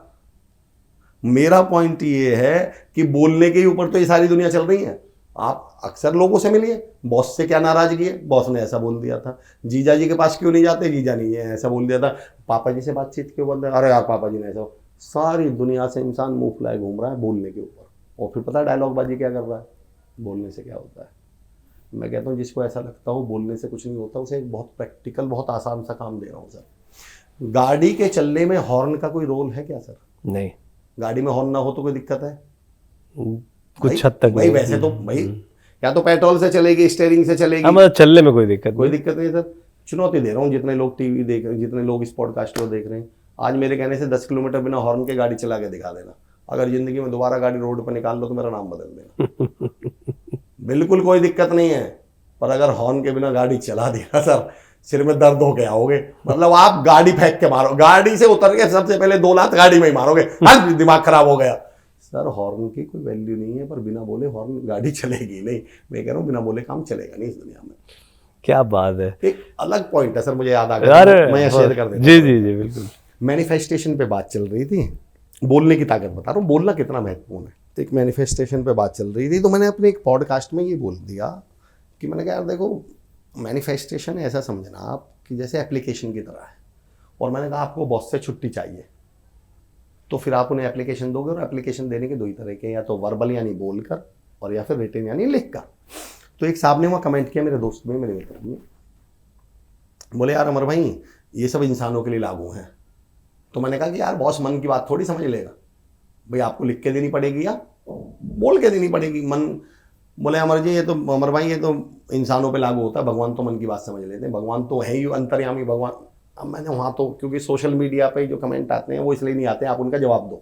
मेरा पॉइंट ये है कि बोलने के ऊपर तो ये सारी दुनिया चल रही है। आप अक्सर लोगों से मिलिए, बॉस से क्या नाराजगी है, बॉस ने ऐसा बोल दिया था। जीजा जी के पास क्यों नहीं जाते, जीजा नहीं है ऐसा बोल दिया था। पापा जी से बातचीत क्यों बंद है, अरे यार पापा जी ने ऐसा। सारी दुनिया से इंसान मुंह फुलाए घूम रहा है बोलने के ऊपर, और फिर पता है डायलॉग बाजी क्या कर रहा है, बोलने से क्या होता है। मैं कहता हूँ जिसको ऐसा लगता हो बोलने से कुछ नहीं होता, उसे एक बहुत प्रैक्टिकल बहुत आसान सा काम दे रहा हूँ सर। गाड़ी के चलने में हॉर्न का कोई रोल है क्या सर? नहीं। गाड़ी में हॉर्न ना हो तो कोई दिक्कत है? कुछ हद तक भाई वैसे तो भाई या तो पेट्रोल से चलेगी, स्टीयरिंग से चलेगी, मतलब चलने में कोई दिक्कत नहीं सर। चुनौती दे रहा हूँ जितने लोग टीवी देख रहे हैं, जितने लोग इस पॉडकास्ट को देख रहे हैं, आज मेरे कहने से 10 किलोमीटर बिना हॉर्न के गाड़ी चला के दिखा देना। अगर जिंदगी में दोबारा गाड़ी रोड पर निकाल लो तो मेरा नाम बदल देना। बिल्कुल कोई दिक्कत नहीं है। पर अगर हॉर्न के बिना गाड़ी चला दिया सर, सिर में दर्द हो के आओगे। मतलब आप गाड़ी फेंक के मारो, गाड़ी से उतर के सबसे पहले 2 लात गाड़ी में ही मारोगे, हर दिमाग खराब हो गया। सर हॉर्न की कोई वैल्यू नहीं है, पर बिना बोले हॉर्न गाड़ी चलेगी नहीं। मैं कह रहा हूँ बिना बोले काम चलेगा नहीं इस दुनिया में। क्या बात है। एक अलग पॉइंट है सर, मुझे याद आ गया, मैं शेयर कर देता। जी जी जी बिल्कुल। मैनिफेस्टेशन पे बात चल रही थी, बोलने की ताकत बता रहा हूँ, बोलना कितना महत्वपूर्ण है। तो एक मैनिफेस्टेशन पे बात चल रही थी, तो मैंने अपने एक पॉडकास्ट में ये बोल दिया कि मैंने कहा यार देखो मैनिफेस्टेशन ऐसा समझना आप कि जैसे एप्लीकेशन की तरह है। और मैंने कहा आपको बॉस से छुट्टी चाहिए तो फिर आप उन्हें एप्लीकेशन दोगे, और एप्लीकेशन देने के 2 ही तरह के, या तो वर्बल यानी बोलकर, और या फिर रिटन यानी लिखकर। तो एक साहब ने वहाँ कमेंट किया, मेरे दोस्त में, मेरे मित्र में, बोले यार अमर भाई ये सब इंसानों के लिए लागू हैं। तो मैंने कहा कि यार बॉस मन की बात थोड़ी समझ लेगा भाई, आपको लिख के देनी पड़ेगी या बोल के देनी पड़ेगी। मन बोले अमर जी ये तो, अमर भाई ये तो इंसानों पे लागू होता है, भगवान तो मन की बात समझ लेते हैं, भगवान तो है ही अंतर्यामी भगवान। अब मैंने वहाँ तो क्योंकि सोशल मीडिया पे जो कमेंट आते हैं वो इसलिए नहीं आते, आप उनका जवाब दो,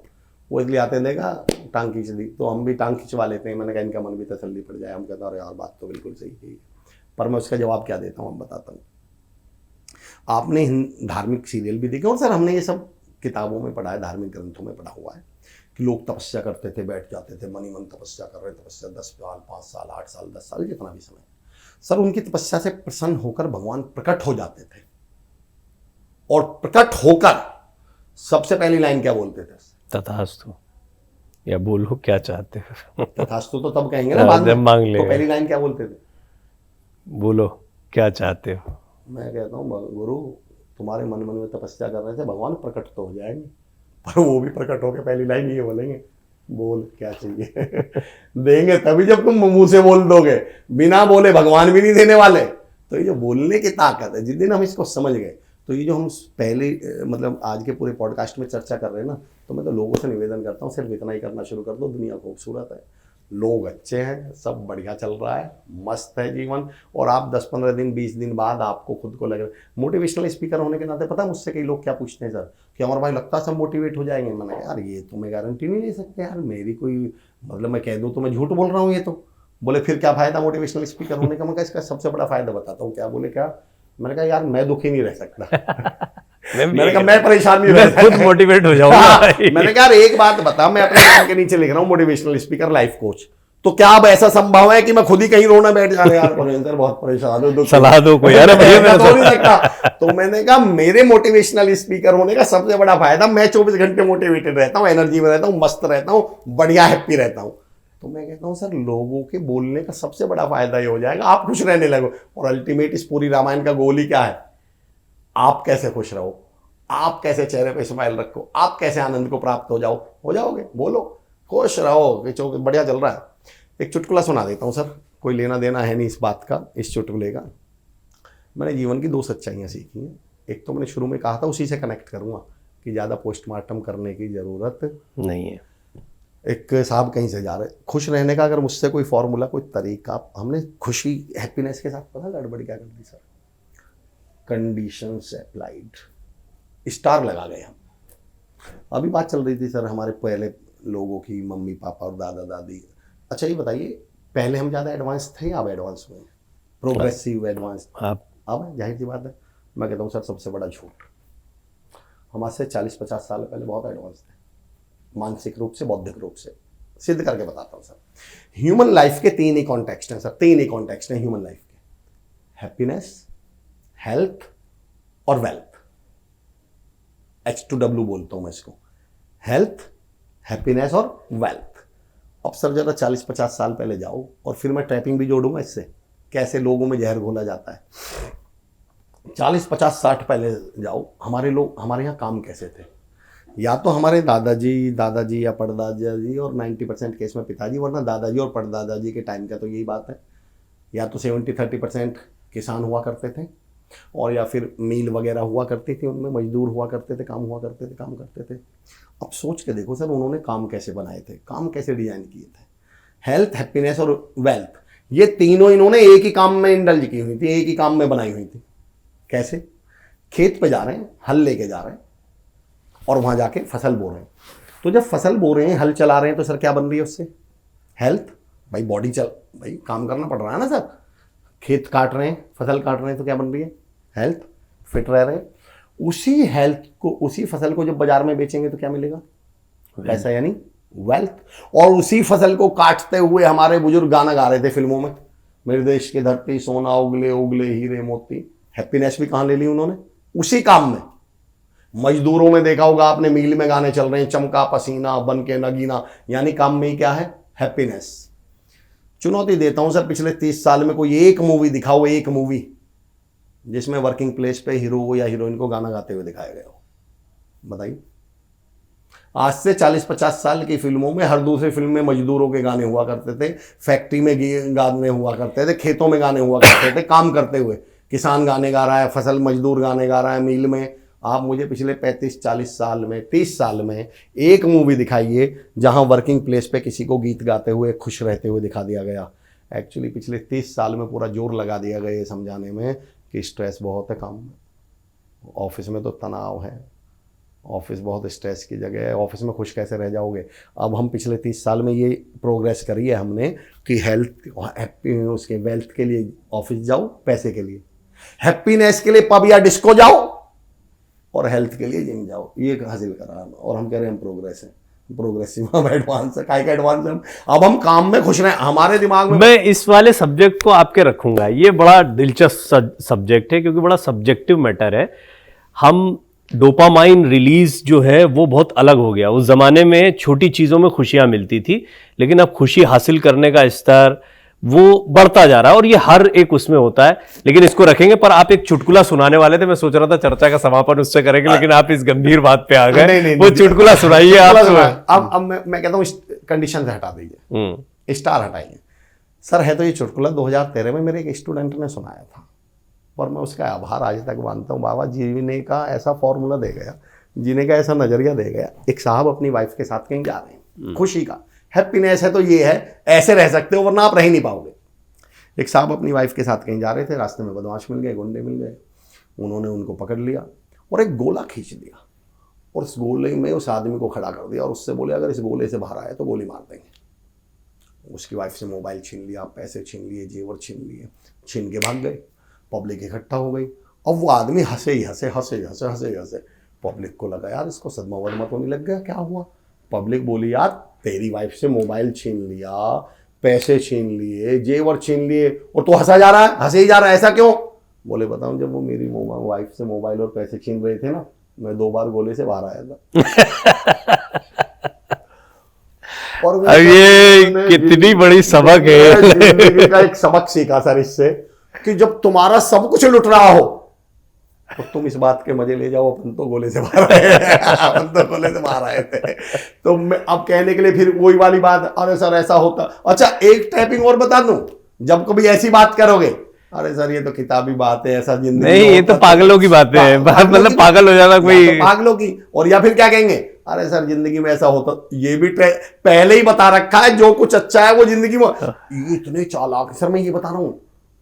वो इसलिए आते हैं देखा टांग खींच दी, तो हम भी टांग खिंचवा लेते हैं। मैंने कहा इनका मन भी तसल्ली पड़ जाए। हम कहते हैं अरे यार बात तो बिल्कुल सही है, पर मैं उसका जवाब क्या देता हूँ, अब बताता हूँ। आपने धार्मिक सीरियल भी देखे, और सर हमने ये सब किताबों में पढ़ा है, धार्मिक ग्रंथों में पढ़ा हुआ है कि लोग तपस्या करते थे, बैठ जाते थे, मन ही मन तपस्या कर रहे, तपस्या 10 साल 5 साल 8 साल 10 साल जितना भी समय, सर उनकी तपस्या से प्रसन्न होकर भगवान प्रकट हो जाते थे। और प्रकट होकर सबसे पहली लाइन क्या बोलते थे? तथास्तु, या बोलो क्या चाहते हो। तथास्तु तो तब कहेंगे ना बाद में, मांग ले। तो पहली लाइन क्या बोलते थे? बोलो क्या चाहते हो। मैं कहता हूँ गुरु तुम्हारे मन मन में तपस्या कर रहे थे, भगवान प्रकट तो हो जाएंगे, पर वो भी प्रकट होकर पहली लाइन ये बोलेंगे बोल क्या चाहिए। देंगे तभी जब तुम मुंह से बोल दोगे, बिना बोले भगवान भी नहीं देने वाले। तो ये जो बोलने की ताकत है, जिस दिन हम इसको समझ गए, तो ये जो हम पहले मतलब आज के पूरे पॉडकास्ट में चर्चा कर रहे हैं ना, तो मैं तो लोगों से निवेदन करता हूँ सिर्फ इतना ही करना शुरू कर दो, दुनिया खूबसूरत है। लोग अच्छे हैं, सब बढ़िया चल रहा है, मस्त है जीवन। और आप 10-15 दिन 20 दिन बाद आपको खुद को लग रहा है मोटिवेशनल स्पीकर होने के नाते, पता है मुझसे कई लोग क्या पूछते हैं सर कि हमारे भाई लगता है सब मोटिवेट हो जाएंगे। मैंने कहा यार ये तो मैं गारंटी नहीं ले सकते यार, मेरी कोई मतलब मैं कह दूँ तो मैं झूठ बोल रहा हूँ ये तो। बोले फिर क्या फ़ायदा मोटिवेशनल स्पीकर होने का? मैं कहा इसका सबसे बड़ा फ़ायदा बताता हूँ। क्या? बोले क्या? मैंने कहा यार मैं दुखी नहीं रह सकता। मैंने कहा मैं परेशान नहीं रह सकता, खुद मोटिवेट हो जाऊंगा। मैंने कहा एक बात बता, मैं अपने नाम के नीचे लिख रहा हूँ मोटिवेशनल स्पीकर लाइफ कोच, तो क्या अब ऐसा संभव है कि मैं खुद ही कहीं रोना बैठ जाए यार परेंद्र बहुत परेशान हूँ, सलाह दो कोई यार, तो नहीं सकता। तो मैंने कहा मेरे मोटिवेशनल स्पीकर होने का सबसे बड़ा फायदा, मैं 24 घंटे मोटिवेटेड रहता हूँ, एनर्जी में रहता हूँ, मस्त रहता हूँ, बढ़िया हैप्पी रहता हूँ। तो मैं कहता हूँ सर लोगों के बोलने का सबसे बड़ा फायदा ये हो जाएगा आप खुश रहने लगो। और अल्टीमेट इस पूरी रामायण का गोल ही क्या है? आप कैसे खुश रहो, आप कैसे चेहरे पे स्माइल रखो, आप कैसे आनंद को प्राप्त हो जाओगे। बोलो खुश रहो कि बढ़िया चल रहा है। एक चुटकुला सुना देता हूँ सर, कोई लेना देना है नहीं इस बात का, इस चुटकुले का। मैंने जीवन की 2 सच्चाइयाँ सीखी हैं। एक तो मैंने शुरू में कहा था, उसी से कनेक्ट करूँगा कि ज़्यादा पोस्टमार्टम करने की ज़रूरत नहीं है। एक साहब कहीं से जा रहे, खुश रहने का अगर मुझसे कोई फॉर्मूला कोई तरीका, हमने खुशी हैप्पीनेस के साथ पता गड़बड़ी क्या कर दी सर, कंडीशंस अप्लाइड, स्टार लगा गए हम। अभी बात चल रही थी सर हमारे पहले लोगों की, मम्मी पापा और दादा दादी। अच्छा ये बताइए पहले हम ज़्यादा एडवांस थे या अब एडवांस हुए? प्रोग्रेसिव एडवांस अब जाहिर सी बात है। मैं कहता हूँ सर सबसे बड़ा झूठ, हम आज से 40-50 साल पहले बहुत एडवांस थे, मानसिक रूप से, बौद्धिक रूप से। सिद्ध करके बताता हूँ सर। ह्यूमन लाइफ के 3 ही कॉन्टेक्स्ट हैं सर, 3 ही कॉन्टेक्स्ट हैं ह्यूमन लाइफ के, हैप्पीनेस, हेल्थ और वेल्थ। H2W बोलता हूँ मैं इसको, हेल्थ, हैप्पीनेस और वेल्थ। अब सर जरा 40-50 साल पहले जाओ, और फिर मैं ट्रैपिंग भी जोड़ूंगा इससे, कैसे लोगों में जहर घोला जाता है। 40-50-60 पहले जाओ, हमारे लोग, हमारे यहाँ काम कैसे थे? या तो हमारे दादाजी या परदादाजी, और 90% केस में पिताजी, वरना दादाजी और परदादाजी के टाइम का तो यही बात है। या तो 70-30% किसान हुआ करते थे, और या फिर मील वगैरह हुआ करती थी, उनमें मजदूर हुआ करते थे, काम हुआ करते थे, काम करते थे। अब सोच के देखो सर उन्होंने काम कैसे बनाए थे, काम कैसे डिजाइन किए थे। हेल्थ, हैप्पीनेस और वेल्थ, ये तीनों इन्होंने एक ही काम में इंडल्ज की हुई थी, एक ही काम में बनाई हुई थी। कैसे? खेत पे जा रहे हैं, हल लेके जा रहे हैं, और वहाँ जाके फसल बो रहे हैं। तो जब फसल बो रहे हैं, हल चला रहे हैं, तो सर क्या बन रही है उससे? हेल्थ, भाई बॉडी भाई काम करना पड़ रहा है ना सर। खेत काट रहे हैं, फसल काट रहे हैं, तो क्या बन रही है? हेल्थ, फिट रह रहे हैं। उसी हेल्थ को, उसी फसल को जब बाजार में बेचेंगे तो क्या मिलेगा? पैसा, यानी वेल्थ। और उसी फसल को काटते हुए हमारे बुजुर्ग गाना गा रहे थे फिल्मों में, मेरे देश की धरती सोना उगले उगले हीरे मोती। हैप्पीनेस भी कहाँ ले ली उन्होंने? उसी काम में। मजदूरों में देखा होगा आपने, मील में गाने चल रहे हैं, चमका पसीना बन के नगीना, यानी काम में ही क्या है? हैप्पीनेस। चुनौती देता हूं सर, पिछले 30 साल में कोई एक मूवी दिखाओ, एक मूवी जिसमें वर्किंग प्लेस पे हीरो या हीरोइन को गाना गाते हुए दिखाया गया हो, बताइए। आज से 40-50 साल की फिल्मों में हर दूसरी फिल्म में मजदूरों के गाने हुआ करते थे, फैक्ट्री में गाने हुआ करते थे, खेतों में गाने हुआ करते थे, काम करते हुए किसान गाने गा रहा है, फसल मजदूर गाने गा रहा है मील में। आप मुझे पिछले 35-40 साल में, 30 साल में एक मूवी दिखाइए जहां वर्किंग प्लेस पे किसी को गीत गाते हुए खुश रहते हुए दिखा दिया गया। एक्चुअली पिछले 30 साल में पूरा जोर लगा दिया गया ये समझाने में कि स्ट्रेस बहुत है काम में, ऑफिस में तो तनाव है, ऑफिस बहुत स्ट्रेस की जगह है, ऑफिस में खुश कैसे रह जाओगे। अब हम पिछले 30 साल में ये प्रोग्रेस करी है हमने कि हेल्थ, उसके वेल्थ के लिए ऑफिस जाओ, पैसे के लिए, हैप्पीनेस के लिए पब या डिस्को जाओ, और हेल्थ के लिए जिम जाओ, ये हासिल करा। और हम कह रहे हैं हम प्रोग्रेस है, प्रोग्रेसिव, हम एडवांस है, काय का एडवांस है। अब हम काम में खुश रहें, हमारे दिमाग में। मैं इस वाले सब्जेक्ट को आपके रखूंगा, ये बड़ा दिलचस्प सब्जेक्ट है क्योंकि बड़ा सब्जेक्टिव मैटर है। हम डोपामाइन रिलीज जो है वो बहुत अलग हो गया। उस जमाने में छोटी चीजों में खुशियां मिलती थी, लेकिन अब खुशी हासिल करने का स्तर वो बढ़ता जा रहा है, और ये हर एक उसमें होता है। लेकिन इसको रखेंगे, पर आप एक चुटकुला सुनाने वाले थे, मैं सोच रहा था चर्चा का समापन उससे करेंगे, लेकिन आप इस गंभीर बात पे आ गए। वो चुटकुला सुनाइए आप। अब मैं कहता हूँ कंडीशन से हटा दीजिए, स्टार हटाइए सर। है तो ये चुटकुला 2013 में मेरे एक स्टूडेंट ने सुनाया था, और मैं उसका आभार आज तक मानता हूँ। बाबा जीने का ऐसा फॉर्मूला दे गया, जीने का ऐसा नजरिया दे गया। एक साहब अपनी वाइफ के साथ कहीं जा रहे हैं, खुशी का, हैप्पीनेस है तो ये है, ऐसे रह सकते हो वरना आप रह ही नहीं पाओगे। एक साहब अपनी वाइफ के साथ कहीं जा रहे थे, रास्ते में बदमाश मिल गए, गुंडे मिल गए, उन्होंने उनको पकड़ लिया और एक गोला खींच दिया और उस गोले में उस आदमी को खड़ा कर दिया और उससे बोले अगर इस गोले से बाहर आए तो गोली मार देंगे। उसकी वाइफ से मोबाइल छीन लिया, पैसे छीन लिए, जेवर छीन लिए, छीन के भाग गए। पब्लिक इकट्ठा हो गई। अब वो आदमी हंसे ही हंसे हंसे हंसे हंसे हंसे। पब्लिक को लगा यार इसको सदमा वदमा तो नहीं लग गया, क्या हुआ? पब्लिक बोली यार तेरी वाइफ से मोबाइल छीन लिया, पैसे छीन लिए, जेवर छीन लिए और तू हंसा जा रहा है, हंसे ही जा रहा है, ऐसा क्यों? बोले बताऊं, जब वो मेरी वाइफ से मोबाइल और पैसे छीन रहे थे ना, मैं 2 बार गोले से बाहर आया था। और अब ये कितनी बड़ी सबक है। जिंदगी का एक सबक सीखा सर इससे कि जब तुम्हारा सब कुछ लुट रहा हो तो तुम इस बात के मजे ले जाओ, अपन तो गोले से बाहर आए, अपन तो गोले से बाहर आए थे। तो मैं अब कहने के लिए फिर वही वाली बात, अरे सर ऐसा होता। अच्छा एक टैपिंग और बता दूं, जब कभी ऐसी बात करोगे, अरे सर ये तो किताबी बात है, ऐसा जिंदगी नहीं, ये तो पागलों की बातें हैं, मतलब पागल हो जाना कोई, तो पागलों की। और या फिर क्या कहेंगे, अरे सर जिंदगी में ऐसा होता, ये भी पहले ही बता रखा है, जो कुछ अच्छा है वो जिंदगी में। ये इतने चालाक सर, मैं ये बता रहा हूं,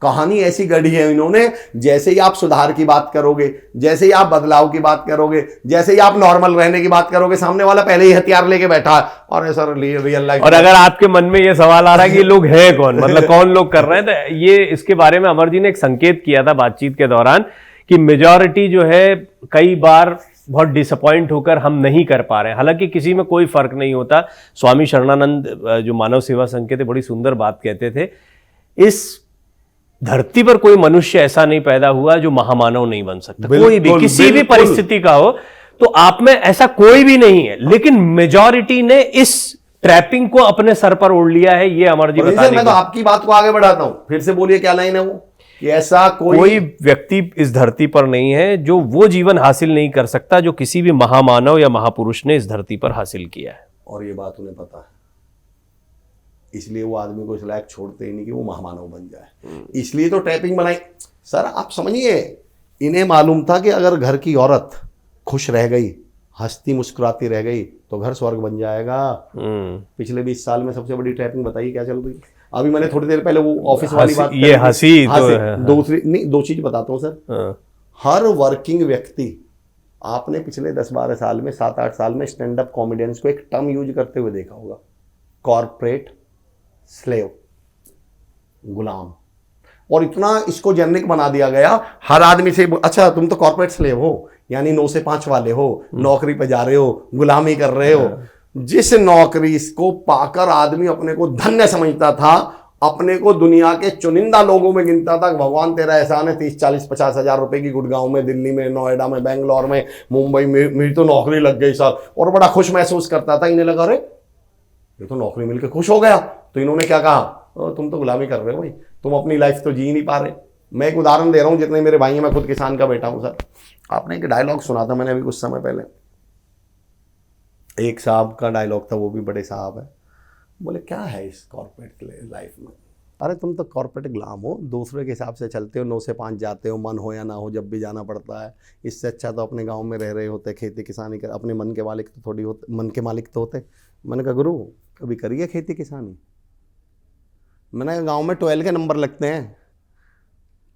कहानी ऐसी गढ़ी है इन्होंने, जैसे ही आप सुधार की बात करोगे, जैसे ही आप बदलाव की बात करोगे, जैसे ही आप नॉर्मल रहने की बात करोगे, सामने वाला पहले ही हथियार लेके बैठा है, और सर रियल लाइफ। और अगर आपके मन में ये सवाल आ रहा है कि ये लोग हैं कौन, मतलब कौन लोग कर रहे हैं, तो ये इसके बारे में अमर जी ने एक संकेत किया था बातचीत के दौरान कि मेजॉरिटी जो है कई बार बहुत डिसअपॉइंट होकर हम नहीं कर पा रहे हैं। हालांकि किसी में कोई फर्क नहीं होता। स्वामी शरणानंद जो मानव सेवा संघ के थे, बड़ी सुंदर बात कहते थे, इस धरती पर कोई मनुष्य ऐसा नहीं पैदा हुआ जो महामानव नहीं बन सकता। कोई भी किसी भी परिस्थिति का हो, तो आप में ऐसा कोई भी नहीं है, लेकिन मेजॉरिटी ने इस ट्रैपिंग को अपने सर पर ओढ़ लिया है। ये अमर जी बताने मैं तो आपकी बात को आगे बढ़ाता हूं, फिर से बोलिए क्या लाइन है वो, कि ऐसा कोई व्यक्ति इस धरती पर नहीं है जो वो जीवन हासिल नहीं कर सकता जो किसी भी महामानव या महापुरुष ने इस धरती पर हासिल किया है। और ये बात उन्हें पता है, इसलिए वो आदमी को इस लायक छोड़ते ही नहीं कि वो महामानव बन जाए। इसलिए तो टैपिंग बनाई। सर आप समझिए, इन्हें मालूम था कि अगर घर की औरत खुश रह गई, हंसती मुस्कुराती रह गई, तो घर स्वर्ग बन जाएगा। पिछले 20 साल में सबसे बड़ी टैपिंग बताइए क्या चल रही है। अभी मैंने थोड़ी देर पहले वो ऑफिस वाली बात, ये हंसी तो दूसरी नहीं, 2 चीज बताता हूँ सर। हर वर्किंग व्यक्ति, आपने पिछले 10-12 साल में, 7-8 साल में स्टैंड अप कॉमेडियंस को एक टर्म यूज करते हुए देखा होगा, कॉर्पोरेट स्लेव, गुलाम। और इतना इसको जेनरिक बना दिया गया, हर आदमी से अच्छा तुम तो कॉर्पोरेट स्लेव हो, यानी 9 से 5 वाले हो, नौकरी पे जा रहे हो, गुलामी कर रहे हो। जिस नौकरी को पाकर आदमी अपने को धन्य समझता था, अपने को दुनिया के चुनिंदा लोगों में गिनता था, भगवान तेरा एहसान है, 30-40-50 हजार रुपए की गुड़गांव में, दिल्ली में, नोएडा में, बेंगलोर में, मुंबई में मेरी तो नौकरी लग गई सर, और बड़ा खुश महसूस करता था। इन्हें लगा अरे ये तो नौकरी मिलकर खुश हो गया। तो इन्होंने क्या कहा, तुम तो गुलामी कर रहे हो भाई, तुम अपनी लाइफ तो जी नहीं पा रहे। मैं एक उदाहरण दे रहा हूं, जितने मेरे भाई हैं, मैं खुद किसान का बेटा हूं सर। आपने एक डायलॉग सुना था मैंने अभी कुछ समय पहले, एक साहब का डायलॉग था, वो भी बड़े साहब है, बोले क्या है इस कॉर्पोरेट लाइफ में, अरे तुम तो कॉर्पोरेट गुलाम हो, दूसरे के हिसाब से चलते हो, 9 से 5 जाते हो, मन हो या ना हो जब भी जाना पड़ता है। इससे अच्छा तो अपने गांव में रह रहे होते, खेती किसानी कर, अपने मन के मालिक तो थोड़ी होते, मन के मालिक तो होते। मैंने कहा गुरु कभी करिए खेती किसानी? मैंने कहा गाँव में 12 के नंबर लगते हैं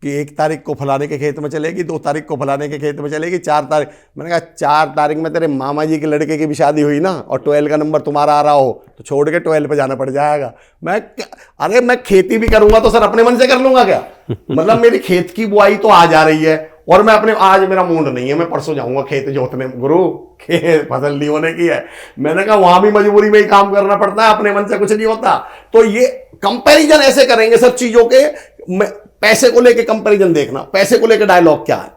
कि 1 तारीख को फलाने के खेत में चलेगी, 2 तारीख को फलाने के खेत में चलेगी, 4 तारीख। मैंने कहा 4 तारीख में तेरे मामा जी के लड़के की भी शादी हुई ना, और 12 का नंबर तुम्हारा आ रहा हो, तो छोड़ के 12 पे जाना पड़ जाएगा। अरे मैं खेती भी करूंगा तो सर अपने मन से कर लूंगा क्या? मतलब मेरी खेत की बुआई तो आ जा रही है, और मैं अपने, आज मेरा मूड नहीं है, मैं परसों जाऊंगा खेत जोतने। गुरु खेत फसल नहीं होने की है। मैंने कहा वहां भी मजबूरी में ही काम करना पड़ता है, अपने मन से कुछ नहीं होता। तो ये कंपैरिजन ऐसे करेंगे सब चीजों के, पैसे को लेके कंपैरिजन देखना, पैसे को लेके डायलॉग क्या है,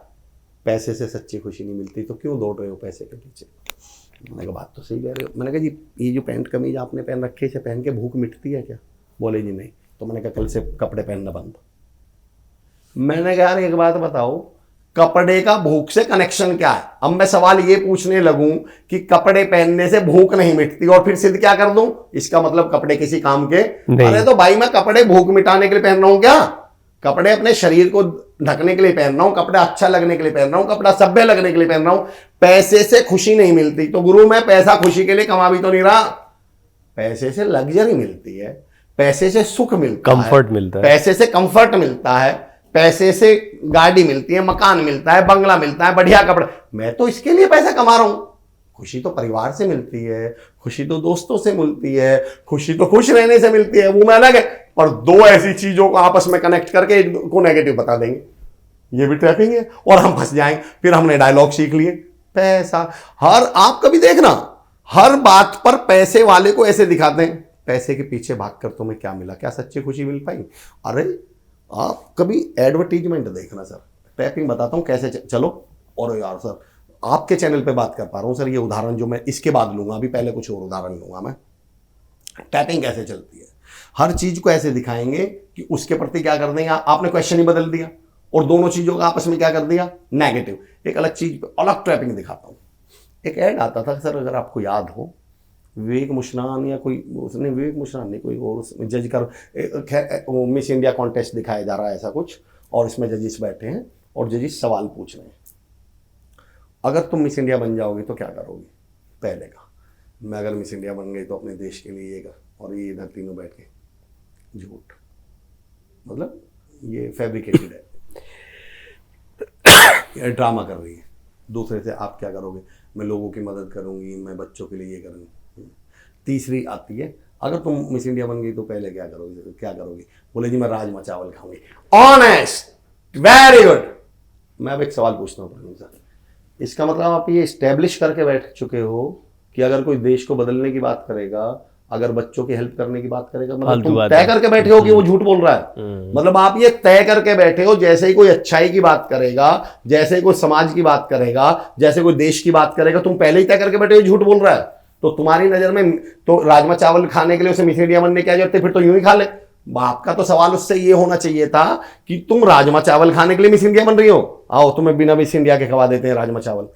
पैसे से सच्ची खुशी नहीं मिलती तो क्यों दौड़ रहे हो पैसे के पीछे। मैंने कहा बात तो सही कह रहे हो। मैंने कहा जी ये जो पैंट कमीज आपने पहन रखी है, इसे पहन के भूख मिटती है क्या? बोले जी नहीं। तो मैंने कहा कल से कपड़े पहनना बंद। मैंने कहा यार एक बात बताओ, कपड़े का भूख से कनेक्शन क्या है? अब मैं सवाल ये पूछने लगूं कि कपड़े पहनने से भूख नहीं मिटती, और फिर सिद्ध क्या कर दूं, इसका मतलब कपड़े किसी काम के नहीं। अरे तो भाई मैं कपड़े भूख मिटाने के लिए पहन रहा हूं क्या? कपड़े अपने शरीर को ढकने के लिए पहन रहा हूं, कपड़ा अच्छा लगने के लिए पहन रहा हूं, कपड़ा सभ्य लगने के लिए पहन रहा हूं। पैसे से खुशी नहीं मिलती, तो गुरु मैं पैसा खुशी के लिए कमा भी तो नहीं रहा। पैसे से लग्जरी मिलती है, पैसे से सुख मिलता है, कंफर्ट मिलता है, पैसे से कंफर्ट मिलता है, पैसे से गाड़ी मिलती है, मकान मिलता है, बंगला मिलता है, बढ़िया कपड़े। मैं तो इसके लिए पैसा कमा रहा हूं। खुशी तो परिवार से मिलती है, खुशी तो दोस्तों से मिलती है, खुशी तो खुश रहने से मिलती है, वो मैं अलग है। पर दो ऐसी चीजों को आपस में कनेक्ट करके इनको नेगेटिव बता देंगे, ये भी ट्रैपिंग है, और हम फंस जाएंगे। फिर हमने डायलॉग सीख लिए, पैसा। आप कभी देखना, हर बात पर पैसे वाले को ऐसे दिखाते हैं, पैसे के पीछे भागकर तुम्हें क्या मिला, क्या सच्ची खुशी मिल पाई? अरे आप कभी एडवर्टीजमेंट देखना सर, ट्रैपिंग बताता हूं कैसे चलो। और यार सर, आपके चैनल पे बात कर पा रहा हूं सर, ये उदाहरण जो मैं इसके बाद लूंगा, अभी पहले कुछ और उदाहरण लूंगा मैं। टैपिंग कैसे चलती है, हर चीज को ऐसे दिखाएंगे कि उसके प्रति क्या कर देंगे, आपने क्वेश्चन ही बदल दिया और दोनों चीजों का आपस में क्या कर दिया, नेगेटिव। एक अलग चीज पे अलग ट्रैपिंग दिखाता हूं। एक ऐड आता था सर, अगर आपको याद हो, विवेक मुश्रान या कोई, उसने विवेक मुश्रान नहीं, कोई और जज कर, मिस इंडिया कॉन्टेस्ट दिखाया जा रहा है ऐसा कुछ, और इसमें जजिस बैठे हैं और जजिस सवाल पूछ रहे हैं, अगर तुम मिस इंडिया बन जाओगे तो क्या करोगे? पहले का, मैं अगर मिस इंडिया बन गई तो अपने देश के लिए ये कर, और ये इधर तीनों बैठ के झूठ, मतलब ये फैब्रिकेटेड है, ये ड्रामा कर रही है। दूसरे से आप क्या करोगे? मैं लोगों की मदद करूंगी, मैं बच्चों के लिए ये करूंगी। तीसरी आती है, अगर तुम मिस इंडिया बन गई तो पहले क्या करोगे? क्या करोगे? बोले जी मैं राजमा चावल खाऊंगी। Honest, very good. मैं अब एक सवाल पूछता हूँ सर, इसका मतलब आप ये इस्टेब्लिश करके बैठ चुके हो कि अगर कोई देश को बदलने की बात करेगा, अगर बच्चों की हेल्प करने की बात करेगा, मतलब तुम तय करके बैठे हो कि वो झूठ बोल रहा है। मतलब आप ये तय करके बैठे हो, जैसे ही कोई अच्छाई की बात करेगा, जैसे ही कोई समाज की बात करेगा, जैसे कोई देश की बात करेगा, तुम पहले ही तय करके बैठे हो झूठ बोल रहा है। तो तुम्हारी नजर में तो राजमा चावल खाने के लिए उसे मिस इंडिया बनने की क्या जरूरत है? फिर तो यूं ही खा ले। बाप का तो सवाल उससे ये होना चाहिए था कि तुम राजमा चावल खाने के लिए मिस इंडिया बन रही हो, आओ तुम्हें बिना मिस इंडिया के खवा देते हैं राजमा चावल।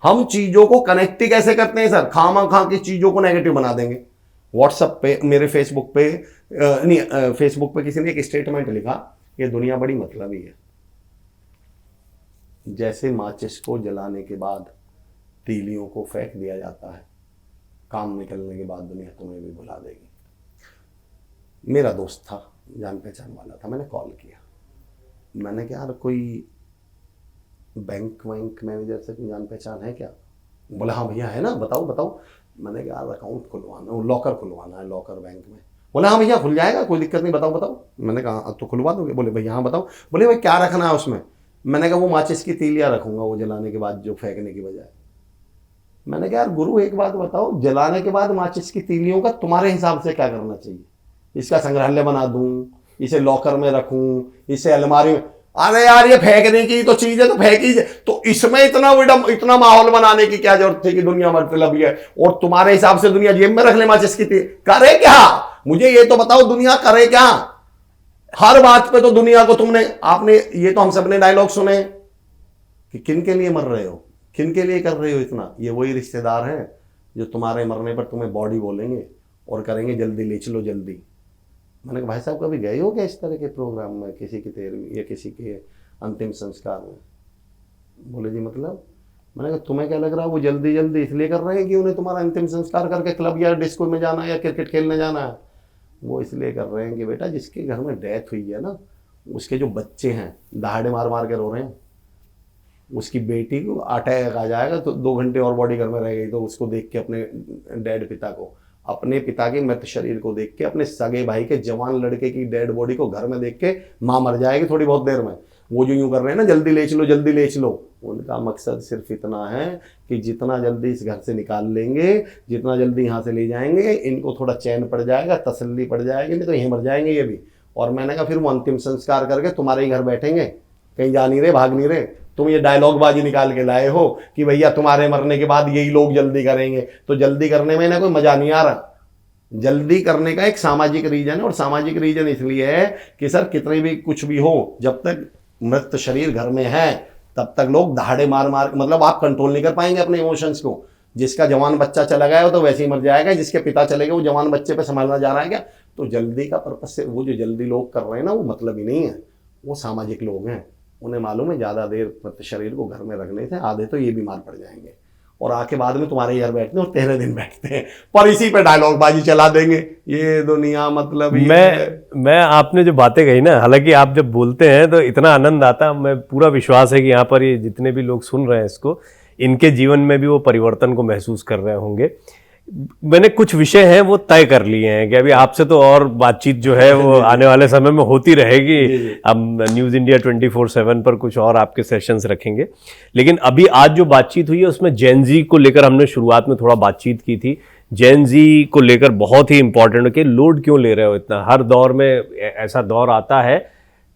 हम चीजों को कनेक्ट कैसे करते हैं सर? खामा खा की चीजों को नेगेटिव बना देंगे। व्हाट्सएप पे, मेरे फेसबुक पे नहीं, फेसबुक पे किसी ने एक स्टेटमेंट लिखा, ये दुनिया बड़ी मतलबी है, जैसे माचिस को जलाने के बाद तीलियों को फेंक दिया जाता है, काम निकलने के बाद दुनिया तुम्हें भी भुला देगी। मेरा दोस्त था, जान पहचान वाला था, मैंने कॉल किया, मैंने कहा यार कोई बैंक मैनेजर से कोई जान पहचान है क्या? बोला हाँ भैया है ना, बताओ बताओ। मैंने कहा यार अकाउंट खुलवाना है, लॉकर खुलवाना है, लॉकर बैंक में। बोला हाँ भैया खुल जाएगा, कोई दिक्कत नहीं, बताओ बताओ। मैंने कहा तो खुलवा दोगे? बोले भैया हाँ बताओ। बोले भाई क्या रखना है उसमें? मैंने कहा वो माचिस की तीलियाँ रखूंगा, वो जलाने के बाद जो फेंकने की बजाय। मैंने कहा यार गुरु एक बात बताओ, जलाने के बाद माचिस की तीलियों का तुम्हारे हिसाब से क्या करना चाहिए? इसका संग्रहालय बना दूं, इसे लॉकर में रखूं, इसे अलमारी में? अरे यार ये फेंकने की तो चीज है तो फेंकी, तो इसमें इतना माहौल बनाने की क्या जरूरत थी कि दुनिया मतलब है, और तुम्हारे हिसाब से दुनिया जेब में रख ले माचिस की तीली? करे क्या? मुझे ये तो बताओ दुनिया करे क्या? हर बात पे तो दुनिया को आपने ये तो हम सबने डायलॉग सुने कि किन के लिए मर रहे हो, किन के लिए कर रहे हो इतना? ये वही रिश्तेदार हैं जो तुम्हारे मरने पर तुम्हें बॉडी बोलेंगे और करेंगे जल्दी ले चलो जल्दी। मैंने कहा भाई साहब कभी गए हो क्या इस तरह के प्रोग्राम में, किसी की 13वीं या किसी के अंतिम संस्कार में? बोले जी मतलब? मैंने कहा तुम्हें क्या लग रहा है वो जल्दी जल्दी इसलिए कर रहे हैं कि उन्हें तुम्हारा अंतिम संस्कार करके क्लब या डिस्को में जाना है या क्रिकेट खेलने जाना है? वो इसलिए कर रहे हैं कि बेटा जिसके घर में डेथ हुई है ना, उसके जो बच्चे हैं दहाड़े मार मार के रो रहे हैं, उसकी बेटी को अटैक आ जाएगा तो 2 घंटे और बॉडी घर में रह गई, तो उसको देख के अपने डेड पिता को, अपने पिता के मृत शरीर को देख के, अपने सगे भाई के जवान लड़के की डेड बॉडी को घर में देख के माँ मर जाएगी थोड़ी बहुत देर में। वो जो यूं कर रहे हैं ना जल्दी ले चलो जल्दी ले चलो, उनका मकसद सिर्फ इतना है कि जितना जल्दी इस घर से निकाल लेंगे, जितना जल्दी यहाँ से ले जाएंगे, इनको थोड़ा चैन पड़ जाएगा, तसल्ली पड़ जाएगी, नहीं तो यहीं मर जाएंगे ये भी। और मैंने कहा फिर वो अंतिम संस्कार करके तुम्हारे ही घर बैठेंगे, कहीं जा नहीं रहे, भाग नहीं रहे। तुम ये डायलॉग बाजी निकाल के लाए हो कि भैया तुम्हारे मरने के बाद यही लोग जल्दी करेंगे, तो जल्दी करने में ना कोई मजा नहीं आ रहा। जल्दी करने का एक सामाजिक रीजन है, और सामाजिक रीजन इसलिए है कि सर कितने भी कुछ भी हो, जब तक मृत शरीर घर में है तब तक लोग दहाड़े मार मार, मतलब आप कंट्रोल नहीं कर पाएंगे अपने इमोशंस को। जिसका जवान बच्चा चला गया हो तो वैसे ही मर जाएगा, जिसके पिता चले गए वो जवान बच्चे पे संभालना जा रहा है क्या? तो जल्दी का पर्पस से वो जो जल्दी लोग कर रहे हैं ना, वो मतलब ही नहीं है, वो सामाजिक लोग हैं। उन्हें मालूम है ज़्यादा देर मृत शरीर को घर में रखने से आधे तो ये बीमार पड़ जाएंगे, और आके बाद में तुम्हारे यार बैठते हैं और 13 दिन बैठते हैं, पर इसी पे डायलॉग बाजी चला देंगे। ये दुनिया मतलब मैं आपने जो बातें कही ना, हालांकि आप जब बोलते हैं तो इतना आनंद आता, मैं पूरा विश्वास है कि यहाँ पर ये जितने भी लोग सुन रहे हैं इसको, इनके जीवन में भी वो परिवर्तन को महसूस कर रहे होंगे। मैंने कुछ विषय हैं वो तय कर लिए हैं कि अभी आपसे तो और बातचीत जो है वो आने वाले समय में होती रहेगी। हम न्यूज़ इंडिया 24/7 पर कुछ और आपके सेशंस रखेंगे, लेकिन अभी आज जो बातचीत हुई है उसमें जेन जी को लेकर हमने शुरुआत में थोड़ा बातचीत की थी। जेन जी को लेकर बहुत ही इंपॉर्टेंट है कि लोड क्यों ले रहे हो इतना, हर दौर में ऐसा दौर आता है,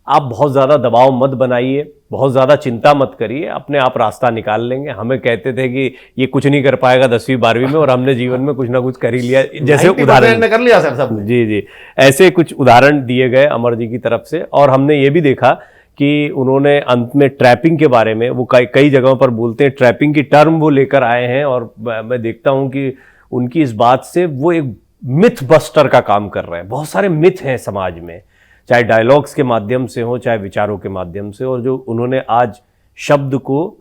आप बहुत ज़्यादा दबाव मत बनाइए, बहुत ज़्यादा चिंता मत करिए, अपने आप रास्ता निकाल लेंगे। हमें कहते थे कि ये कुछ नहीं कर पाएगा 10वीं 12वीं में, और हमने जीवन में कुछ ना कुछ कर ही लिया। जैसे उदाहरण कर लिया सर सबने। जी, ऐसे कुछ उदाहरण दिए गए अमर जी की तरफ से। और हमने ये भी देखा कि उन्होंने अंत में ट्रैपिंग के बारे में, वो कई जगहों पर बोलते हैं, ट्रैपिंग की टर्म वो लेकर आए हैं, और मैं देखता हूँ कि उनकी इस बात से वो एक मिथ बस्टर का काम कर रहे हैं। बहुत सारे मिथ हैं समाज में, चाहे डायलॉग्स के माध्यम से हो, चाहे विचारों के माध्यम से, और जो उन्होंने आज शब्दों को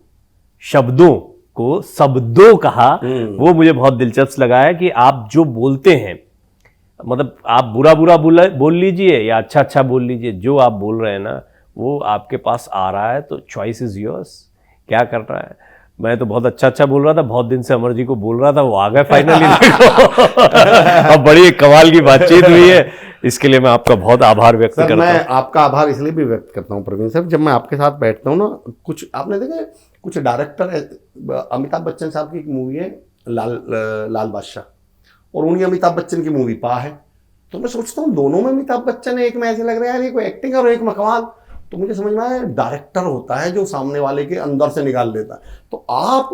शब्दों कहा, वो मुझे बहुत दिलचस्प लगा है कि आप जो बोलते हैं, मतलब आप बुरा बोल लीजिए या अच्छा बोल लीजिए, जो आप बोल रहे हैं ना वो आपके पास आ रहा है, तो चॉइस इज योर्स। क्या कर रहा है? मैं तो बहुत अच्छा बोल रहा था, बहुत दिन से अमर जी को बोल रहा था, वो आ गए फाइनली। अब बड़ी एक कमाल की बातचीत हुई है, इसके लिए मैं आपका बहुत आभार व्यक्त करता हूँ। मैं आपका आभार इसलिए भी व्यक्त करता हूँ प्रवीण सर, जब मैं आपके साथ बैठता हूँ ना, कुछ आपने देखा, कुछ डायरेक्टर, अमिताभ बच्चन साहब की एक मूवी है लाल बादशाह, और उन्हीं अमिताभ बच्चन की मूवी पा है, तो मैं सोचता हूँ दोनों में अमिताभ बच्चन है, एक में ऐसे लग रहा है यार ये कोई एक्टिंग और एक में कमाल। तो मुझे समझ में आया डायरेक्टर होता है जो सामने वाले के अंदर से निकाल देता है। तो आप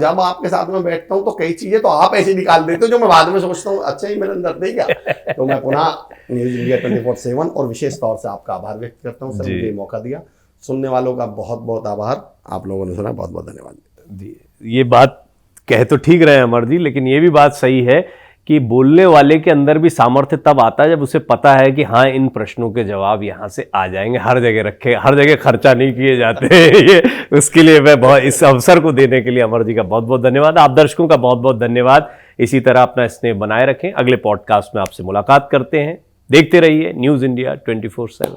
जब आपके साथ में बैठता हूँ तो कई चीजें तो आप ऐसे निकाल देते हो जो मैं बाद में सोचता हूँ अच्छा ही मेरे अंदर नहीं क्या। तो मैं पुनः न्यूज़ इंडिया 24/7 और विशेष तौर से आपका आभार व्यक्त करता हूँ सर, मुझे मौका दिया। सुनने वालों का बहुत बहुत आभार, आप लोगों ने सुना, बहुत बहुत धन्यवाद। ये बात कह तो ठीक रहे हैं अमर जी, लेकिन ये भी बात सही है कि बोलने वाले के अंदर भी सामर्थ्य तब आता है जब उसे पता है कि हाँ इन प्रश्नों के जवाब यहाँ से आ जाएंगे, हर जगह रखे, हर जगह खर्चा नहीं किए जाते। ये उसके लिए मैं बहुत, इस अवसर को देने के लिए अमर जी का बहुत बहुत धन्यवाद। आप दर्शकों का बहुत बहुत धन्यवाद। इसी तरह अपना स्नेह बनाए रखें। अगले पॉडकास्ट में आपसे मुलाकात करते हैं। देखते रहिए न्यूज़ इंडिया 24/7।